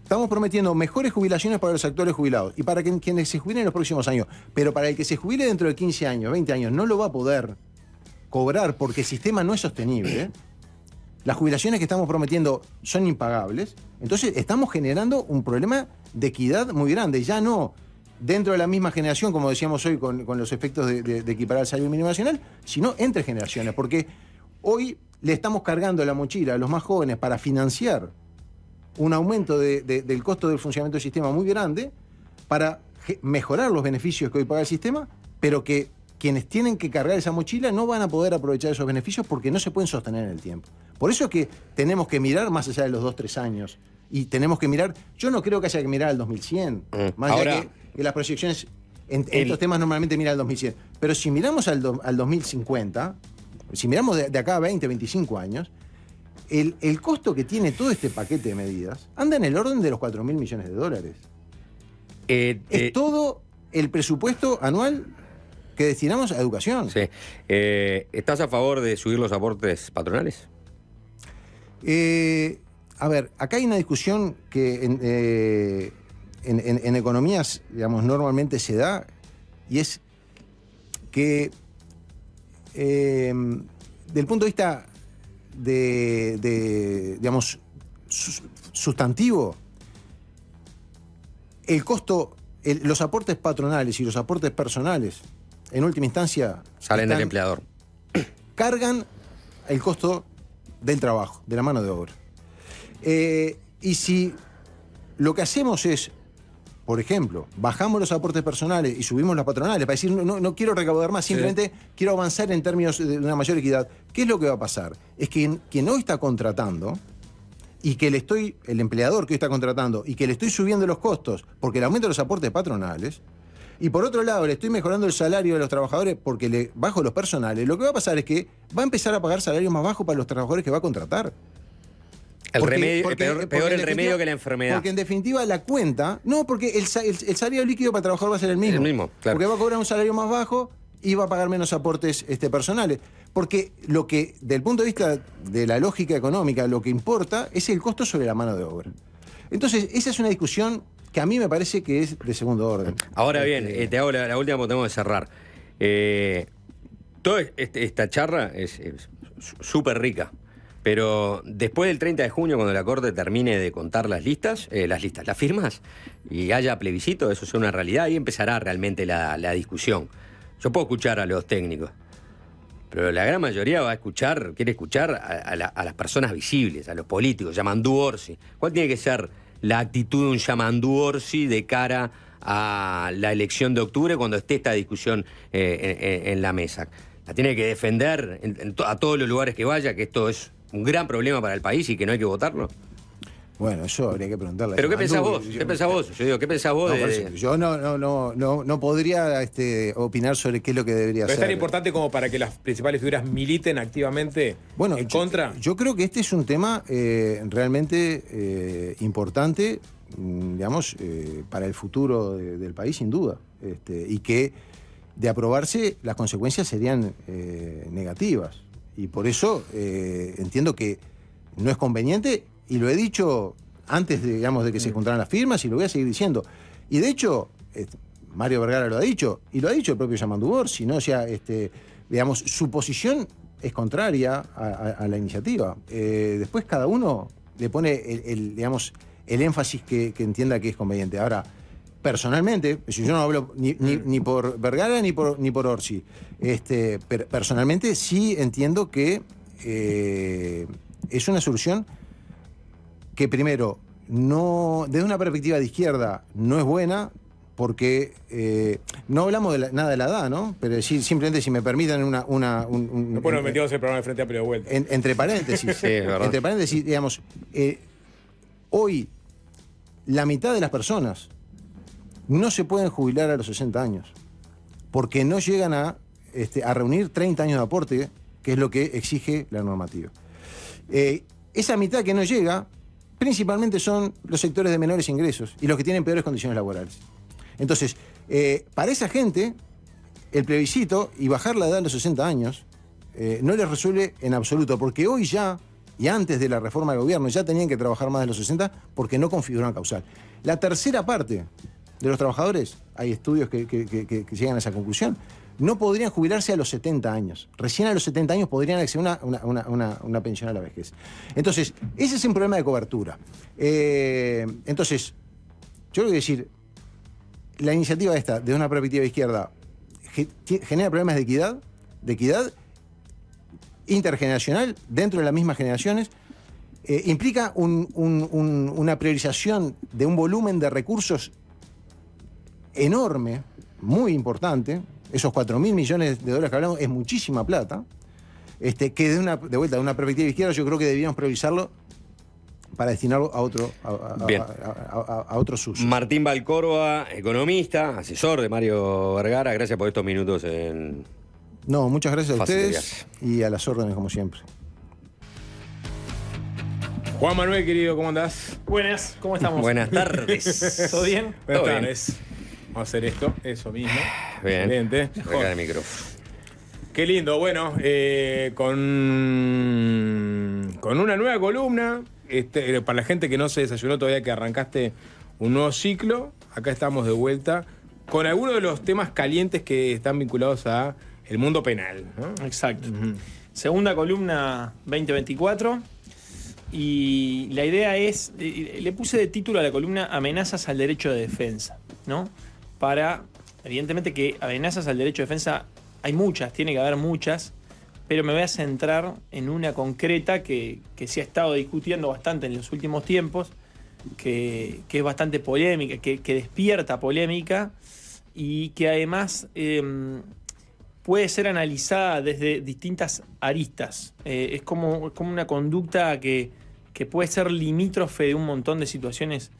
estamos prometiendo mejores jubilaciones para los actuales jubilados y para quienes se jubilen en los próximos años. Pero para el que se jubile dentro de 15 años, 20 años, no lo va a poder cobrar porque el sistema no es sostenible. Las jubilaciones que estamos prometiendo son impagables. Entonces estamos generando un problema de equidad muy grande. Ya no dentro de la misma generación, como decíamos hoy, con los efectos de equiparar el salario mínimo nacional, sino entre generaciones. Porque hoy le estamos cargando la mochila a los más jóvenes para financiar un aumento del costo del funcionamiento del sistema muy grande para mejorar los beneficios que hoy paga el sistema, pero que quienes tienen que cargar esa mochila no van a poder aprovechar esos beneficios porque no se pueden sostener en el tiempo. Por eso es que tenemos que mirar más allá de los 2-3 años. Y tenemos que mirar, yo no creo que haya que mirar al 2100, más allá que las proyecciones en estos temas normalmente miran al 2100. Pero si miramos al 2050, si miramos de acá a 20, 25 años, el costo que tiene todo este paquete de medidas anda en el orden de los 4.000 millones de dólares. Es todo el presupuesto anual que destinamos a educación. Sí. ¿Estás a favor de subir los aportes patronales? A ver, acá hay una discusión que en economías, digamos, normalmente se da, y es que del punto de vista digamos, sustantivo, el costo, los aportes patronales y los aportes personales, en última instancia, salen del empleador. Cargan el costo del trabajo, de la mano de obra. Y si lo que hacemos es, por ejemplo, bajamos los aportes personales y subimos las patronales para decir no quiero recaudar más, simplemente quiero avanzar en términos de una mayor equidad, ¿qué es lo que va a pasar? Es que quien hoy está contratando y que el empleador que hoy está contratando y que le estoy subiendo los costos porque le aumento los aportes patronales, y por otro lado le estoy mejorando el salario de los trabajadores porque le bajo los personales, lo que va a pasar es que va a empezar a pagar salarios más bajos para los trabajadores que va a contratar. Peor el remedio que la enfermedad. Porque en definitiva la cuenta, no, porque el salario líquido para el trabajador va a ser el mismo. El mismo, claro. Porque va a cobrar un salario más bajo y va a pagar menos aportes personales. Porque lo que, desde el punto de vista de la lógica económica, lo que importa es el costo sobre la mano de obra. Entonces, esa es una discusión que a mí me parece que es de segundo orden. Ahora bien, te hago la última porque tenemos que cerrar. Toda esta charla es súper rica, pero después del 30 de junio, cuando la Corte termine de contar las firmas, y haya plebiscito, eso sea una realidad, ahí empezará realmente la discusión. Yo puedo escuchar a los técnicos, pero la gran mayoría quiere escuchar a las personas visibles, a los políticos, Yamandú Orsi. ¿Cuál tiene que ser la actitud de un Yamandú Orsi de cara a la elección de octubre cuando esté esta discusión en la mesa? La tiene que defender a todos los lugares que vaya, que esto es un gran problema para el país y que no hay que votarlo. Bueno, eso habría que preguntarle. ¿Pero qué pensás vos? ¿Qué pensás vos? Yo digo, ¿qué pensás vos? Yo no podría opinar sobre qué es lo que debería ¿Pero hacer. es tan importante como para que las principales figuras militen activamente en contra? Yo creo que este es un tema realmente importante, digamos, para el futuro del país, sin duda. Y que, de aprobarse, las consecuencias serían negativas. Y por eso entiendo que no es conveniente, y lo he dicho antes de que se juntaran las firmas, y lo voy a seguir diciendo. Y de hecho, Mario Vergara lo ha dicho, y lo ha dicho el propio Yamandú Orsi, ¿no? O sea, digamos, su posición es contraria a la iniciativa. Después cada uno le pone el énfasis que entienda que es conveniente. Ahora, personalmente, yo no hablo ni por Vergara ni por Orsi, personalmente sí entiendo que es una solución que, primero, desde una perspectiva de izquierda no es buena, porque no hablamos nada de la edad, ¿no? Pero decir, simplemente, si me permiten Bueno, metimos el programa de Frente Amplio de vuelta. Entre paréntesis. Sí, es verdad. Entre paréntesis, digamos, hoy la mitad de las personas no se pueden jubilar a los 60 años, porque no llegan a reunir 30 años de aporte, que es lo que exige la normativa. Esa mitad que no llega, principalmente son los sectores de menores ingresos y los que tienen peores condiciones laborales. Entonces, para esa gente, el plebiscito y bajar la edad a los 60 años no les resuelve en absoluto, porque hoy ya, y antes de la reforma del gobierno, ya tenían que trabajar más de los 60 porque no configuran causal. La tercera parte de los trabajadores, hay estudios que llegan a esa conclusión, no podrían jubilarse a los 70 años. Recién a los 70 años podrían acceder a una pensión a la vejez. Entonces, ese es un problema de cobertura. Entonces, yo quiero decir, la iniciativa esta, de una perspectiva de izquierda, genera problemas de equidad intergeneracional dentro de las mismas generaciones, implica una priorización de un volumen de recursos enorme, muy importante. Esos 4.000 millones de dólares que hablamos es muchísima plata, que de vuelta, de una perspectiva de izquierda, yo creo que deberíamos priorizarlo para destinarlo a otros usos. Martín Valcórdoba, economista, asesor de Mario Vergara, gracias por estos minutos No, muchas gracias a Fácil de ustedes y a las órdenes, como siempre. Juan Manuel, querido, ¿cómo andás? Buenas, ¿cómo estamos? Buenas tardes. ¿Todo bien? Buenas Todo tardes. Vamos a hacer esto, eso mismo. Bien. Excelente. Acá el micrófono. Qué lindo, bueno, con una nueva columna, para la gente que no se desayunó todavía que arrancaste un nuevo ciclo, acá estamos de vuelta con algunos de los temas calientes que están vinculados a el mundo penal, ¿no? Exacto. Segunda columna 2024 y la idea es, le puse de título a la columna Amenazas al derecho de defensa, ¿no? Para, evidentemente que amenazas al derecho de defensa hay muchas, tiene que haber muchas, pero me voy a centrar en una concreta que se ha estado discutiendo bastante en los últimos tiempos, es bastante polémica, que despierta polémica y que además puede ser analizada desde distintas aristas. Es como una conducta que puede ser limítrofe de un montón de situaciones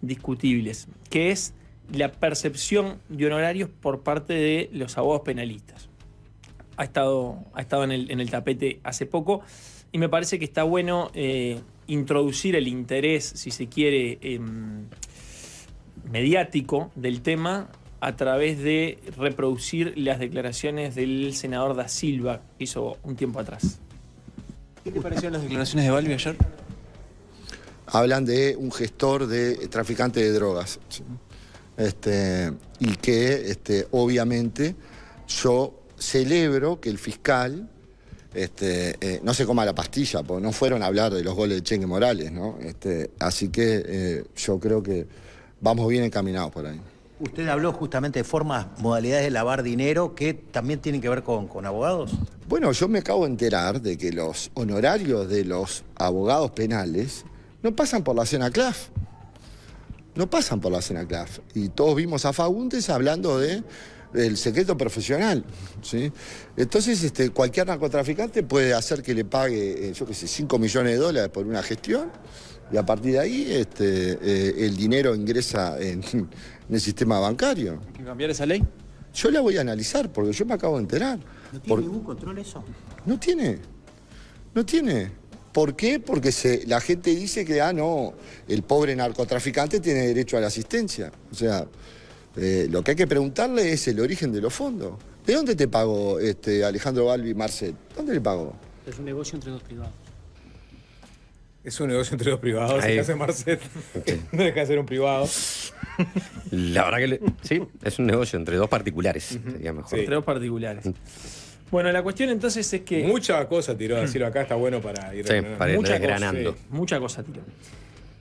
discutibles, que es la percepción de honorarios por parte de los abogados penalistas. Ha estado en el tapete hace poco y me parece que está bueno introducir el interés, si se quiere, mediático del tema a través de reproducir las declaraciones del senador Da Silva que hizo un tiempo atrás. ¿Qué te parecieron las declaraciones de Balbi ayer? Hablan de un gestor de traficante de drogas. Y que obviamente yo celebro que el fiscal no se coma la pastilla, porque no fueron a hablar de los goles de Chengue Morales, ¿no? Así que yo creo que vamos bien encaminados por ahí. Usted habló justamente de formas, modalidades de lavar dinero que también tienen que ver con abogados. Bueno, yo me acabo de enterar de que los honorarios de los abogados penales no pasan por la CENACLAF. No pasan por la CENACLAF. Y todos vimos a Fagundes hablando del secreto profesional, ¿sí? Entonces, cualquier narcotraficante puede hacer que le pague, yo qué sé, $5 millones por una gestión, y a partir de ahí el dinero ingresa en el sistema bancario. ¿Hay que cambiar esa ley? Yo la voy a analizar, porque yo me acabo de enterar. ¿No tiene ningún control eso? No tiene. ¿Por qué? Porque la gente dice que, no, el pobre narcotraficante tiene derecho a la asistencia. O sea, lo que hay que preguntarle es el origen de los fondos. ¿De dónde te pagó Alejandro Balbi Marcet? ¿Dónde le pagó? Es un negocio entre dos privados. Es un negocio entre dos privados, Ahí. se hace Marcet. No deja de ser un privado. La verdad que sí, es un negocio entre dos particulares, sería mejor. Sí. Entre dos particulares. Bueno, la cuestión entonces es que... Mucha cosa tiró a decirlo acá, está bueno para ir para ir desgranando. Mucha cosa tiró.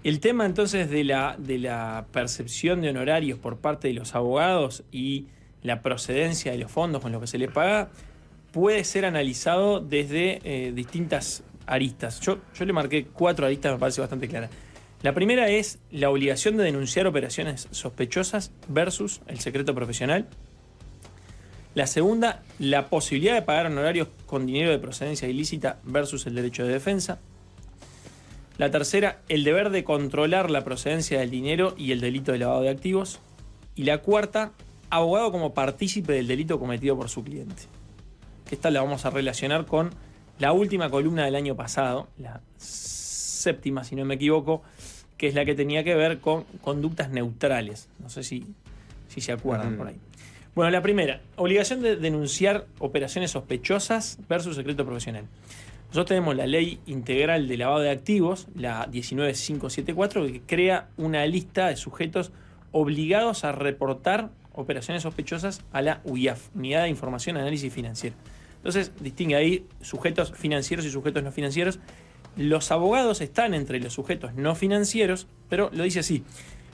El tema entonces de la percepción de honorarios por parte de los abogados y la procedencia de los fondos con los que se les paga puede ser analizado desde distintas aristas. Yo le marqué 4 aristas, me parece bastante clara. La primera es la obligación de denunciar operaciones sospechosas versus el secreto profesional. La segunda, la posibilidad de pagar honorarios con dinero de procedencia ilícita versus el derecho de defensa. La tercera, el deber de controlar la procedencia del dinero y el delito de lavado de activos. Y la cuarta, abogado como partícipe del delito cometido por su cliente. Esta la vamos a relacionar con la última columna del año pasado, la 7ª, si no me equivoco, que es la que tenía que ver con conductas neutrales. No sé si se acuerdan por ahí. Bueno, la primera, obligación de denunciar operaciones sospechosas versus secreto profesional. Nosotros tenemos la Ley Integral de Lavado de Activos, la 19574, que crea una lista de sujetos obligados a reportar operaciones sospechosas a la UIAF, Unidad de Información y Análisis Financiero. Entonces, distingue ahí sujetos financieros y sujetos no financieros. Los abogados están entre los sujetos no financieros, pero lo dice así: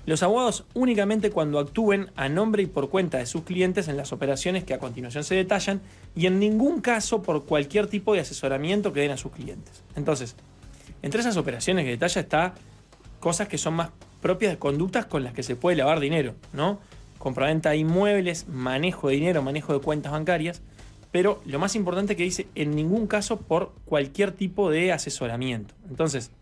los abogados únicamente cuando actúen a nombre y por cuenta de sus clientes en las operaciones que a continuación se detallan, y en ningún caso por cualquier tipo de asesoramiento que den a sus clientes. Entonces, entre esas operaciones que detalla está cosas que son más propias de conductas con las que se puede lavar dinero, ¿no? Compraventa de inmuebles, manejo de dinero, manejo de cuentas bancarias, pero lo más importante que dice, en ningún caso por cualquier tipo de asesoramiento. Entonces,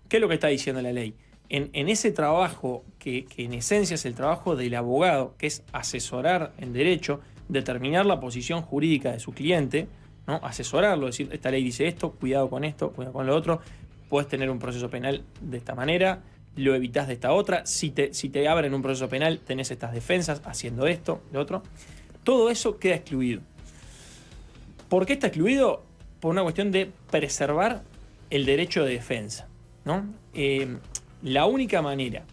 ¿qué es lo que está diciendo la ley? En ese trabajo, que en esencia es el trabajo del abogado, que es asesorar en derecho, determinar la posición jurídica de su cliente, ¿no? Asesorarlo, decir, esta ley dice esto, cuidado con lo otro, puedes tener un proceso penal de esta manera, lo evitás de esta otra, si te abren un proceso penal tenés estas defensas haciendo esto, lo otro. Todo eso queda excluido. ¿Por qué está excluido? Por una cuestión de preservar el derecho de defensa, ¿no? La única manera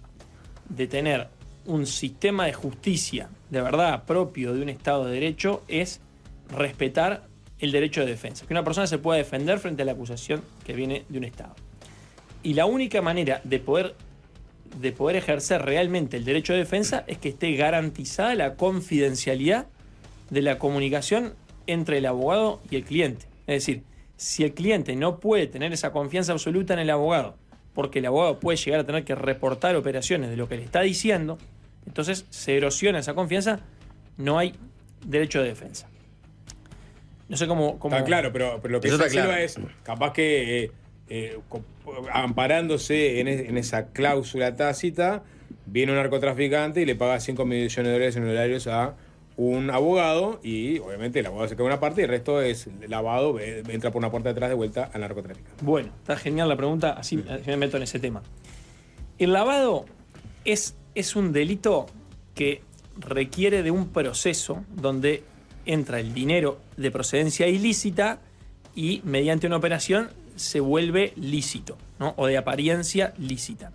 de tener un sistema de justicia de verdad propio de un Estado de Derecho es respetar el derecho de defensa. Que una persona se pueda defender frente a la acusación que viene de un Estado. Y la única manera de poder ejercer realmente el derecho de defensa es que esté garantizada la confidencialidad de la comunicación entre el abogado y el cliente. Es decir, si el cliente no puede tener esa confianza absoluta en el abogado porque el abogado puede llegar a tener que reportar operaciones de lo que le está diciendo, entonces se erosiona esa confianza, no hay derecho de defensa. No sé cómo... Está claro, pero lo que Eso está dice Silva claro. es capaz que amparándose en esa cláusula tácita, viene un narcotraficante y le paga 5 millones de dólares en honorarios a un abogado y obviamente el abogado se queda una parte y el resto es lavado, entra por una puerta de atrás de vuelta al narcotraficante. Bueno, está genial la pregunta, así me meto en ese tema. El lavado es un delito que requiere de un proceso donde entra el dinero de procedencia ilícita y mediante una operación se vuelve lícito, ¿no? O de apariencia lícita.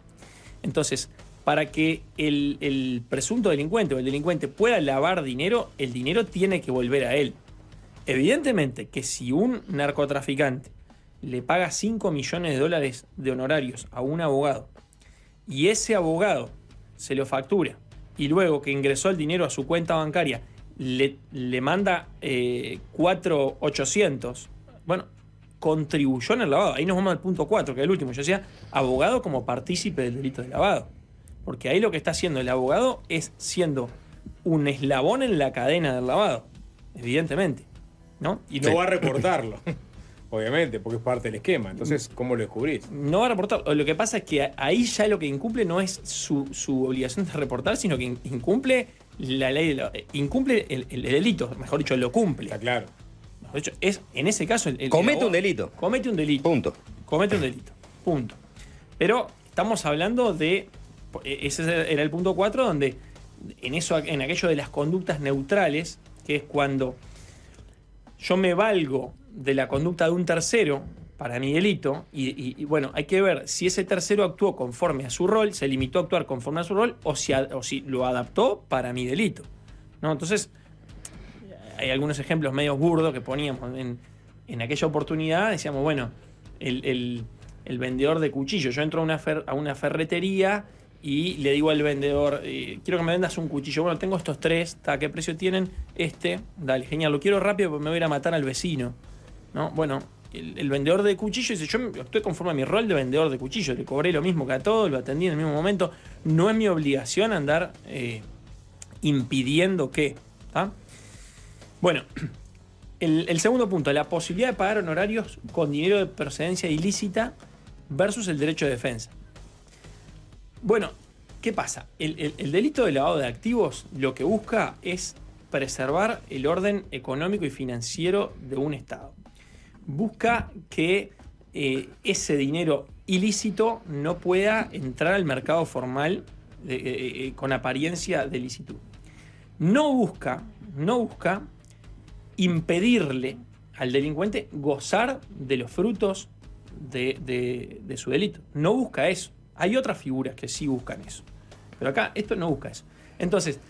Entonces, para que el presunto delincuente o el delincuente pueda lavar dinero, el dinero tiene que volver a él. Evidentemente que si un narcotraficante le paga 5 millones de dólares de honorarios a un abogado y ese abogado se lo factura y luego que ingresó el dinero a su cuenta bancaria le manda 4.800, bueno, contribuyó en el lavado. Ahí nos vamos al punto 4, que es el último. Yo decía, abogado como partícipe del delito de lavado. Porque ahí lo que está haciendo el abogado es siendo un eslabón en la cadena del lavado, evidentemente, ¿no? Y no va a reportarlo, obviamente, porque es parte del esquema. Entonces, ¿cómo lo descubrís? No va a reportarlo. Lo que pasa es que ahí ya lo que incumple no es su obligación de reportar, sino que incumple la ley, incumple el delito, mejor dicho, lo cumple. Está claro. Mejor dicho, es en ese caso Comete un delito. Comete un delito. Punto. Comete un delito. Punto. Pero estamos hablando de... Ese era el punto 4, donde en aquello de las conductas neutrales, que es cuando yo me valgo de la conducta de un tercero para mi delito, y bueno, hay que ver si ese tercero actuó conforme a su rol, se limitó a actuar conforme a su rol, o si lo adaptó para mi delito, ¿no? Entonces, hay algunos ejemplos medios burdos que poníamos en aquella oportunidad, decíamos, bueno, el vendedor de cuchillos, yo entro a una ferretería y le digo al vendedor, quiero que me vendas un cuchillo. Bueno, tengo estos 3, ¿qué precio tienen? Dale, genial, lo quiero rápido porque me voy a ir a matar al vecino, ¿no? Bueno, el vendedor de cuchillos dice, yo estoy conforme a mi rol de vendedor de cuchillos, le cobré lo mismo que a todos, lo atendí en el mismo momento, no es mi obligación andar impidiendo que, ¿tá? Bueno, el segundo punto, la posibilidad de pagar honorarios con dinero de procedencia ilícita versus el derecho de defensa. Bueno, ¿qué pasa? El delito de lavado de activos lo que busca es preservar el orden económico y financiero de un Estado. Busca que ese dinero ilícito no pueda entrar al mercado formal con apariencia de licitud. No busca impedirle al delincuente gozar de los frutos de su delito. No busca eso. Hay otras figuras que sí buscan eso. Pero acá esto no busca eso. Entonces,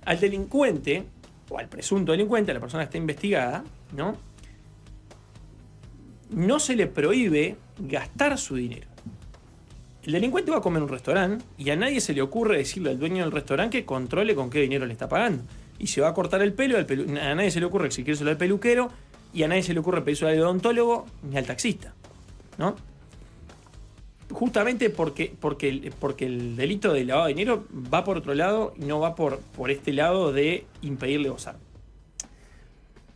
al delincuente, o al presunto delincuente, a la persona que está investigada, no se le prohíbe gastar su dinero. El delincuente va a comer en un restaurante y a nadie se le ocurre decirle al dueño del restaurante que controle con qué dinero le está pagando. Y se va a cortar el pelo, a nadie se le ocurre exigírselo al peluquero y a nadie se le ocurre pedírselo al odontólogo ni al taxista, ¿no? Justamente porque el delito de lavado de dinero va por otro lado y no va por este lado de impedirle gozar.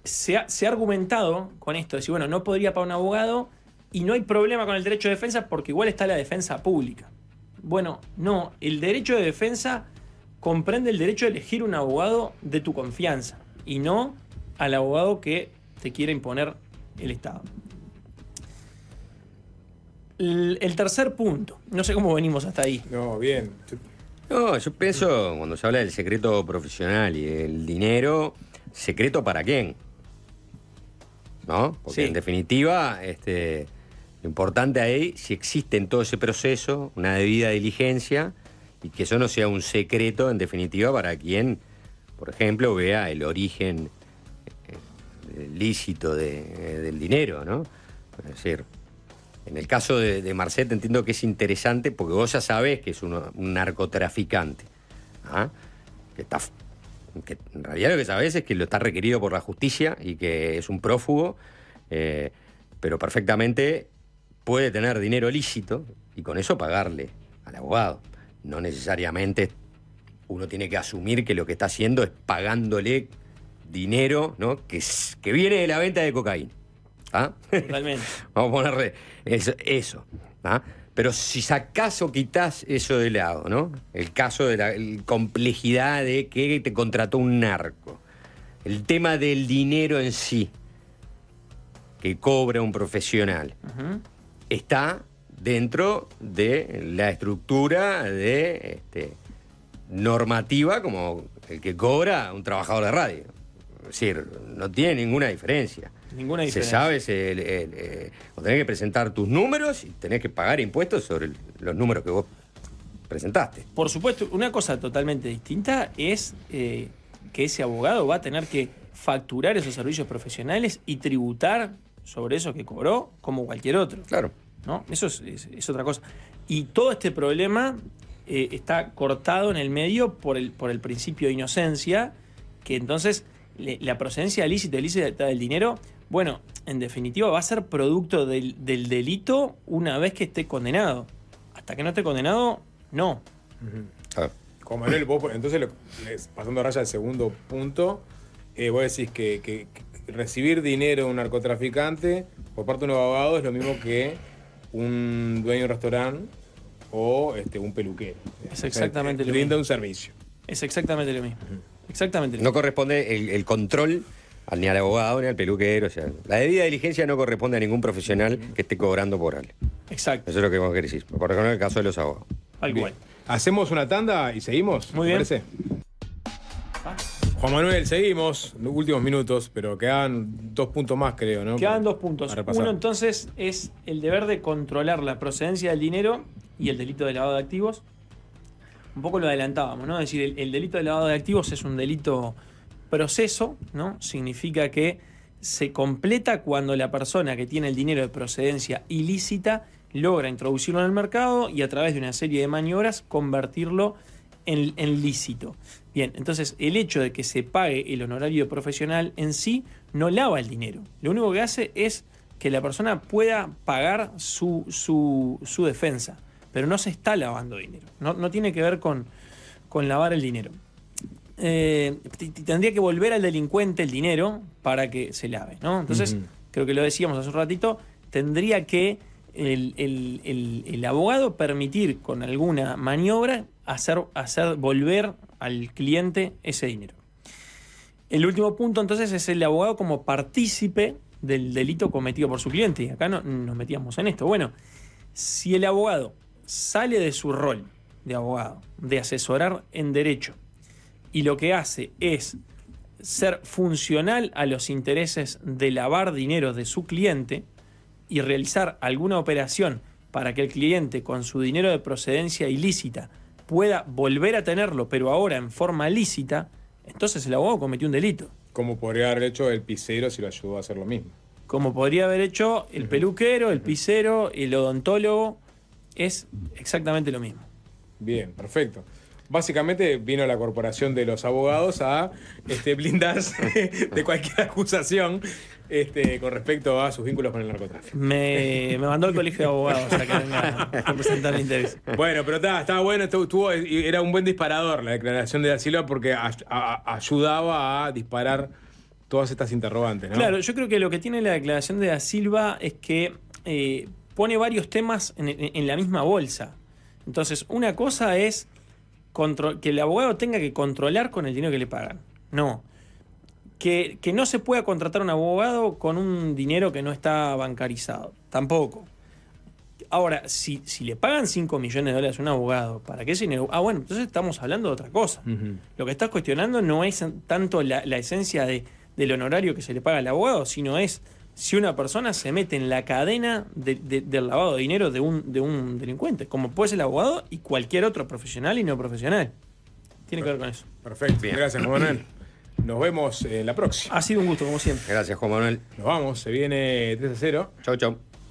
Se ha argumentado con esto, de decir, bueno, no podría pagar un abogado y no hay problema con el derecho de defensa porque igual está la defensa pública. Bueno, no, el derecho de defensa comprende el derecho de elegir un abogado de tu confianza y no al abogado que te quiere imponer el Estado. El tercer punto, no sé cómo venimos hasta ahí. No, bien. No, yo pienso, cuando se habla del secreto profesional y el dinero, ¿secreto para quién? ¿No? Porque Sí. en definitiva, lo importante ahí, si existe en todo ese proceso una debida diligencia y que eso no sea un secreto, en definitiva, para quien, por ejemplo, vea el origen lícito del dinero, ¿no? Es decir, en el caso de Marcet entiendo que es interesante porque vos ya sabés que es un narcotraficante, ¿ah? Que en realidad lo que sabés es que lo está requerido por la justicia y que es un prófugo, pero perfectamente puede tener dinero lícito y con eso pagarle al abogado. No necesariamente uno tiene que asumir que lo que está haciendo es pagándole dinero, ¿no? que viene de la venta de cocaína. ¿Ah? Totalmente. Vamos a ponerle eso. ¿Ah? Pero si sacás o quitás eso de lado, ¿no? El caso de la complejidad de que te contrató un narco, el tema del dinero en sí, que cobra un profesional, está dentro de la estructura de normativa como el que cobra un trabajador de radio. Es decir, no tiene ninguna diferencia. Ninguna diferencia. Se sabe, vos tenés que presentar tus números y tenés que pagar impuestos sobre los números que vos presentaste. Por supuesto, una cosa totalmente distinta es que ese abogado va a tener que facturar esos servicios profesionales y tributar sobre eso que cobró como cualquier otro. Claro. ¿No? Eso es otra cosa. Y todo este problema está cortado en el medio por el principio de inocencia, que entonces la procedencia ilícita del dinero, bueno, en definitiva va a ser producto del delito una vez que esté condenado. Hasta que no esté condenado, no. Juan Manuel, vos, entonces, pasando a raya al segundo punto, vos decís que recibir dinero de un narcotraficante por parte de un abogado es lo mismo que un dueño de un restaurante o un peluquero. Es exactamente lo mismo. Brinda un servicio. Es exactamente lo mismo. Exactamente lo mismo. No corresponde el control ni al abogado ni al peluquero. O sea, la debida diligencia no corresponde a ningún profesional que esté cobrando por algo. Exacto. Eso es lo que vos querés decir. Por ejemplo, en el caso de los abogados. Al cual. Hacemos una tanda y seguimos. Muy bien. ¿Parece? Juan Manuel, seguimos. Los últimos minutos, pero quedan 2 puntos más, creo, ¿no? Quedan 2 puntos. A repasar. Uno, entonces, es el deber de controlar la procedencia del dinero y el delito de lavado de activos. Un poco lo adelantábamos, ¿no? Es decir, el delito de lavado de activos es un delito proceso, ¿no? Significa que se completa cuando la persona que tiene el dinero de procedencia ilícita logra introducirlo en el mercado y a través de una serie de maniobras convertirlo en lícito. Bien, entonces el hecho de que se pague el honorario profesional en sí no lava el dinero. Lo único que hace es que la persona pueda pagar su defensa, pero no se está lavando dinero. No tiene que ver con lavar el dinero. Tendría que volver al delincuente el dinero para que se lave, ¿no? Entonces, creo que lo decíamos hace un ratito, tendría que el abogado permitir con alguna maniobra hacer volver al cliente ese dinero. El último punto entonces es el abogado como partícipe del delito cometido por su cliente. Y acá nos metíamos en esto. Bueno, si el abogado sale de su rol de abogado, de asesorar en derecho, y lo que hace es ser funcional a los intereses de lavar dinero de su cliente y realizar alguna operación para que el cliente con su dinero de procedencia ilícita pueda volver a tenerlo, pero ahora en forma lícita, entonces el abogado cometió un delito. Como podría haber hecho el pisero si lo ayudó a hacer lo mismo. Como podría haber hecho el peluquero, el pisero, el odontólogo, es exactamente lo mismo. Bien, perfecto. Básicamente vino la corporación de los abogados a blindarse de cualquier acusación con respecto a sus vínculos con el narcotráfico. Me mandó al colegio de abogados a que venga a representar mi interés. Bueno, pero estaba bueno, era un buen disparador la declaración de Da Silva porque ayudaba a disparar todas estas interrogantes, ¿no? Claro, yo creo que lo que tiene la declaración de Da Silva es que pone varios temas en la misma bolsa. Entonces, una cosa es que el abogado tenga que controlar con el dinero que le pagan. No. Que no se pueda contratar un abogado con un dinero que no está bancarizado. Tampoco. Ahora, si le pagan $5 millones a un abogado, ¿para qué ese dinero? Bueno, entonces estamos hablando de otra cosa. Lo que estás cuestionando no es tanto la esencia del honorario que se le paga al abogado, sino es si una persona se mete en la cadena del lavado de dinero de un delincuente, como puede ser el abogado y cualquier otro profesional y no profesional. Tiene que ver con eso. Perfecto. Bien. Gracias, Juan Manuel. Nos vemos en la próxima. Ha sido un gusto, como siempre. Gracias, Juan Manuel. Nos vamos. Se viene 3-0. Chau, chau.